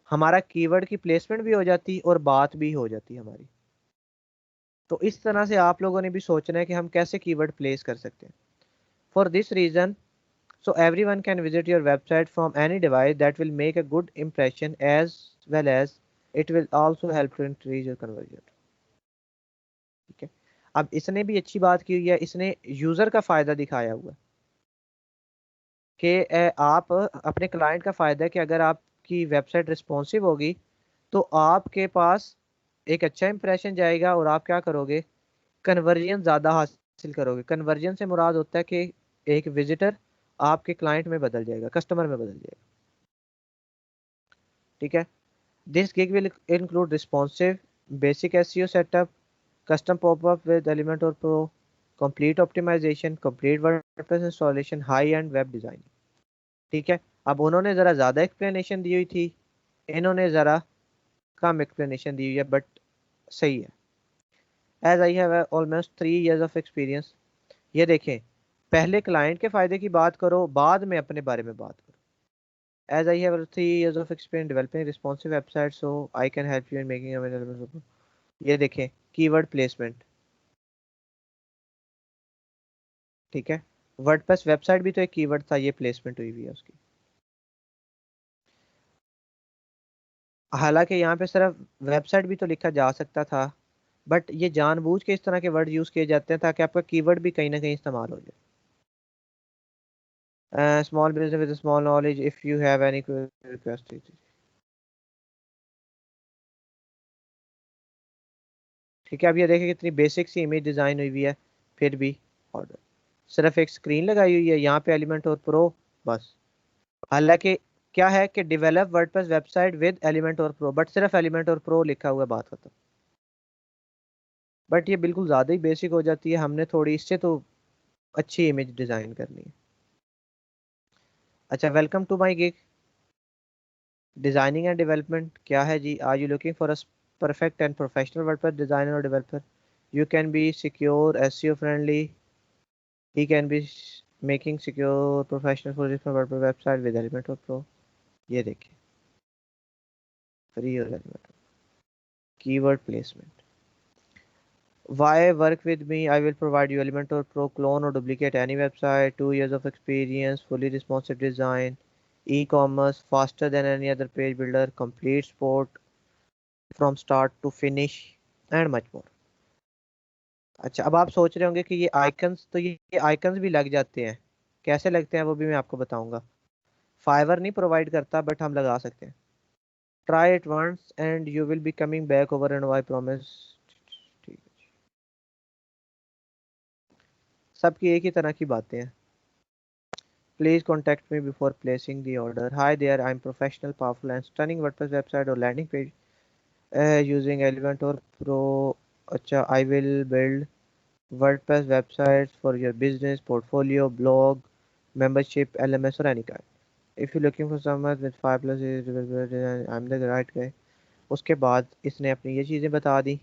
हमारा keyword की प्लेसमेंट भी हो जाती और बात भी हो जाती हमारी। तो इस तरह से आप लोगों ने भी सोचना है कि हम कैसे कीवर्ड प्लेस कर सकते हैं। For this reason, so everyone can visit your website from any device. That will make a good impression as well as it will also help to increase your conversion. ठीक है, अब इसने भी अच्छी बात की हुई है, इसने यूजर का फायदा दिखाया हुआ है कि आप अपने क्लाइंट का फायदा है कि अगर आपकी वेबसाइट रिस्पॉन्सिव होगी तो आपके पास एक अच्छा इंप्रेशन जाएगा और आप क्या करोगे, कन्वर्जन ज़्यादा हासिल करोगे। कन्वर्जन से मुराद होता है कि एक विजिटर आपके क्लाइंट में बदल जाएगा, कस्टमर में बदल जाएगा। ठीक है, this gig will include responsive, basic SEO setup, custom popup with Elementor pro, complete optimization, complete WordPress installation, high end web designing. ठीक है, अब उन्होंने ज़रा ज़्यादा एक्सप्लेनेशन दी हुई थी, इन्होंने ज़रा कम एक्सप्लेनेशन दी हुई है, बट सही है। As I have almost 3 years of experience. ये देखें, पहले क्लाइंट के फ़ायदे की बात करो, बाद में अपने बारे में बात करो। As I have 3 years of experience developing responsive websites, so I can help you in making available. ये देखें, कीवर्ड प्लेसमेंट। ठीक है, वर्डप्रेस वेबसाइट भी तो एक कीवर्ड था, ये प्लेसमेंट हुई हुई है उसकी। हालांकि यहाँ पे सिर्फ वेबसाइट भी तो लिखा जा सकता था, बट ये जानबूझ के इस तरह के वर्ड यूज किए जाते हैं ताकि आपका कीवर्ड भी कहीं ना कहीं इस्तेमाल हो जाए। Small business with small knowledge, if you have any request. ठीक है, अब ये देखें कितनी बेसिक सी इमेज डिज़ाइन हुई हुई है, फिर भी ऑर्डर। सिर्फ एक स्क्रीन लगाई हुई है, यहाँ पे एलिमेंट और प्रो बस। हालांकि क्या है कि develop WordPress website with Elementor pro, but सिर्फ एलिमेंट और प्रो लिखा हुआ है, बात खत्म। बट ये बिल्कुल ज़्यादा ही बेसिक हो जाती है, हमने थोड़ी इससे तो अच्छी इमेज डिज़ाइन करनी है। अच्छा, welcome to my gig designing and development. क्या है जी? Are you looking for a perfect and professional WordPress designer और developer? You can be secure, SEO friendly. He can be making secure professional for different WordPress website with Elementor Pro. ये देखिए, free हो Elementor। Keyword placement. Why work with me? I will provide you Elementor Pro, clone or duplicate any website, 2 years of experience, fully responsive design, e-commerce, faster than any other page builder, complete support from start to finish, and much more. अच्छा, अब आप सोच रहे होंगे कि ये icons, तो ये आइकन्स भी लग जाते हैं, कैसे लगते हैं वो भी मैं आपको बताऊंगा। फाइवर नहीं प्रोवाइड करता, बट हम लगा सकते हैं। Try it once and you will be coming back over and I promise. ठीक है, सबकी एक ही तरह की बातें हैं। Please contact me before placing the order. Hi there, I am professional, powerful and stunning WordPress website और landing page using Elementor Pro. अच्छा, I will build WordPress websites for your business, portfolio, blog, membership, LMS or any kind. If you're looking for someone with 5+ years, I'm the right guy. उसके बाद इसने अपनी ये चीज़ें बता दी।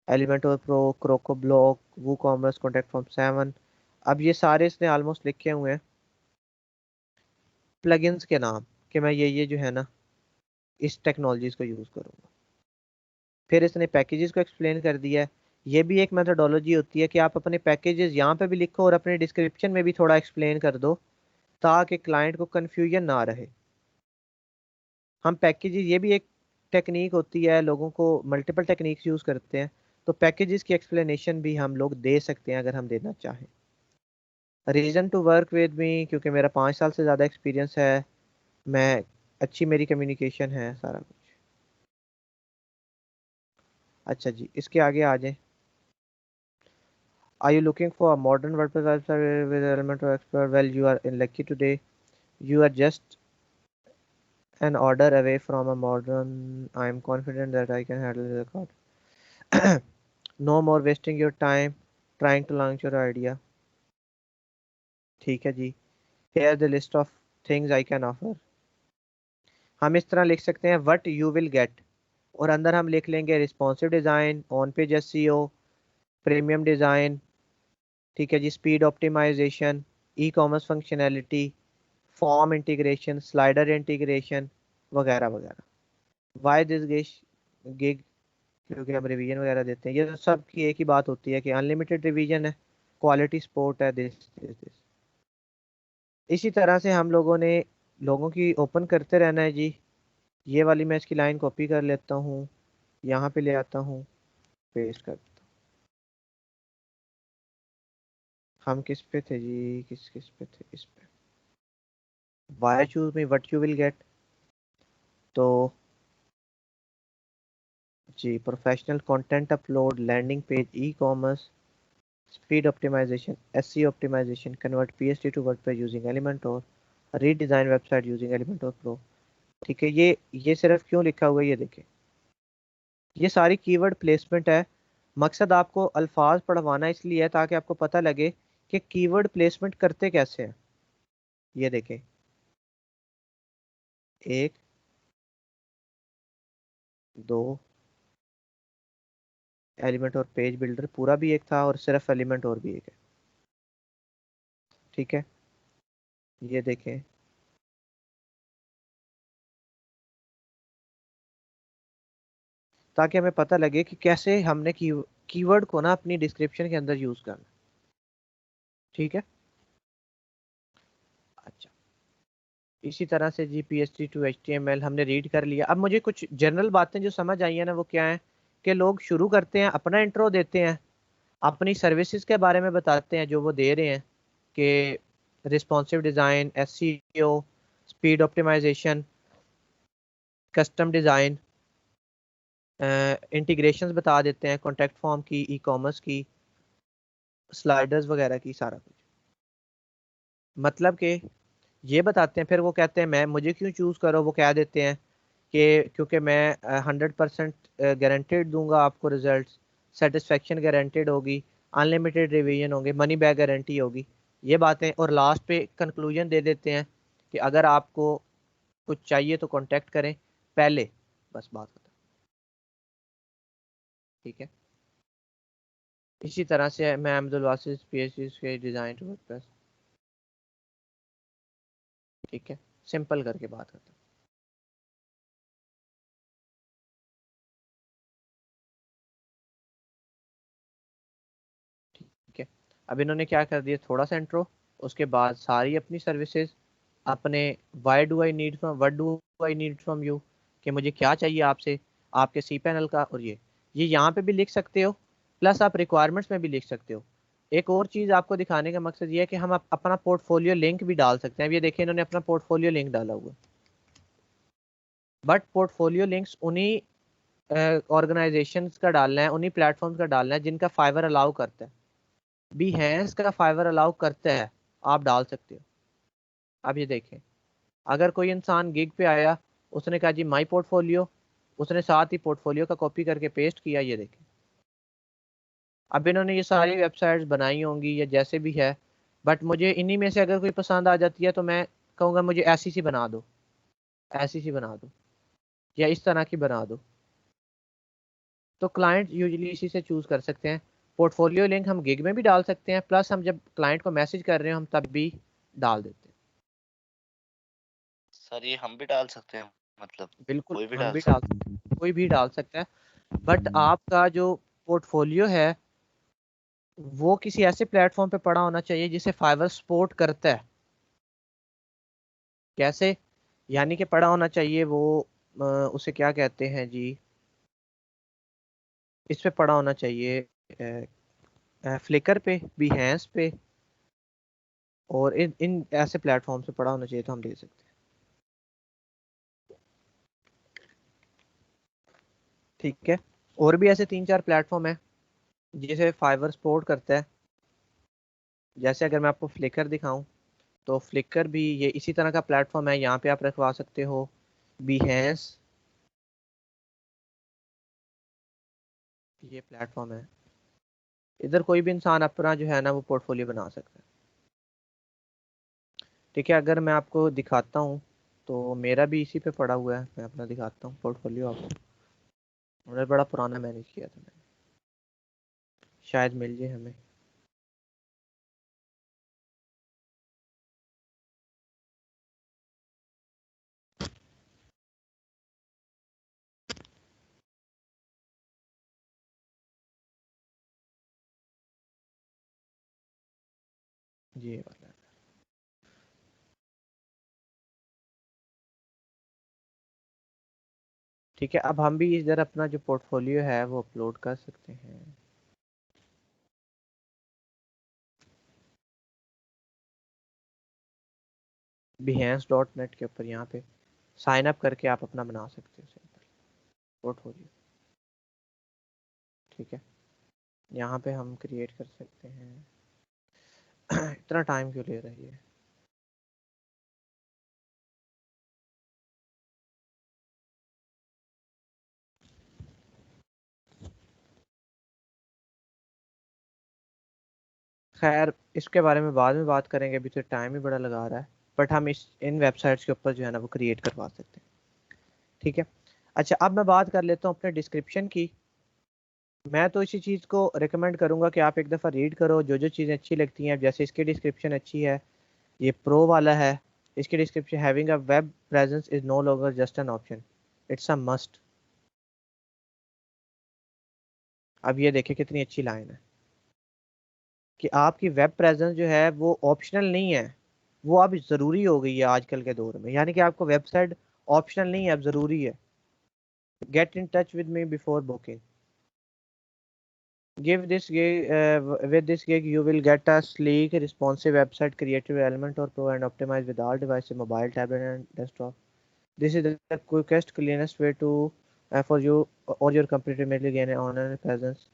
एलिमेंटोर pro, क्रोको block, वो commerce, contact form 7। अब ये सारे इसने ऑलमोस्ट लिखे हुए हैं प्लगइन्स के नाम, कि मैं ये जो है ना इस टेक्नोलॉजीज को यूज़ करूँगा। फिर इसने पैकेजेस को एक्सप्लेन कर दिया है। ये भी एक मेथोडोलॉजी होती है कि आप अपने पैकेजेस यहाँ पे भी लिखो और अपने डिस्क्रिप्शन में भी थोड़ा एक्सप्लेन कर दो, ताकि क्लाइंट को कन्फ्यूजन ना रहे। हम पैकेजेस, ये भी एक टेक्निक होती है, लोगों को मल्टीपल टेक्निक्स यूज़ करते हैं, तो पैकेजेस की एक्सप्लेनेशन भी हम लोग दे सकते हैं अगर हम देना चाहें। Reason to work with me, क्योंकि मेरा 5 साल से ज़्यादा एक्सपीरियंस है, मैं अच्छी मेरी कम्युनिकेशन है, सारा कुछ। अच्छा जी, इसके आगे आ जाए। Are you looking for a modern WordPress website with Elementor Expert? Well, you are lucky today. You are just an order away from a modern. I am confident that I can handle the record. No more wasting your time trying to launch your idea. ठीक है जी। Here the list of things I can offer. हम इस तरह लिख सकते हैं what you will get, और अंदर हम लिख लेंगे responsive design, on page SEO, premium design, ठीक है जी, speed optimization, e commerce functionality, form integration, slider integration, वगैरह वगैरह। वाई दिस गिग, क्योंकि हम रिवीजन वगैरह देते हैं। ये तो सब की एक ही बात होती है कि अनलिमिटेड रिवीजन है, क्वालिटी सपोर्ट है, दिस। इसी तरह से हम लोगों ने लोगों की ओपन करते रहना है जी। ये वाली मैं इसकी लाइन कॉपी कर लेता हूँ, यहाँ पे ले आता हूँ, पेस्ट कर देता हूँ। हम किस पे थे जी, किस किस पे थे, इस पे। Why choose me what you will get, तो जी professional content upload, landing page, e commerce, speed optimization, SEO optimization, convert PHP to WordPress using Elementor, redesign website using Elementor pro. ठीक है, ये सिर्फ क्यों लिखा हुआ है ये देखें, ये सारी कीवर्ड प्लेसमेंट है। मकसद आपको अल्फाज पढ़वाना इसलिए है ताकि आपको पता लगे कि कीवर्ड प्लेसमेंट करते कैसे हैं। ये देखें, एक, दो, एलिमेंट और पेज बिल्डर पूरा भी एक था और सिर्फ एलिमेंट और भी एक है। ठीक है, ये देखें, ताकि हमें पता लगे कि कैसे हमने कीवर्ड को ना अपनी डिस्क्रिप्शन के अंदर यूज करना। ठीक है, अच्छा, इसी तरह से जी PHP टू HTML हमने रीड कर लिया। अब मुझे कुछ जनरल बातें जो समझ आई है ना, वो क्या है कि लोग शुरू करते हैं, अपना इंट्रो देते हैं, अपनी सर्विसेज के बारे में बताते हैं जो वो दे रहे हैं, कि responsive design, SEO, speed optimization, custom design, integrations बता देते हैं, कॉन्टैक्ट फॉर्म की, ई कॉमर्स की, स्लाइडर्स वगैरह की, सारा कुछ। मतलब कि ये बताते हैं, फिर वो कहते हैं मैं, मुझे क्यों चूज़ करो, वो कह देते हैं कि क्योंकि मैं 100% गारंटेड दूंगा आपको रिजल्ट, सेटिस्फेक्शन गारंटेड होगी, अनलिमिटेड रिवीजन होंगे, मनी बैक गारंटी होगी, ये बातें। और लास्ट पे कंक्लूजन दे देते हैं कि अगर आपको कुछ चाहिए तो कांटेक्ट करें पहले, बस बात खत्म। ठीक है, इसी तरह से मैं अब्दुल वासिफ PhD के डिज़ाइन टू वर्डप्रेस। ठीक है, सिंपल करके बात खत्म। ठीक है, अब इन्होंने क्या कर दिया, थोड़ा सा इंट्रो, उसके बाद सारी अपनी सर्विसेज, अपने why do I need from, what do I need from you, कि मुझे क्या चाहिए आपसे, आपके सी पैनल का। और ये यहाँ पे भी लिख सकते हो, प्लस आप रिक्वायरमेंट्स में भी लिख सकते हो। एक और चीज़ आपको दिखाने का मकसद ये है कि हम अपना पोर्टफोलियो लिंक भी डाल सकते हैं। अब ये देखिए, इन्होंने अपना पोर्टफोलियो लिंक डाला हुआ है, बट पोर्टफोलियो लिंक्स उन्हीं ऑर्गेनाइजेशंस का डालना है, उन्हीं प्लेटफॉर्म्स का डालना है जिनका फाइवर अलाउ करता है। Behance का फाइवर अलाउ करता है, आप डाल सकते हो। अब ये देखें, अगर कोई इंसान गिग पे आया, उसने कहा जी माई पोर्टफोलियो, उसने साथ ही पोर्टफोलियो का कॉपी करके पेस्ट किया, ये देखें। अब इन्होंने ये सारी वेबसाइट्स बनाई होंगी या जैसे भी है, बट मुझे इन्हीं में से अगर कोई पसंद आ जाती है तो मैं कहूँगा मुझे ऐसी सी बना दो, ऐसी सी बना दो, या इस तरह की बना दो। तो क्लाइंट यूजुअली इसी से चूज कर सकते हैं। पोर्टफोलियो लिंक हम गिग में भी डाल सकते हैं, प्लस हम जब क्लाइंट को मैसेज कर रहे हैं हम तब भी डाल देते हैं। सर ये हम भी डाल सकते हैं, मतलब बिल्कुल कोई भी हम डाल भी डाल सकता सकते हैं, कोई भी डाल सकता है। बट आपका जो पोर्टफोलियो है वो किसी ऐसे प्लेटफॉर्म पे पड़ा होना चाहिए जिसे फाइवर सपोर्ट करता है। कैसे? यानी कि पड़ा होना चाहिए वो उसे क्या कहते हैं जी, इस पे पड़ा होना चाहिए फ्लिकर पे, बिहेंस पे, और इन इन ऐसे प्लेटफॉर्म से पड़ा होना चाहिए तो हम दे सकते हैं। ठीक है, और भी ऐसे 3-4 प्लेटफॉर्म है जिसे फाइवर सपोर्ट करता है। जैसे अगर मैं आपको फ्लिकर दिखाऊं तो फ्लिकर भी ये इसी तरह का प्लेटफॉर्म है, यहाँ पे आप रखवा सकते हो। बिहेंस ये प्लेटफॉर्म है, इधर कोई भी इंसान अपना जो है ना वो पोर्टफोलियो बना सकता है। ठीक है, अगर मैं आपको दिखाता हूँ तो मेरा भी इसी पे पड़ा हुआ है, मैं अपना दिखाता हूँ पोर्टफोलियो आपको। और बड़ा पुराना मैनेज किया था मैंने, शायद मिल जाए हमें। ये वाला है। ठीक है, अब हम भी इधर अपना जो पोर्टफोलियो है वो अपलोड कर सकते हैं। behance.net के ऊपर यहाँ पे साइन अप करके आप अपना बना सकते हो सिंपल पोर्टफोलियो। ठीक है, यहाँ पे हम क्रिएट कर सकते हैं। इतना टाइम क्यों ले रही है? खैर इसके बारे में बाद में बात करेंगे, अभी तो टाइम ही बड़ा लगा रहा है। बट हम इस इन वेबसाइट्स के ऊपर जो है ना वो क्रिएट करवा सकते हैं। ठीक है, अच्छा अब मैं बात कर लेता हूँ अपने डिस्क्रिप्शन की। मैं तो इसी चीज़ को रिकमेंड करूँगा कि आप एक दफ़ा रीड करो, जो जो चीज़ें अच्छी लगती हैं। जैसे इसकी डिस्क्रिप्शन अच्छी है, ये प्रो वाला है। इसकी description having a web presence is no longer just an option, it's a must. अब ये देखिए कितनी अच्छी लाइन है कि आपकी वेब प्रेजेंस जो है वो ऑप्शनल नहीं है, वो अब ज़रूरी हो गई है आजकल के दौर में। यानी कि आपको वेबसाइट ऑप्शनल नहीं है, अब ज़रूरी है। Get in touch with me before booking, give this gig with this gig you will get a sleek responsive website creative element or pro and optimized with all devices, mobile, tablet and desktop. This is the quickest cleanest way to for you or your company to immediately gain an online presence.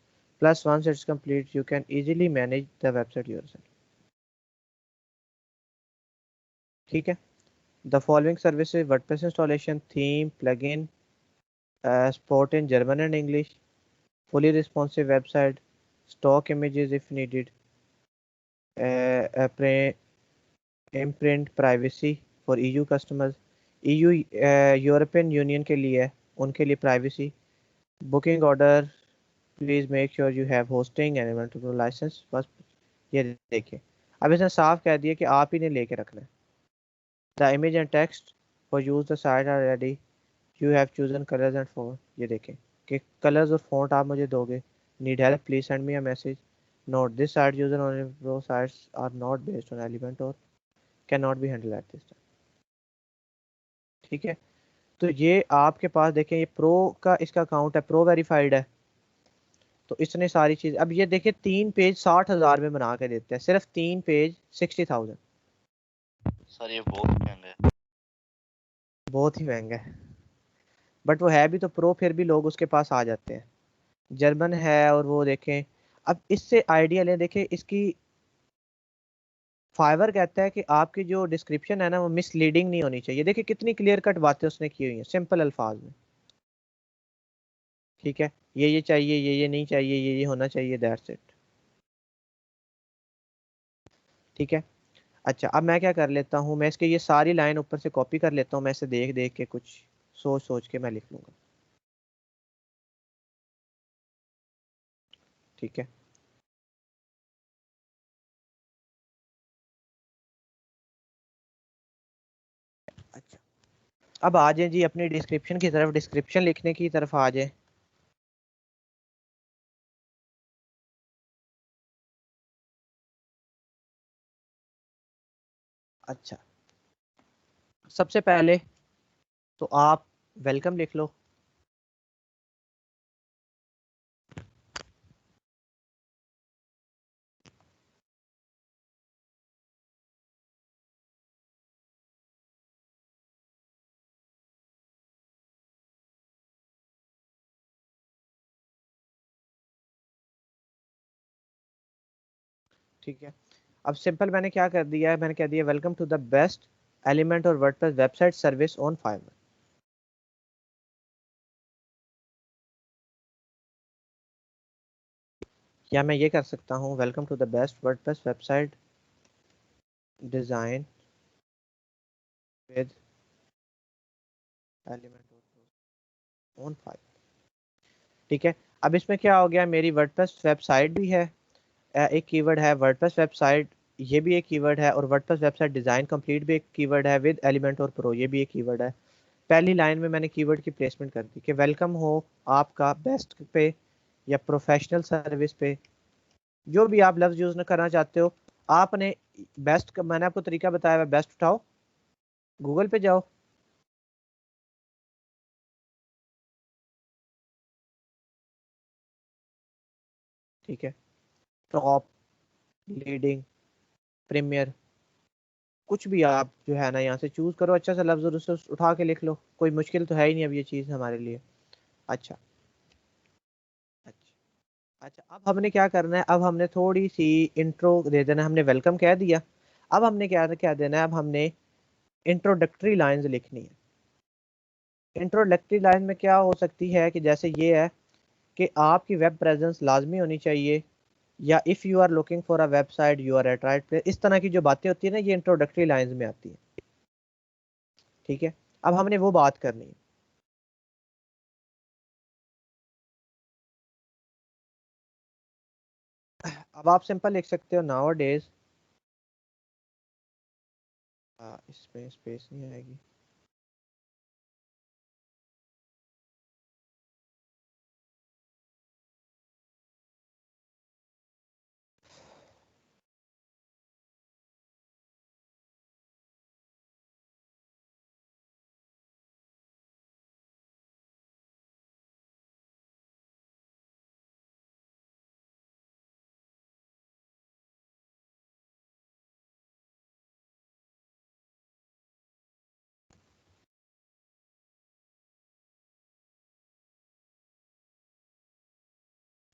Plus once it's complete you can easily manage the website yourself. ठीक है, the following services: WordPress installation, theme, plugin, support in German and English, fully responsive website, stock images if needed, imprint privacy for EU customers, EU European union के लिए है, उनके लिए privacy, booking order, please make sure you have hosting and multiple license. बस ये देखिए, अब इसने साफ कह दिया कि आप ही ने लेके रखना है। The image and text for use the site are ready, you have chosen colours and font. ये देखें कि कलर्स और फॉन्ट आप मुझे दोगे। Need help please send me a message. Note this site user only pro sites are not based on Elementor can not be handle at this time. ठीक है, तो ये आपके पास देखें, ये प्रो का इसका अकाउंट है, प्रो वेरीफाइड है। तो इसने सारी चीज, अब ये देखिए 3 पेज 60,000 में बना के देते हैं, सिर्फ 3 पेज 60,000। सर ये बहुत महंगा है। बहुत ही महंगा है, बट वो है भी तो प्रो, फिर भी लोग उसके पास आ जाते हैं। जर्मन है और वो देखें, अब इससे आइडिया लें। देखें इसकी, फाइवर कहता है कि आपकी जो डिस्क्रिप्शन है ना वो मिसलीडिंग नहीं होनी चाहिए। देखिए कितनी क्लियर कट बातें उसने की हुई हैं सिंपल अल्फाज में। ठीक है, ये चाहिए, ये नहीं चाहिए, ये होना चाहिए, दैट्स इट। ठीक है, अच्छा अब मैं क्या कर लेता हूँ, मैं इसके ये सारी लाइन ऊपर से कॉपी कर लेता हूँ। मैं इसे देख देख के कुछ सोच सोच के मैं लिख लूँगा। ठीक है, अच्छा अब आ जाए जी अपनी डिस्क्रिप्शन की तरफ, डिस्क्रिप्शन लिखने की तरफ आ जाए। अच्छा, सबसे पहले तो आप वेलकम लिख लो। ठीक है, अब सिंपल मैंने क्या कर दिया है, मैंने कह दिया welcome to the best Elementor WordPress website service on Fiverr. या मैं ये कर सकता हूँ welcome to the best WordPress website design with Elementor on Fiverr. ठीक है, अब इसमें क्या हो गया, मेरी वर्डप्रेस वेबसाइट भी है, एक कीवर्ड है, वर्डप्रेस वेबसाइट ये भी एक कीवर्ड है, और वर्डप्रेस वेबसाइट डिज़ाइन कंप्लीट भी एक कीवर्ड है, विद एलिमेंट और प्रो ये भी एक कीवर्ड है। पहली लाइन में मैंने कीवर्ड की प्लेसमेंट कर दी कि वेलकम हो आपका बेस्ट पे या प्रोफेशनल सर्विस पे, जो भी आप लफ्ज़ यूज़ करना चाहते हो। आपने बेस्ट का मैंने आपको तरीका बताया हुआ, बेस्ट उठाओ, गूगल पे जाओ, ठीक है, टॉप, लीडिंग, प्रीमियर, कुछ भी आप जो है ना यहाँ से चूज करो, अच्छा सा लफ्ज और उसे उठा के लिख लो, कोई मुश्किल तो है ही नहीं अब ये चीज़ हमारे लिए। अच्छा अच्छा अच्छा, अब हमने क्या करना है, अब हमने थोड़ी सी इंट्रो दे देना है, हमने वेलकम कह दिया, अब हमने क्या क्या देना है, अब हमने इंट्रोडक्टरी लाइंस लिखनी है। इंट्रोडक्टरी लाइन में क्या हो सकती है कि जैसे ये है कि आपकी वेब प्रेजेंस लाजमी होनी चाहिए, या if you are looking for a website you are at right place, इस तरह की जो बातें होती है ना, ये इंट्रोडक्टरी लाइंस में आती है। ठीक है, अब हमने वो बात करनी है। अब आप सिंपल लिख सकते हो नाउ डेज, इसमें स्पेस नहीं आएगी,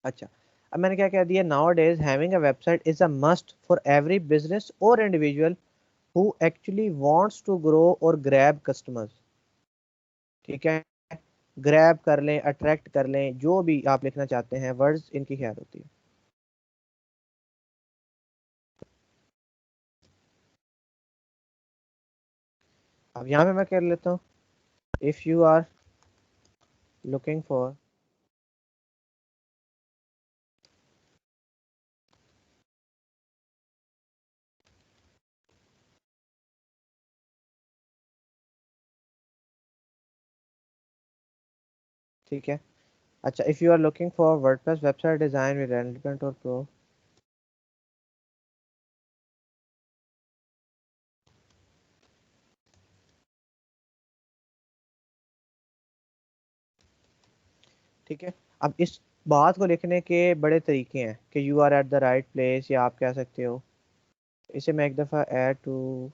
अच्छा अब मैंने क्या कह दिया, now days having a website is a must for every business और individual who actually wants to grow और ग्रैब कस्टमर्स। ठीक है, ग्रैब कर लें, अट्रैक्ट कर लें, जो भी आप लिखना चाहते हैं, वर्ड्स इनकी खैर होती है। अब यहाँ पे मैं कर लेता हूँ if you are looking for ठीक है, अच्छा if you are looking for WordPress website design with Elementor Pro, ठीक है। अब इस बात को लिखने के बड़े तरीके हैं कि you are at the right place, या आप कह सकते हो, इसे मैं एक दफ़ा ऐड टू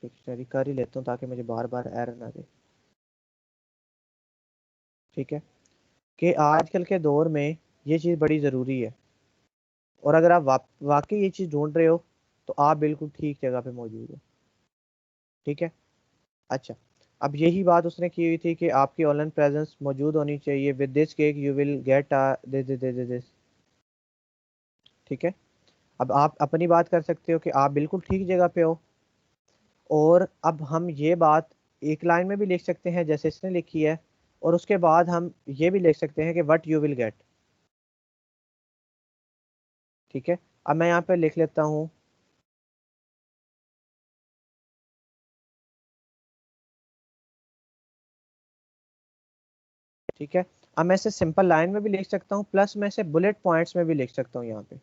डिक्शनरी कर ही लेता हूँ ताकि मुझे बार बार एरर ना दे। ठीक है, कि आजकल के दौर में ये चीज़ बड़ी ज़रूरी है, और अगर आप वाकई ये चीज़ ढूंढ रहे हो तो आप बिल्कुल ठीक जगह पे मौजूद हो। ठीक है, अच्छा अब यही बात उसने की हुई थी कि आपकी ऑनलाइन प्रेजेंस मौजूद होनी चाहिए, with this cake you will get this. ठीक है, अब आप अपनी बात कर सकते हो कि आप बिल्कुल ठीक जगह पे हो, और अब हम ये बात एक लाइन में भी लिख सकते हैं जैसे इसने लिखी है, और उसके बाद हम ये भी लिख सकते हैं कि व्हाट यू विल गेट। ठीक है, अब मैं यहाँ पे लिख लेता हूँ ठीक है। अब मैं इसे सिंपल लाइन में भी लिख सकता हूँ, प्लस मैं इसे बुलेट पॉइंट्स में भी लिख सकता हूँ यहाँ पे।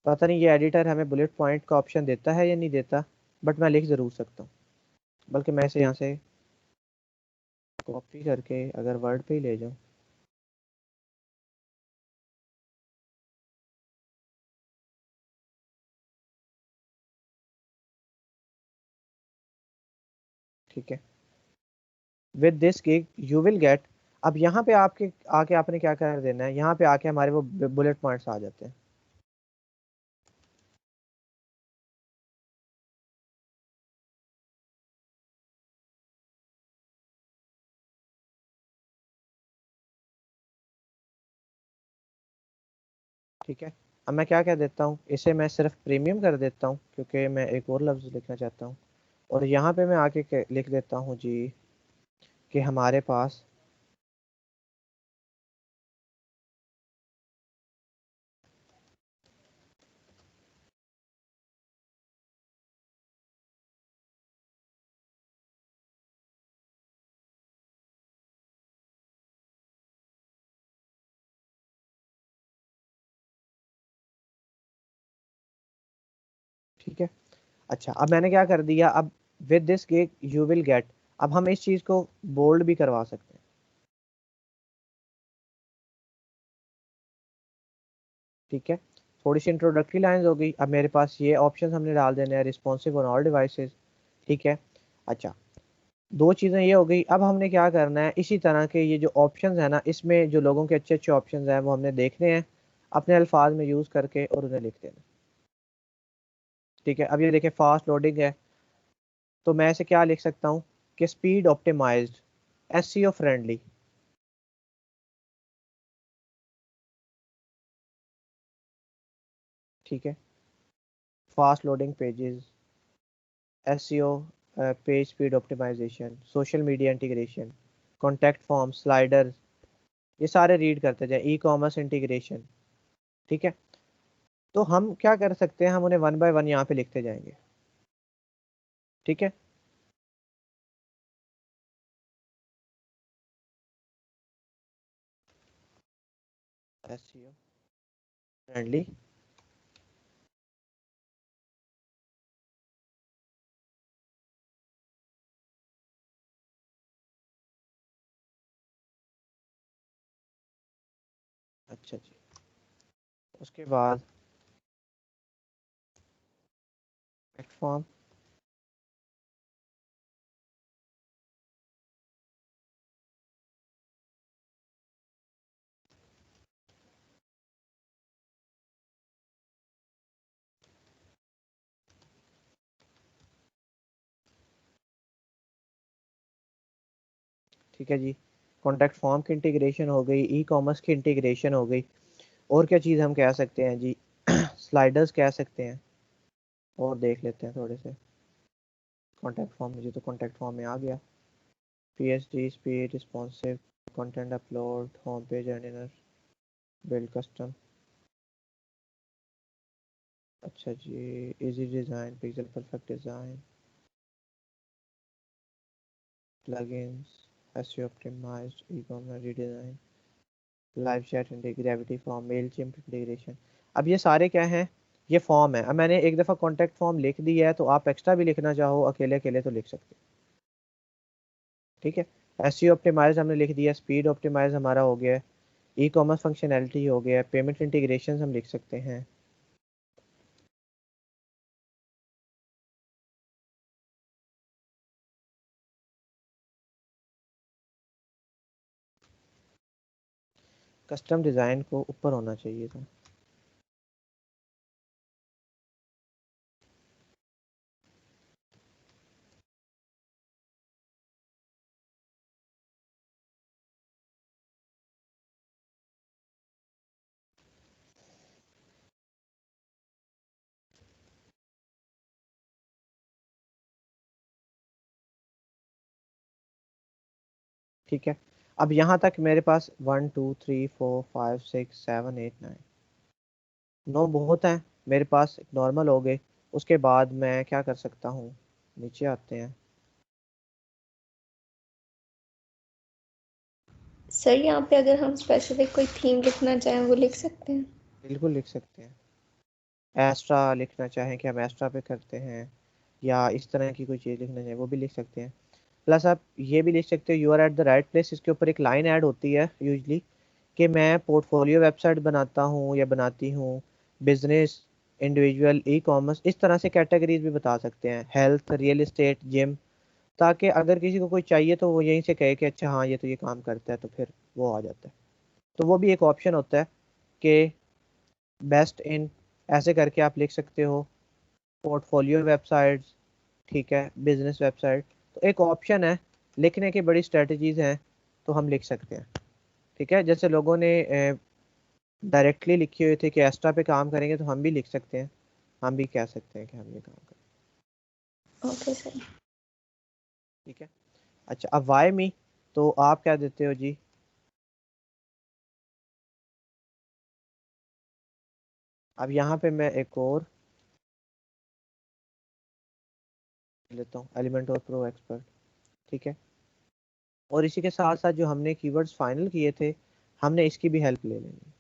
पता नहीं ये एडिटर हमें बुलेट पॉइंट का ऑप्शन देता है या नहीं देता, बट मैं लिख ज़रूर सकता हूँ। बल्कि मैं इसे यहाँ से कॉपी करके अगर वर्ड पे ही ले जाऊँ, ठीक है। With this gig you will gate, अब यहाँ पे आपके आके आपने क्या कर देना है, यहाँ पे आके हमारे वो बुलेट पॉइंट्स आ जाते हैं। ठीक है, अब मैं क्या कह देता हूँ, इसे मैं सिर्फ प्रीमियम कर देता हूँ क्योंकि मैं एक और लफ्ज़ लिखना चाहता हूँ। और यहाँ पे मैं आके लिख देता हूँ जी कि हमारे पास ठीक है। अच्छा, अब मैंने क्या कर दिया, अब with this gig you will gate, अब हम इस चीज़ को बोल्ड भी करवा सकते हैं। ठीक है, थोड़ी सी इंट्रोडक्टरी लाइंस हो गई। अब मेरे पास ये ऑप्शन हमने डाल देने हैं, रिस्पॉन्सिव ऑन ऑल डिवाइसेस। ठीक है, अच्छा, दो चीज़ें ये हो गई। अब हमने क्या करना है, इसी तरह के ये जो ऑप्शंस है ना, इसमें जो लोगों के अच्छे अच्छे ऑप्शंस हैं वो हमने देखने हैं अपने अल्फाज में यूज़ करके और उन्हें लिख देना। ठीक है, अब ये देखें फास्ट लोडिंग है, तो मैं इसे क्या लिख सकता हूँ कि स्पीड ऑप्टिमाइज्ड, एसईओ फ्रेंडली। ठीक है, fast loading pages, SEO, page speed optimization, social media integration, contact form, sliders, ये सारे रीड करते जाए, ई कॉमर्स इंटीग्रेशन। ठीक है, तो हम क्या कर सकते हैं, हम उन्हें वन बाय वन यहाँ पे लिखते जाएंगे। ठीक है, एसईओ फ्रेंडली, अच्छा जी, उसके बाद प्लेटफॉर्म, ठीक है जी, कॉन्टैक्ट फॉर्म की इंटीग्रेशन हो गई, ई कॉमर्स की इंटीग्रेशन हो गई। और क्या चीज़ हम कह सकते हैं जी, स्लाइडर्स कह सकते हैं। और देख लेते हैं थोड़े से कॉन्टैक्ट फॉर्म में, जी तो कॉन्टैक्ट फॉर्म में आ गया, PhD, speed, responsive, content upload, home page editor, build custom, अच्छा जी, easy design, pixel perfect design, plugins, SEO optimized, e commerce redesign, live chat gravity form, Mailchimp integration. अब ये सारे क्या हैं, ये फॉर्म है। अब मैंने एक दफ़ा कॉन्टैक्ट फॉर्म लिख दिया है, तो आप एक्स्ट्रा भी लिखना चाहो अकेले अकेले तो लिख सकते हैं। ठीक है, एसईओ ऑप्टिमाइज हमने लिख दिया, स्पीड ऑप्टिमाइज हमारा हो गया है, ई कॉमर्स फंक्शनैलिटी हो गया है, पेमेंट इंटीग्रेशन हम लिख सकते हैं। कस्टम डिज़ाइन को ऊपर होना चाहिए था। ठीक है, अब यहाँ तक मेरे पास 1 2 3 4 5 6 7 8 9 9 बहुत हैं मेरे पास, नॉर्मल हो गए। उसके बाद मैं क्या कर सकता हूँ, नीचे आते हैं। सर यहाँ पे अगर हम स्पेसिफिक कोई थीम लिखना चाहें वो लिख सकते हैं। बिल्कुल लिख सकते हैं। एस्ट्रा लिखना चाहें कि हम एस्ट्रा पे करते हैं, या इस तरह की कोई चीज़ लिखना चाहें वो भी लिख सकते हैं। प्लस आप ये भी लिख सकते हो, you are at the right place. इसके ऊपर एक लाइन ऐड होती है यूजली कि मैं पोर्टफोलियो वेबसाइट बनाता हूँ या बनाती हूँ, बिजनेस, इंडिविजुअल, ई कॉमर्स, इस तरह से कैटेगरीज भी बता सकते हैं, हेल्थ, रियल एस्टेट, जिम, ताकि अगर किसी को कोई चाहिए तो वो यहीं से कहे कि अच्छा हाँ ये तो ये काम करता है, तो फिर वो आ जाता है। तो वो भी एक ऑप्शन होता है कि बेस्ट इन, ऐसे करके आप लिख सकते हो, पोर्टफोलियो वेबसाइट्स, ठीक है, बिजनेस वेबसाइट। तो एक ऑप्शन है, लिखने की बड़ी स्ट्रेटजीज हैं, तो हम लिख सकते हैं। ठीक है, जैसे लोगों ने डायरेक्टली लिखी हुई थी कि एस्ट्रा पे काम करेंगे, तो हम भी लिख सकते हैं, हम भी कह सकते हैं कि हम ये काम करें। Okay sir. ठीक है। अच्छा, अब वाई मी, तो आप क्या देते हो जी? अब यहाँ पे मैं एक और लेता हूँ, एलिमेंट और प्रो एक्सपर्ट। ठीक है, और इसी के साथ साथ जो हमने कीवर्ड्स फाइनल किए थे, हमने इसकी भी हेल्प ले लेनी।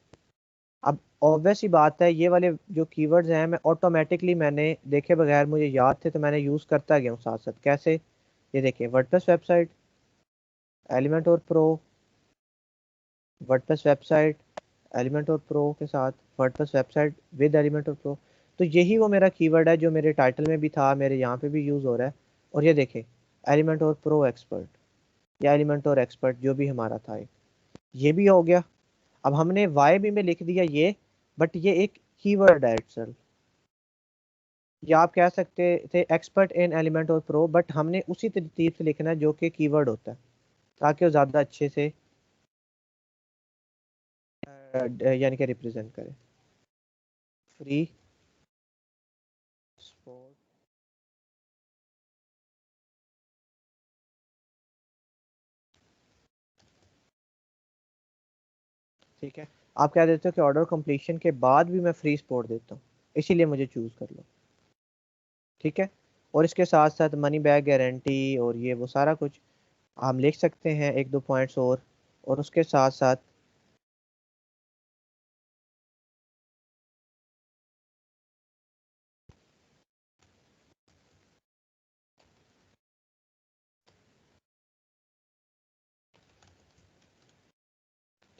अब ऑब्वियस ही बात है, ये वाले जो कीवर्ड्स हैं मैं ऑटोमेटिकली, मैंने देखे बगैर, मुझे याद थे तो मैंने यूज़ करता गया हूँ साथ साथ। कैसे? ये देखिए, वर्डप्रेस वेबसाइट, एलिमेंट और प्रो, वर्डप्रेस वेबसाइट, एलिमेंट और प्रो के साथ WordPress website with Elementor pro. तो यही वो मेरा कीवर्ड है जो मेरे टाइटल में भी था, मेरे यहाँ पे भी यूज़ हो रहा है। और ये देखें, एलिमेंट और प्रो एक्सपर्ट या एलिमेंट और एक्सपर्ट, जो भी हमारा था एक, ये भी हो गया। अब हमने वाई बी में लिख दिया ये, बट ये एक कीवर्ड है इटसेल्फ, या आप कह सकते थे एक्सपर्ट इन एलिमेंट और प्रो, बट हमने उसी तरतीब से लिखना है जो कि कीवर्ड होता है, ताकि वो ज़्यादा अच्छे से यानी कि रिप्रेजेंट करे। फ्री स्पोर्ट, ठीक है। आप कह देते हो कि ऑर्डर कंप्लीशन के बाद भी मैं फ्री स्पोर्ट देता हूँ, इसीलिए मुझे चूज़ कर लो। ठीक है, और इसके साथ साथ मनी बैक गारंटी और ये वो सारा कुछ हम लिख सकते हैं, एक दो पॉइंट्स और उसके साथ साथ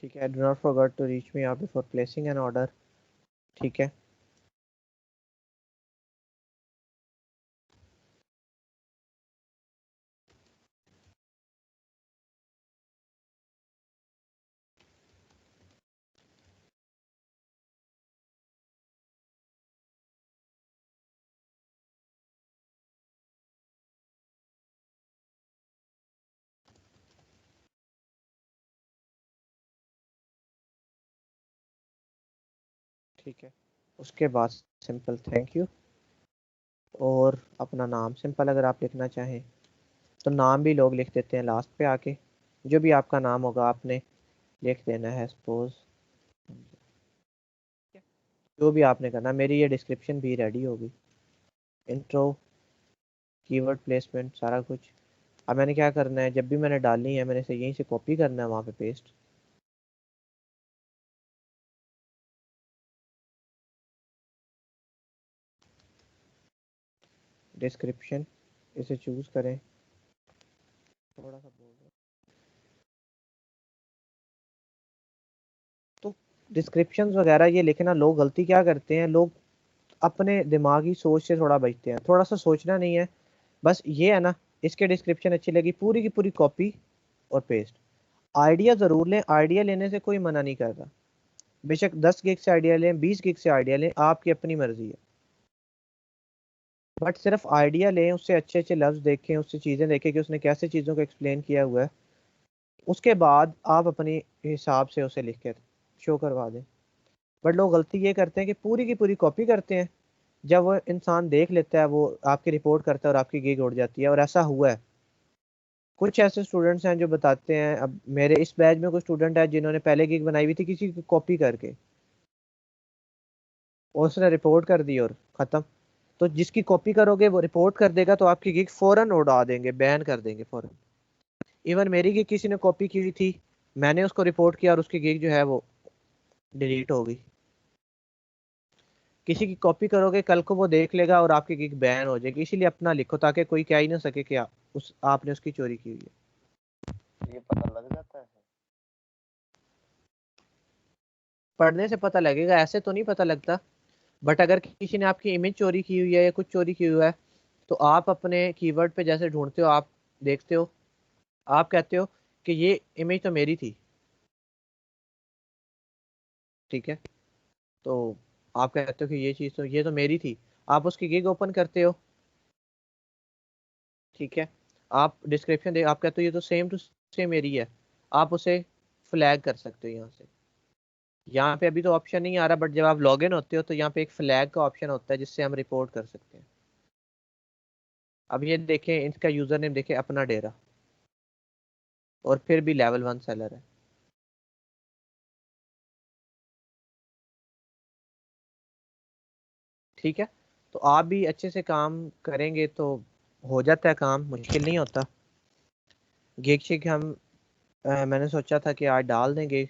ठीक है, do not forget to reach me out before placing an order. ठीक है, ठीक है। उसके बाद सिंपल थैंक यू, और अपना नाम सिंपल अगर आप लिखना चाहें तो नाम भी लोग लिख देते हैं लास्ट पे आके, जो भी आपका नाम होगा आपने लिख देना है सपोज, जो भी आपने करना। मेरी ये डिस्क्रिप्शन भी रेडी होगी, इंट्रो, कीवर्ड प्लेसमेंट, सारा कुछ। अब मैंने क्या करना है, जब भी मैंने डालनी है मैंने इसे यहीं से कॉपी करना है, वहाँ पे पेस्ट, डिस्क्रिप्शन, इसे चूज करें, थोड़ा सा बोल रहा हूँ। तो डिस्क्रिप्शंस वगैरह ये लिखना, लोग गलती क्या करते हैं, लोग अपने दिमागी सोच से थोड़ा बचते हैं, थोड़ा सा सोचना नहीं है, बस ये है ना, इसके डिस्क्रिप्शन अच्छी लगी, पूरी की पूरी कॉपी और पेस्ट। आइडिया ज़रूर लें, आइडिया लेने से कोई मना नहीं कर रहा, बेशक 10 गिग से आइडिया लें, 20 गिग से आइडिया लें, आपकी अपनी मर्जी है, बट सिर्फ आइडिया लें, उससे अच्छे अच्छे लफ्ज़ देखें, उससे चीज़ें देखें कि उसने कैसे चीज़ों को एक्सप्लेन किया हुआ है, उसके बाद आप अपने हिसाब से उसे लिख के शो करवा दें। बट लोग गलती ये करते हैं कि पूरी की पूरी कॉपी करते हैं, जब वो इंसान देख लेता है, वो आपकी रिपोर्ट करता है और आपकी गिग उड़ जाती है, और ऐसा हुआ है। कुछ ऐसे स्टूडेंट्स हैं जो बताते हैं, अब मेरे इस बैच में कुछ स्टूडेंट है जिन्होंने पहले गिग बनाई हुई थी किसी की कॉपी करके, और उसने रिपोर्ट कर दी और खत्म। तो जिसकी कॉपी करोगे वो रिपोर्ट कर देगा तो आपकी गिग फौरन उड़ा देंगे, बैन कर देंगे फौरन। इवन मेरी गिग किसी ने कॉपी की हुई थी, मैंने उसको रिपोर्ट किया और उसकी गिग जो है वो डिलीट हो गई। किसी की कॉपी करोगे कल को वो देख लेगा और आपकी गिग बैन हो जाएगी, इसीलिए अपना लिखो ताकि कोई कह ही ना सके कि आपने उसकी चोरी की हुई है। ये पता लग जाता है। पढ़ने से पता लगेगा, ऐसे तो नहीं पता लगता। बट अगर किसी ने आपकी इमेज चोरी की हुई है या कुछ चोरी की हुआ है तो आप अपने कीवर्ड पे जैसे ढूंढते हो, आप देखते हो, आप कहते हो कि ये इमेज तो मेरी थी, ठीक है, तो आप कहते हो कि ये चीज़ तो ये तो मेरी थी, आप उसकी गिग ओपन करते हो, ठीक है, आप डिस्क्रिप्शन दे, आप कहते हो ये तो सेम टू सेम मेरी है, आप उसे फ्लैग कर सकते हो यहाँ से। यहाँ पे अभी तो ऑप्शन नहीं आ रहा, बट जब आप लॉगिन होते हो तो यहाँ पे एक फ्लैग का ऑप्शन होता है जिससे हम रिपोर्ट कर सकते हैं। अब ये देखें, इसका यूजर नेम देखें, अपना डेरा, और फिर भी लेवल 1 सेलर है। ठीक है, तो आप भी अच्छे से काम करेंगे तो हो जाता है काम, मुश्किल नहीं होता। गिग शिग हम मैंने सोचा था कि आज डाल देंगे,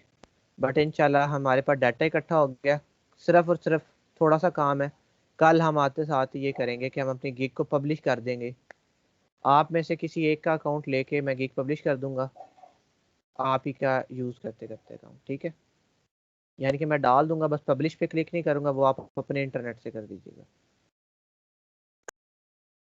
बट इंशाल्लाह हमारे पास डाटा इकट्ठा हो गया, सिर्फ और सिर्फ थोड़ा सा काम है। कल हम आते साथ ये करेंगे कि हम अपनी गिग को पब्लिश कर देंगे। आप में से किसी एक का अकाउंट लेके मैं गिग पब्लिश कर दूंगा, आप ही का यूज़ करते करते अकाउंट, ठीक है। यानी कि मैं डाल दूंगा, बस पब्लिश पे क्लिक नहीं करूंगा, वो आप अपने इंटरनेट से कर दीजिएगा।